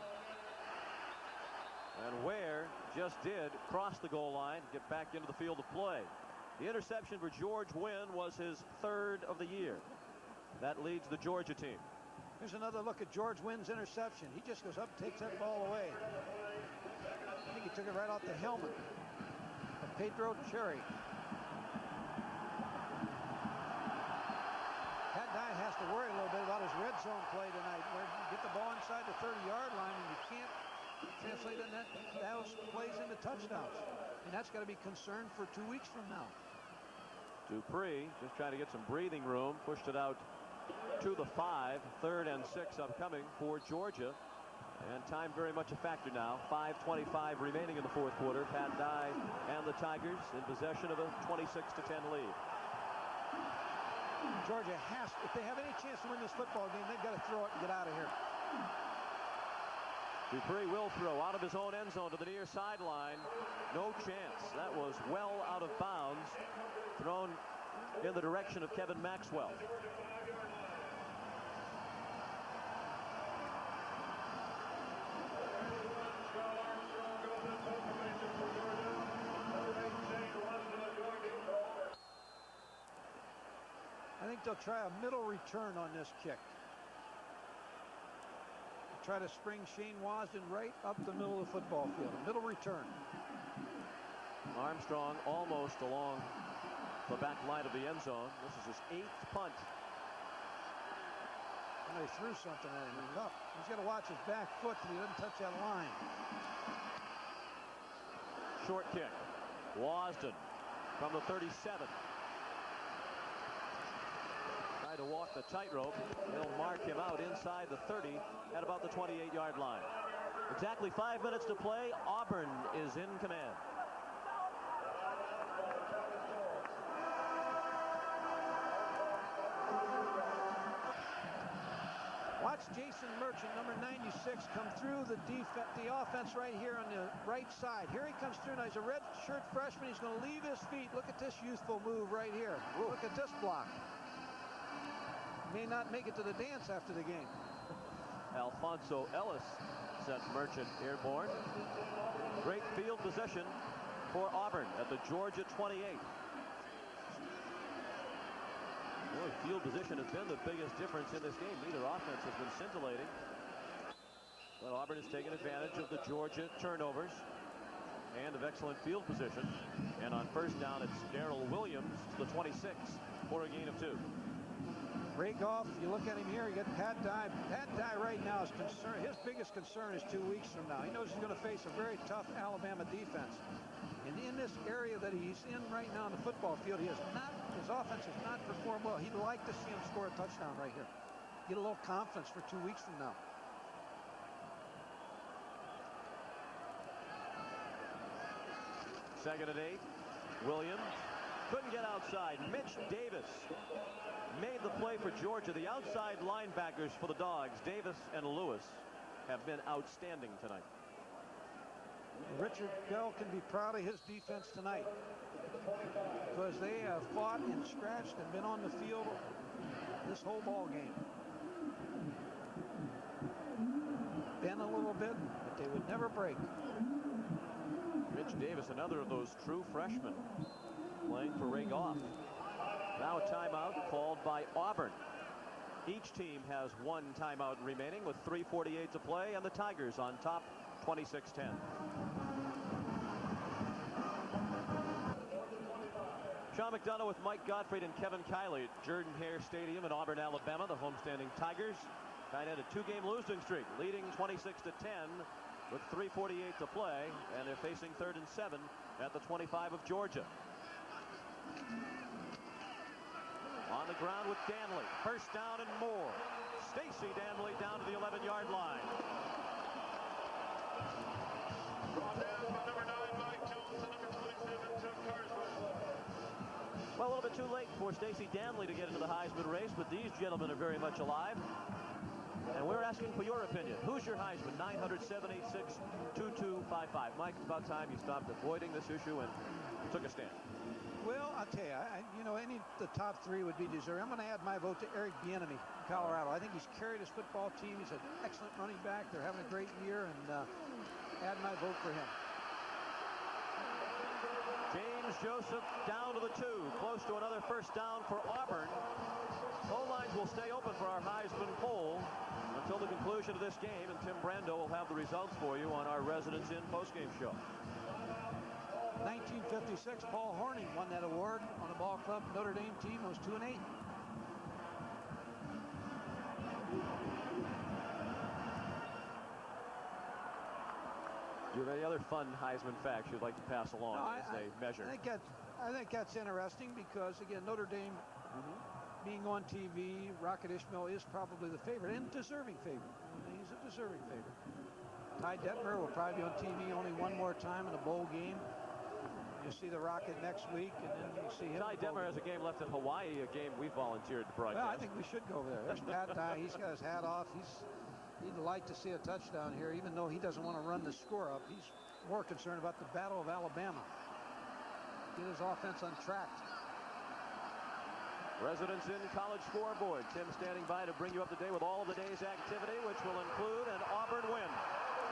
And Ware just did cross the goal line, get back into the field of play. The interception for George Wynn was his 3rd of the year. That leads the Georgia team. Here's another look at George Wynn's interception. He just goes up and takes that ball away. I think he took it right off the helmet of Pedro Cherry. Pat Dye has to worry a little bit about his red zone play tonight, where you get the ball inside the 30-yard line and you can't translate those plays into touchdowns. And that's got to be concerned for 2 weeks from now. Dupree just trying to get some breathing room, pushed it out to the 5. 3rd and 6 upcoming for Georgia. And time very much a factor now. 5:25 remaining in the 4th quarter. Pat Dye and the Tigers in possession of a 26-10 lead. Georgia has, if they have any chance to win this football game, they've got to throw it and get out of here. Dupree will throw out of his own end zone to the near sideline. No chance. That was well out of bounds. Thrown in the direction of Kevin Maxwell. I think they'll try a middle return on this kick. Try to spring Shane Wasden right up the middle of the football field. A middle return. Armstrong almost along the back line of the end zone. This is his 8th punt. And they threw something at him. He's got to watch his back foot so he doesn't touch that line. Short kick. Wasden from the 37. Try to walk the tightrope. They'll mark him out inside the 30 at about the 28-yard line. Exactly 5 minutes to play. Auburn is in command. Watch Jason Merchant, number 96, come through the offense right here on the right side. Here he comes through. Now he's a red shirt freshman. He's going to leave his feet. Look at this youthful move right here. Look at this block. May not make it to the dance after the game. Alfonso Ellis sent Merchant airborne. Great field position for Auburn at the Georgia 28. Boy, field position has been the biggest difference in this game. Neither offense has been scintillating. But Auburn has taken advantage of the Georgia turnovers and of excellent field position. And on first down, it's Darrell Williams, the 26, for a gain of 2. Rakoff, you look at him here, you get Pat Dye. Pat Dye right now is concerned. His biggest concern is 2 weeks from now. He knows he's going to face a very tough Alabama defense. And in this area that he's in right now on the football field, his offense has not performed well. He'd like to see him score a touchdown right here. Get a little confidence for 2 weeks from now. Second and 8. Williams couldn't get outside. Mitch Davis made the play for Georgia. The outside linebackers for the Dogs, Davis and Lewis, have been outstanding tonight. Richard Bell can be proud of his defense tonight because they have fought and scratched and been on the field this whole ball game. Been a little bit, but they would never break. Mitch Davis, another of those true freshmen, playing for Ray Goff. Now a timeout called by Auburn. Each team has one timeout remaining with 3:48 to play, and the Tigers on top, 26-10. Sean McDonough with Mike Gottfried and Kevin Kiley at Jordan-Hare Stadium in Auburn, Alabama. The homestanding Tigers tied in a 2-game losing streak, leading 26-10 with 3:48 to play, and they're facing 3rd and 7 at the 25 of Georgia. On the ground with Danley. First down and more. Stacy Danley down to the 11-yard line. Brought down by number 9, Mike Jones, and number 27, Chuck Carswell. Well, a little bit too late for Stacy Danley to get into the Heisman race, but these gentlemen are very much alive. And we're asking for your opinion. Who's your Heisman? 900-786-2255. Mike, it's about time you stopped avoiding this issue and took a stand. Well, I'll tell you, the top 3 would be deserving. I'm going to add my vote to Eric Bieniemy in Colorado. I think he's carried his football team. He's an excellent running back. They're having a great year, and add my vote for him. James Joseph down to the 2, close to another first down for Auburn. Phone lines will stay open for our Heisman poll until the conclusion of this game, and Tim Brando will have the results for you on our Residence Inn postgame show. 1956, Paul Hornung won that award on the ball club Notre Dame team. It was 2-8. Do you have any other fun Heisman facts you'd like to pass along as they measure? I think that's interesting because, again, Notre Dame being on TV, Rocket Ismail is probably the favorite and deserving favorite. He's a deserving favorite. Ty Detmer will probably be on TV only one more time in a bowl game. You to see the Rocket next week, and then you see him. Ty Detmer has a game left in Hawaii, a game we volunteered to broadcast. Well, I think we should go over there. There's Pat Dye. He's got his hat off. He'd like to see a touchdown here, even though he doesn't want to run the score up. He's more concerned about the Battle of Alabama. Get his offense untracked. Residents in College Scoreboard. Tim standing by to bring you up to date with all of the day's activity, which will include an Auburn win.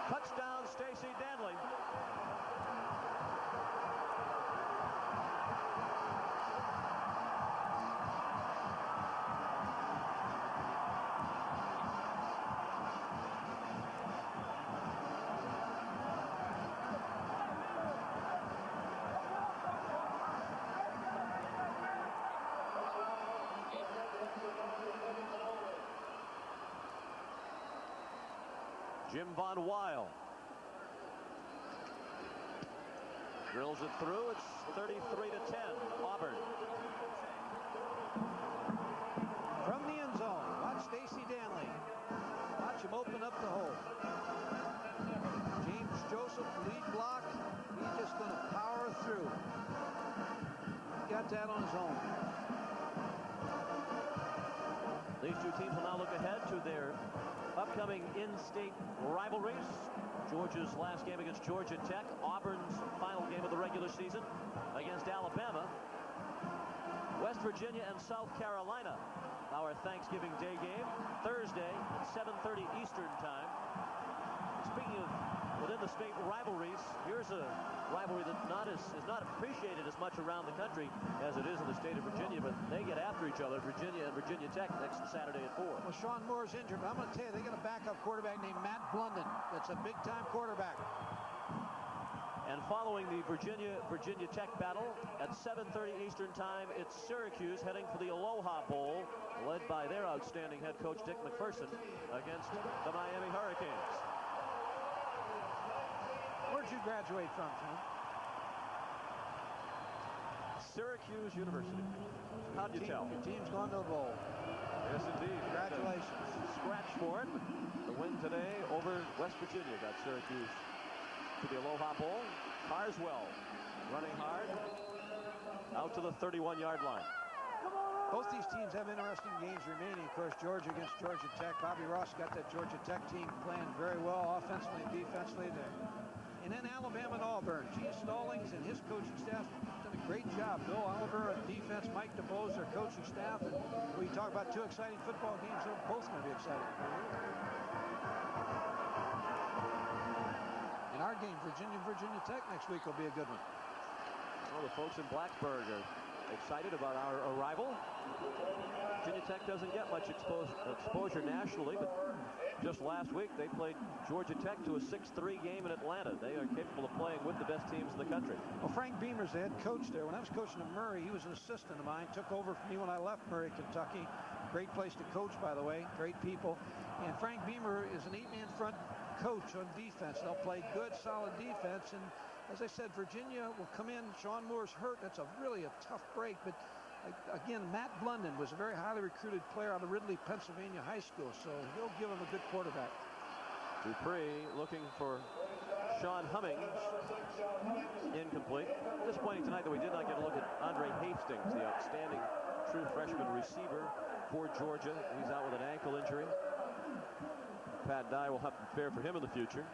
Touchdown, Stacey Danley. Jim Von Weil drills it through. It's 33-10, Auburn. From the end zone, watch Stacey Danley. Watch him open up the hole. James Joseph, lead block. He's just going to power through. He got that on his own. These two teams will now look ahead to their upcoming in-state rivalries. Georgia's last game against Georgia Tech. Auburn's final game of the regular season against Alabama. West Virginia and South Carolina. Our Thanksgiving Day game Thursday at 7:30 Eastern time. Speaking of within the state rivalries, here's a rivalry that is not appreciated as much around the country as it is in the state of Virginia, but they get after each other, Virginia and Virginia Tech, next Saturday at 4. Well, Sean Moore's injured, but I'm going to tell you, they got a backup quarterback named Matt Blunden. That's a big-time quarterback. And following the Virginia Tech battle at 7:30 Eastern time, it's Syracuse heading for the Aloha Bowl, led by their outstanding head coach Dick McPherson against the Miami Hurricanes. Where'd you graduate from, Tim? Syracuse University. How'd you tell? Your team's gone to the bowl. Yes, indeed. Congratulations. Scratch for it. The win today over West Virginia got Syracuse to the Aloha Bowl. Carswell running hard out to the 31-yard line. Both these teams have interesting games remaining. Of course, Georgia against Georgia Tech. Bobby Ross got that Georgia Tech team playing very well offensively and defensively there. And then Alabama and Auburn. Gene Stallings and his coaching staff done a great job. Bill Oliver on defense, Mike DeBose, their coaching staff. And when you talk about two exciting football games, they're both going to be exciting. And our game, Virginia Tech next week, will be a good one. Well, the folks in Blacksburg are excited about our arrival. Virginia Tech doesn't get much exposure nationally, but just last week they played Georgia Tech to a 6-3 game in Atlanta. They are capable of playing with the best teams in the country. Well, Frank Beamer's the head coach there. When I was coaching at Murray, he was an assistant of mine. Took over from me when I left Murray, Kentucky. Great place to coach, by the way. Great people. And Frank Beamer is an 8-man front coach on defense. They'll play good, solid defense. And as I said, Virginia will come in. Sean Moore's hurt. That's really a tough break. But again, Matt Blunden was a very highly recruited player out of Ridley, Pennsylvania High School. So he'll give him a good quarterback. Dupree looking for Sean Hummings. Incomplete. Disappointing tonight that we did not get a look at Andre Hastings, the outstanding true freshman receiver for Georgia. He's out with an ankle injury. Pat Dye will have to prepare for him in the future.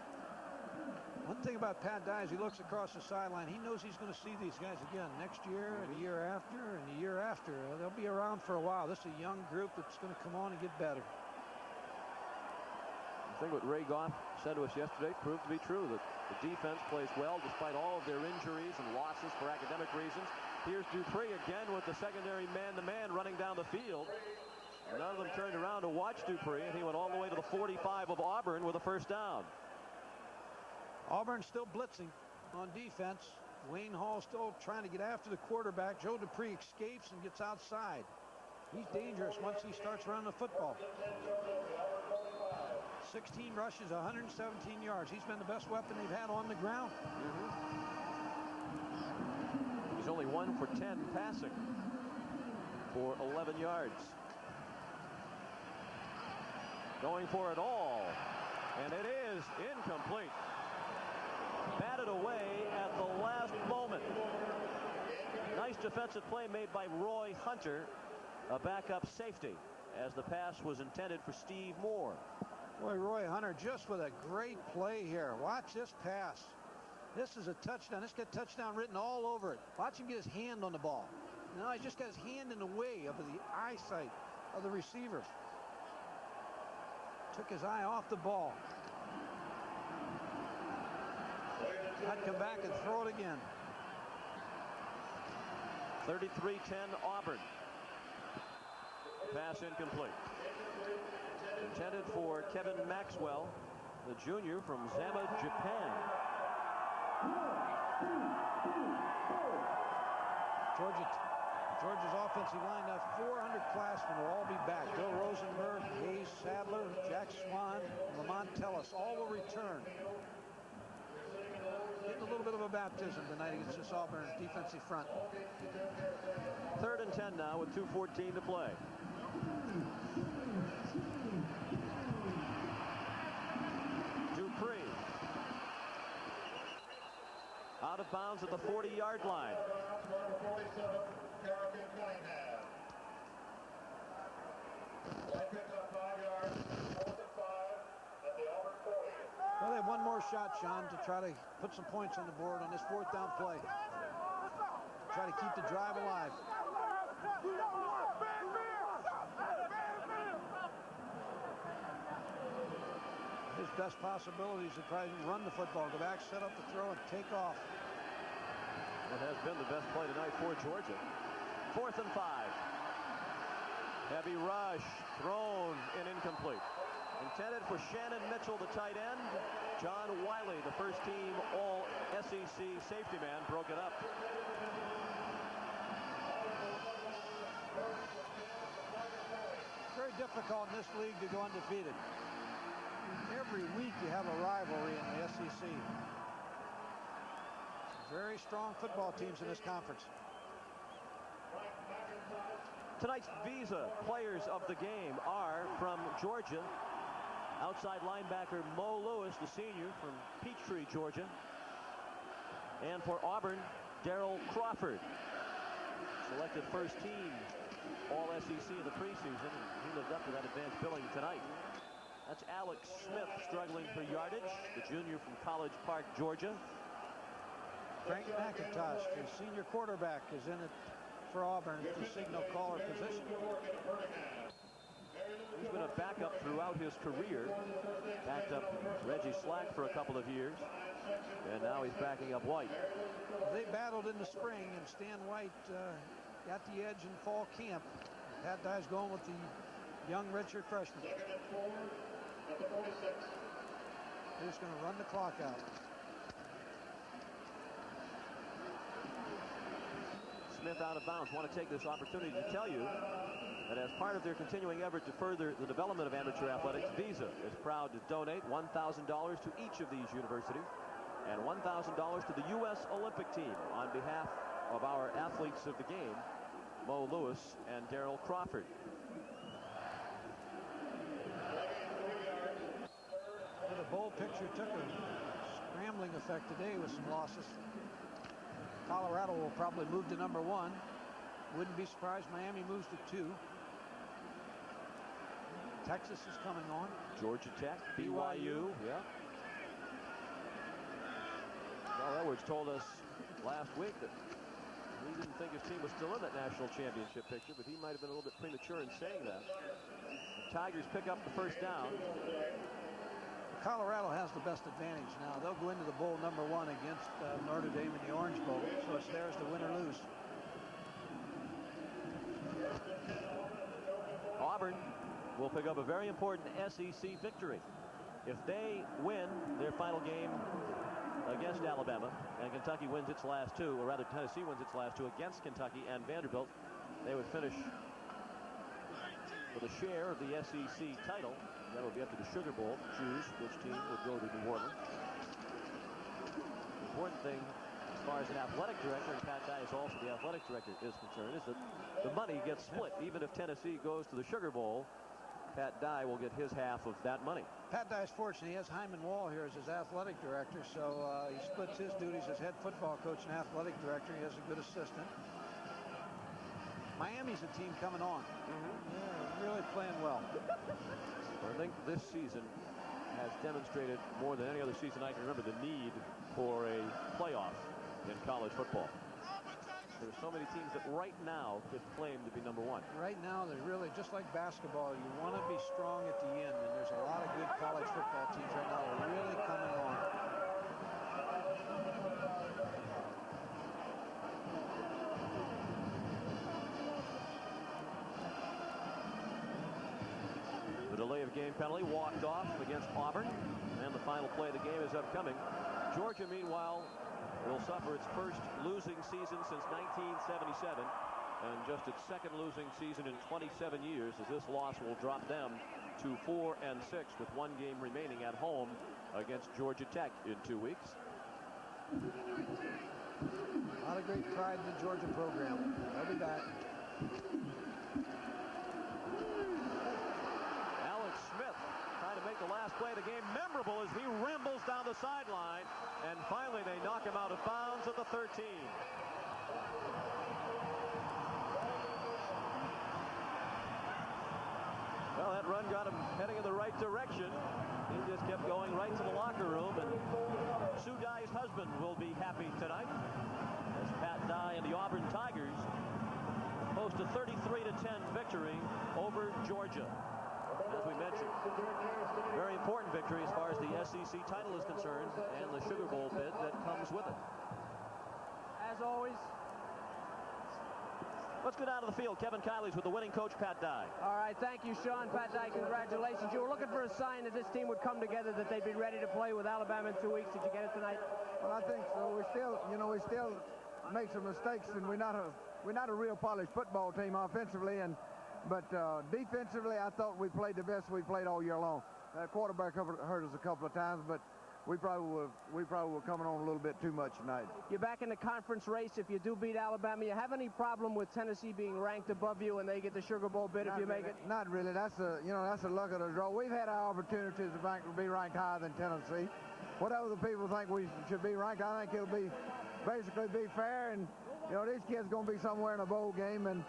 One thing about Pat Dye is he looks across the sideline. He knows he's going to see these guys again next year and the year after and the year after. They'll be around for a while. This is a young group that's going to come on and get better. I think what Ray Goff said to us yesterday proved to be true, that the defense plays well despite all of their injuries and losses for academic reasons. Here's Dupree again with the secondary man-to-man running down the field. None of them turned around to watch Dupree, and he went all the way to the 45 of Auburn with a first down. Auburn still blitzing on defense. Wayne Hall still trying to get after the quarterback. Joe Dupree escapes and gets outside. He's dangerous once he starts running the football. 16 rushes, 117 yards. He's been the best weapon they've had on the ground. He's only 1 for 10 passing for 11 yards. Going for it all, and it is incomplete. batted away at the last moment. Nice defensive play made by Roy Hunter, a backup safety, as the pass was intended for Steve Moore. Boy, Roy Hunter just with a great play here. Watch this pass. This is a touchdown. This got touchdown written all over it. Watch him get his hand on the ball. Now he just got his hand in the way of the eyesight of the receiver. Took his eye off the ball. I'd come back and throw it again. 33-10 Auburn. Pass incomplete. Intended for Kevin Maxwell, the junior from Zama, Japan. Georgia's offensive line now 400 classmen will all be back. Bill Rosenberg, Hayes Sadler, Jack Swan, Lamont Tellis all will return. Getting a little bit of a baptism tonight against this Auburn defensive front. 3rd and 10 now with 2:14 to play. Dupree. Out of bounds at the 40-yard line. Well, they have one more shot, Sean, to try to put some points on the board on this 4th down play. Try to keep the drive alive. His best possibilities to try to run the football, go back, set up the throw, and take off. It has been the best play tonight for Georgia. 4th and 5. Heavy rush, thrown and incomplete. Intended for Shannon Mitchell, the tight end. John Wiley, the first team All-SEC safety man, broke it up. Very difficult in this league to go undefeated. Every week you have a rivalry in the SEC. Very strong football teams in this conference. Tonight's Visa players of the game are from Georgia. Outside linebacker Mo Lewis, the senior from Peachtree, Georgia. And for Auburn, Darrell Crawford. Selected first team All-SEC in the preseason, and he lived up to that advanced billing tonight. That's Alex Smith struggling for yardage, the junior from College Park, Georgia. Frank McIntosh, the senior quarterback, is in it for Auburn, the signal caller position. He's been a backup throughout his career. Backed up Reggie Slack for a couple of years. And now he's backing up White. They battled in the spring, and Stan White got the edge in fall camp. Pat Dye's going with the young redshirt freshman. They're just going to run the clock out. Smith out of bounds. Want to take this opportunity to tell you that as part of their continuing effort to further the development of amateur athletics, Visa is proud to donate $1,000 to each of these universities and $1,000 to the U.S. Olympic team on behalf of our athletes of the game, Mo Lewis and Darrell Crawford. The bowl picture took a scrambling effect today with some losses. Colorado will probably move to number 1. Wouldn't be surprised Miami moves to 2. Texas is coming on. Georgia Tech, BYU. Yeah. Well, Edwards told us last week that he didn't think his team was still in that national championship picture, but he might have been a little bit premature in saying that. The Tigers pick up the first down. Colorado has the best advantage now. They'll go into the bowl number 1 against Notre Dame in the Orange Bowl, so it's theirs to win or lose. Auburn will pick up a very important SEC victory. If they win their final game against Alabama and Kentucky wins its last 2, or rather Tennessee wins its last 2 against Kentucky and Vanderbilt, they would finish with a share of the SEC title. That would be up to the Sugar Bowl to choose which team would go to New Orleans. The important thing as far as an athletic director, and Pat Dye is also the athletic director, is concerned, is that the money gets split. Even if Tennessee goes to the Sugar Bowl, Pat Dye will get his half of that money. Pat Dye is fortunate. He has Hyman Wall here as his athletic director, so he splits his duties as head football coach and athletic director. He has a good assistant. Miami's a team coming on. Yeah, really playing well. I think this season has demonstrated more than any other season I can remember the need for a playoff in college football. There's so many teams that right now could claim to be number one. Right now, they're really just like basketball. You want to be strong at the end, and there's a lot of good college football teams right now that are really coming on. The delay of game penalty walked off against Auburn, and the final play of the game is upcoming. Georgia, meanwhile, will suffer its first losing season since 1977, and just its second losing season in 27 years, as this loss will drop them to 4-6 with one game remaining at home against Georgia Tech in 2 weeks. A lot of great pride in the Georgia program. They'll be back. Make the last play of the game memorable as he rambles down the sideline, and finally they knock him out of bounds at the 13. Well, that run got him heading in the right direction. He just kept going right to the locker room, and Sue Dye's husband will be happy tonight as Pat Dye and the Auburn Tigers post a 33-10 victory over Georgia. As we mentioned, very important victory as far as the SEC title is concerned and the Sugar Bowl bid that comes with it. As always, let's go down to the field. Kevin Kiley's with the winning coach, Pat Dye. All right, thank you, Sean. Pat Dye, congratulations. You were looking for a sign that this team would come together, that they'd be ready to play with Alabama in 2 weeks. Did you get it tonight? Well, I think so. We still make some mistakes, and we're not a real polished football team offensively, but defensively, I thought we played the best we played all year long. Quarterback hurt us a couple of times, but we probably were coming on a little bit too much tonight. You're back in the conference race. If you do beat Alabama, you have any problem with Tennessee being ranked above you and they get the Sugar Bowl bid if you make it? Not really. That's the luck of the draw. We've had our opportunities to be ranked higher than Tennessee. Whatever the people think we should be ranked, I think it'll basically be fair. And these kids going to be somewhere in a bowl game, and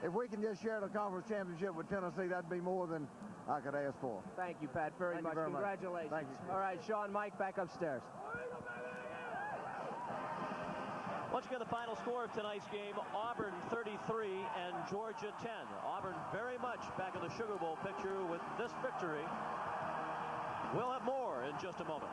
if we can just share the conference championship with Tennessee, that'd be more than I could ask for. Thank you, Pat, very much. Congratulations. Thank you. All right, Sean, Mike, back upstairs. Once again, the final score of tonight's game, Auburn 33 and Georgia 10. Auburn very much back in the Sugar Bowl picture with this victory. We'll have more in just a moment.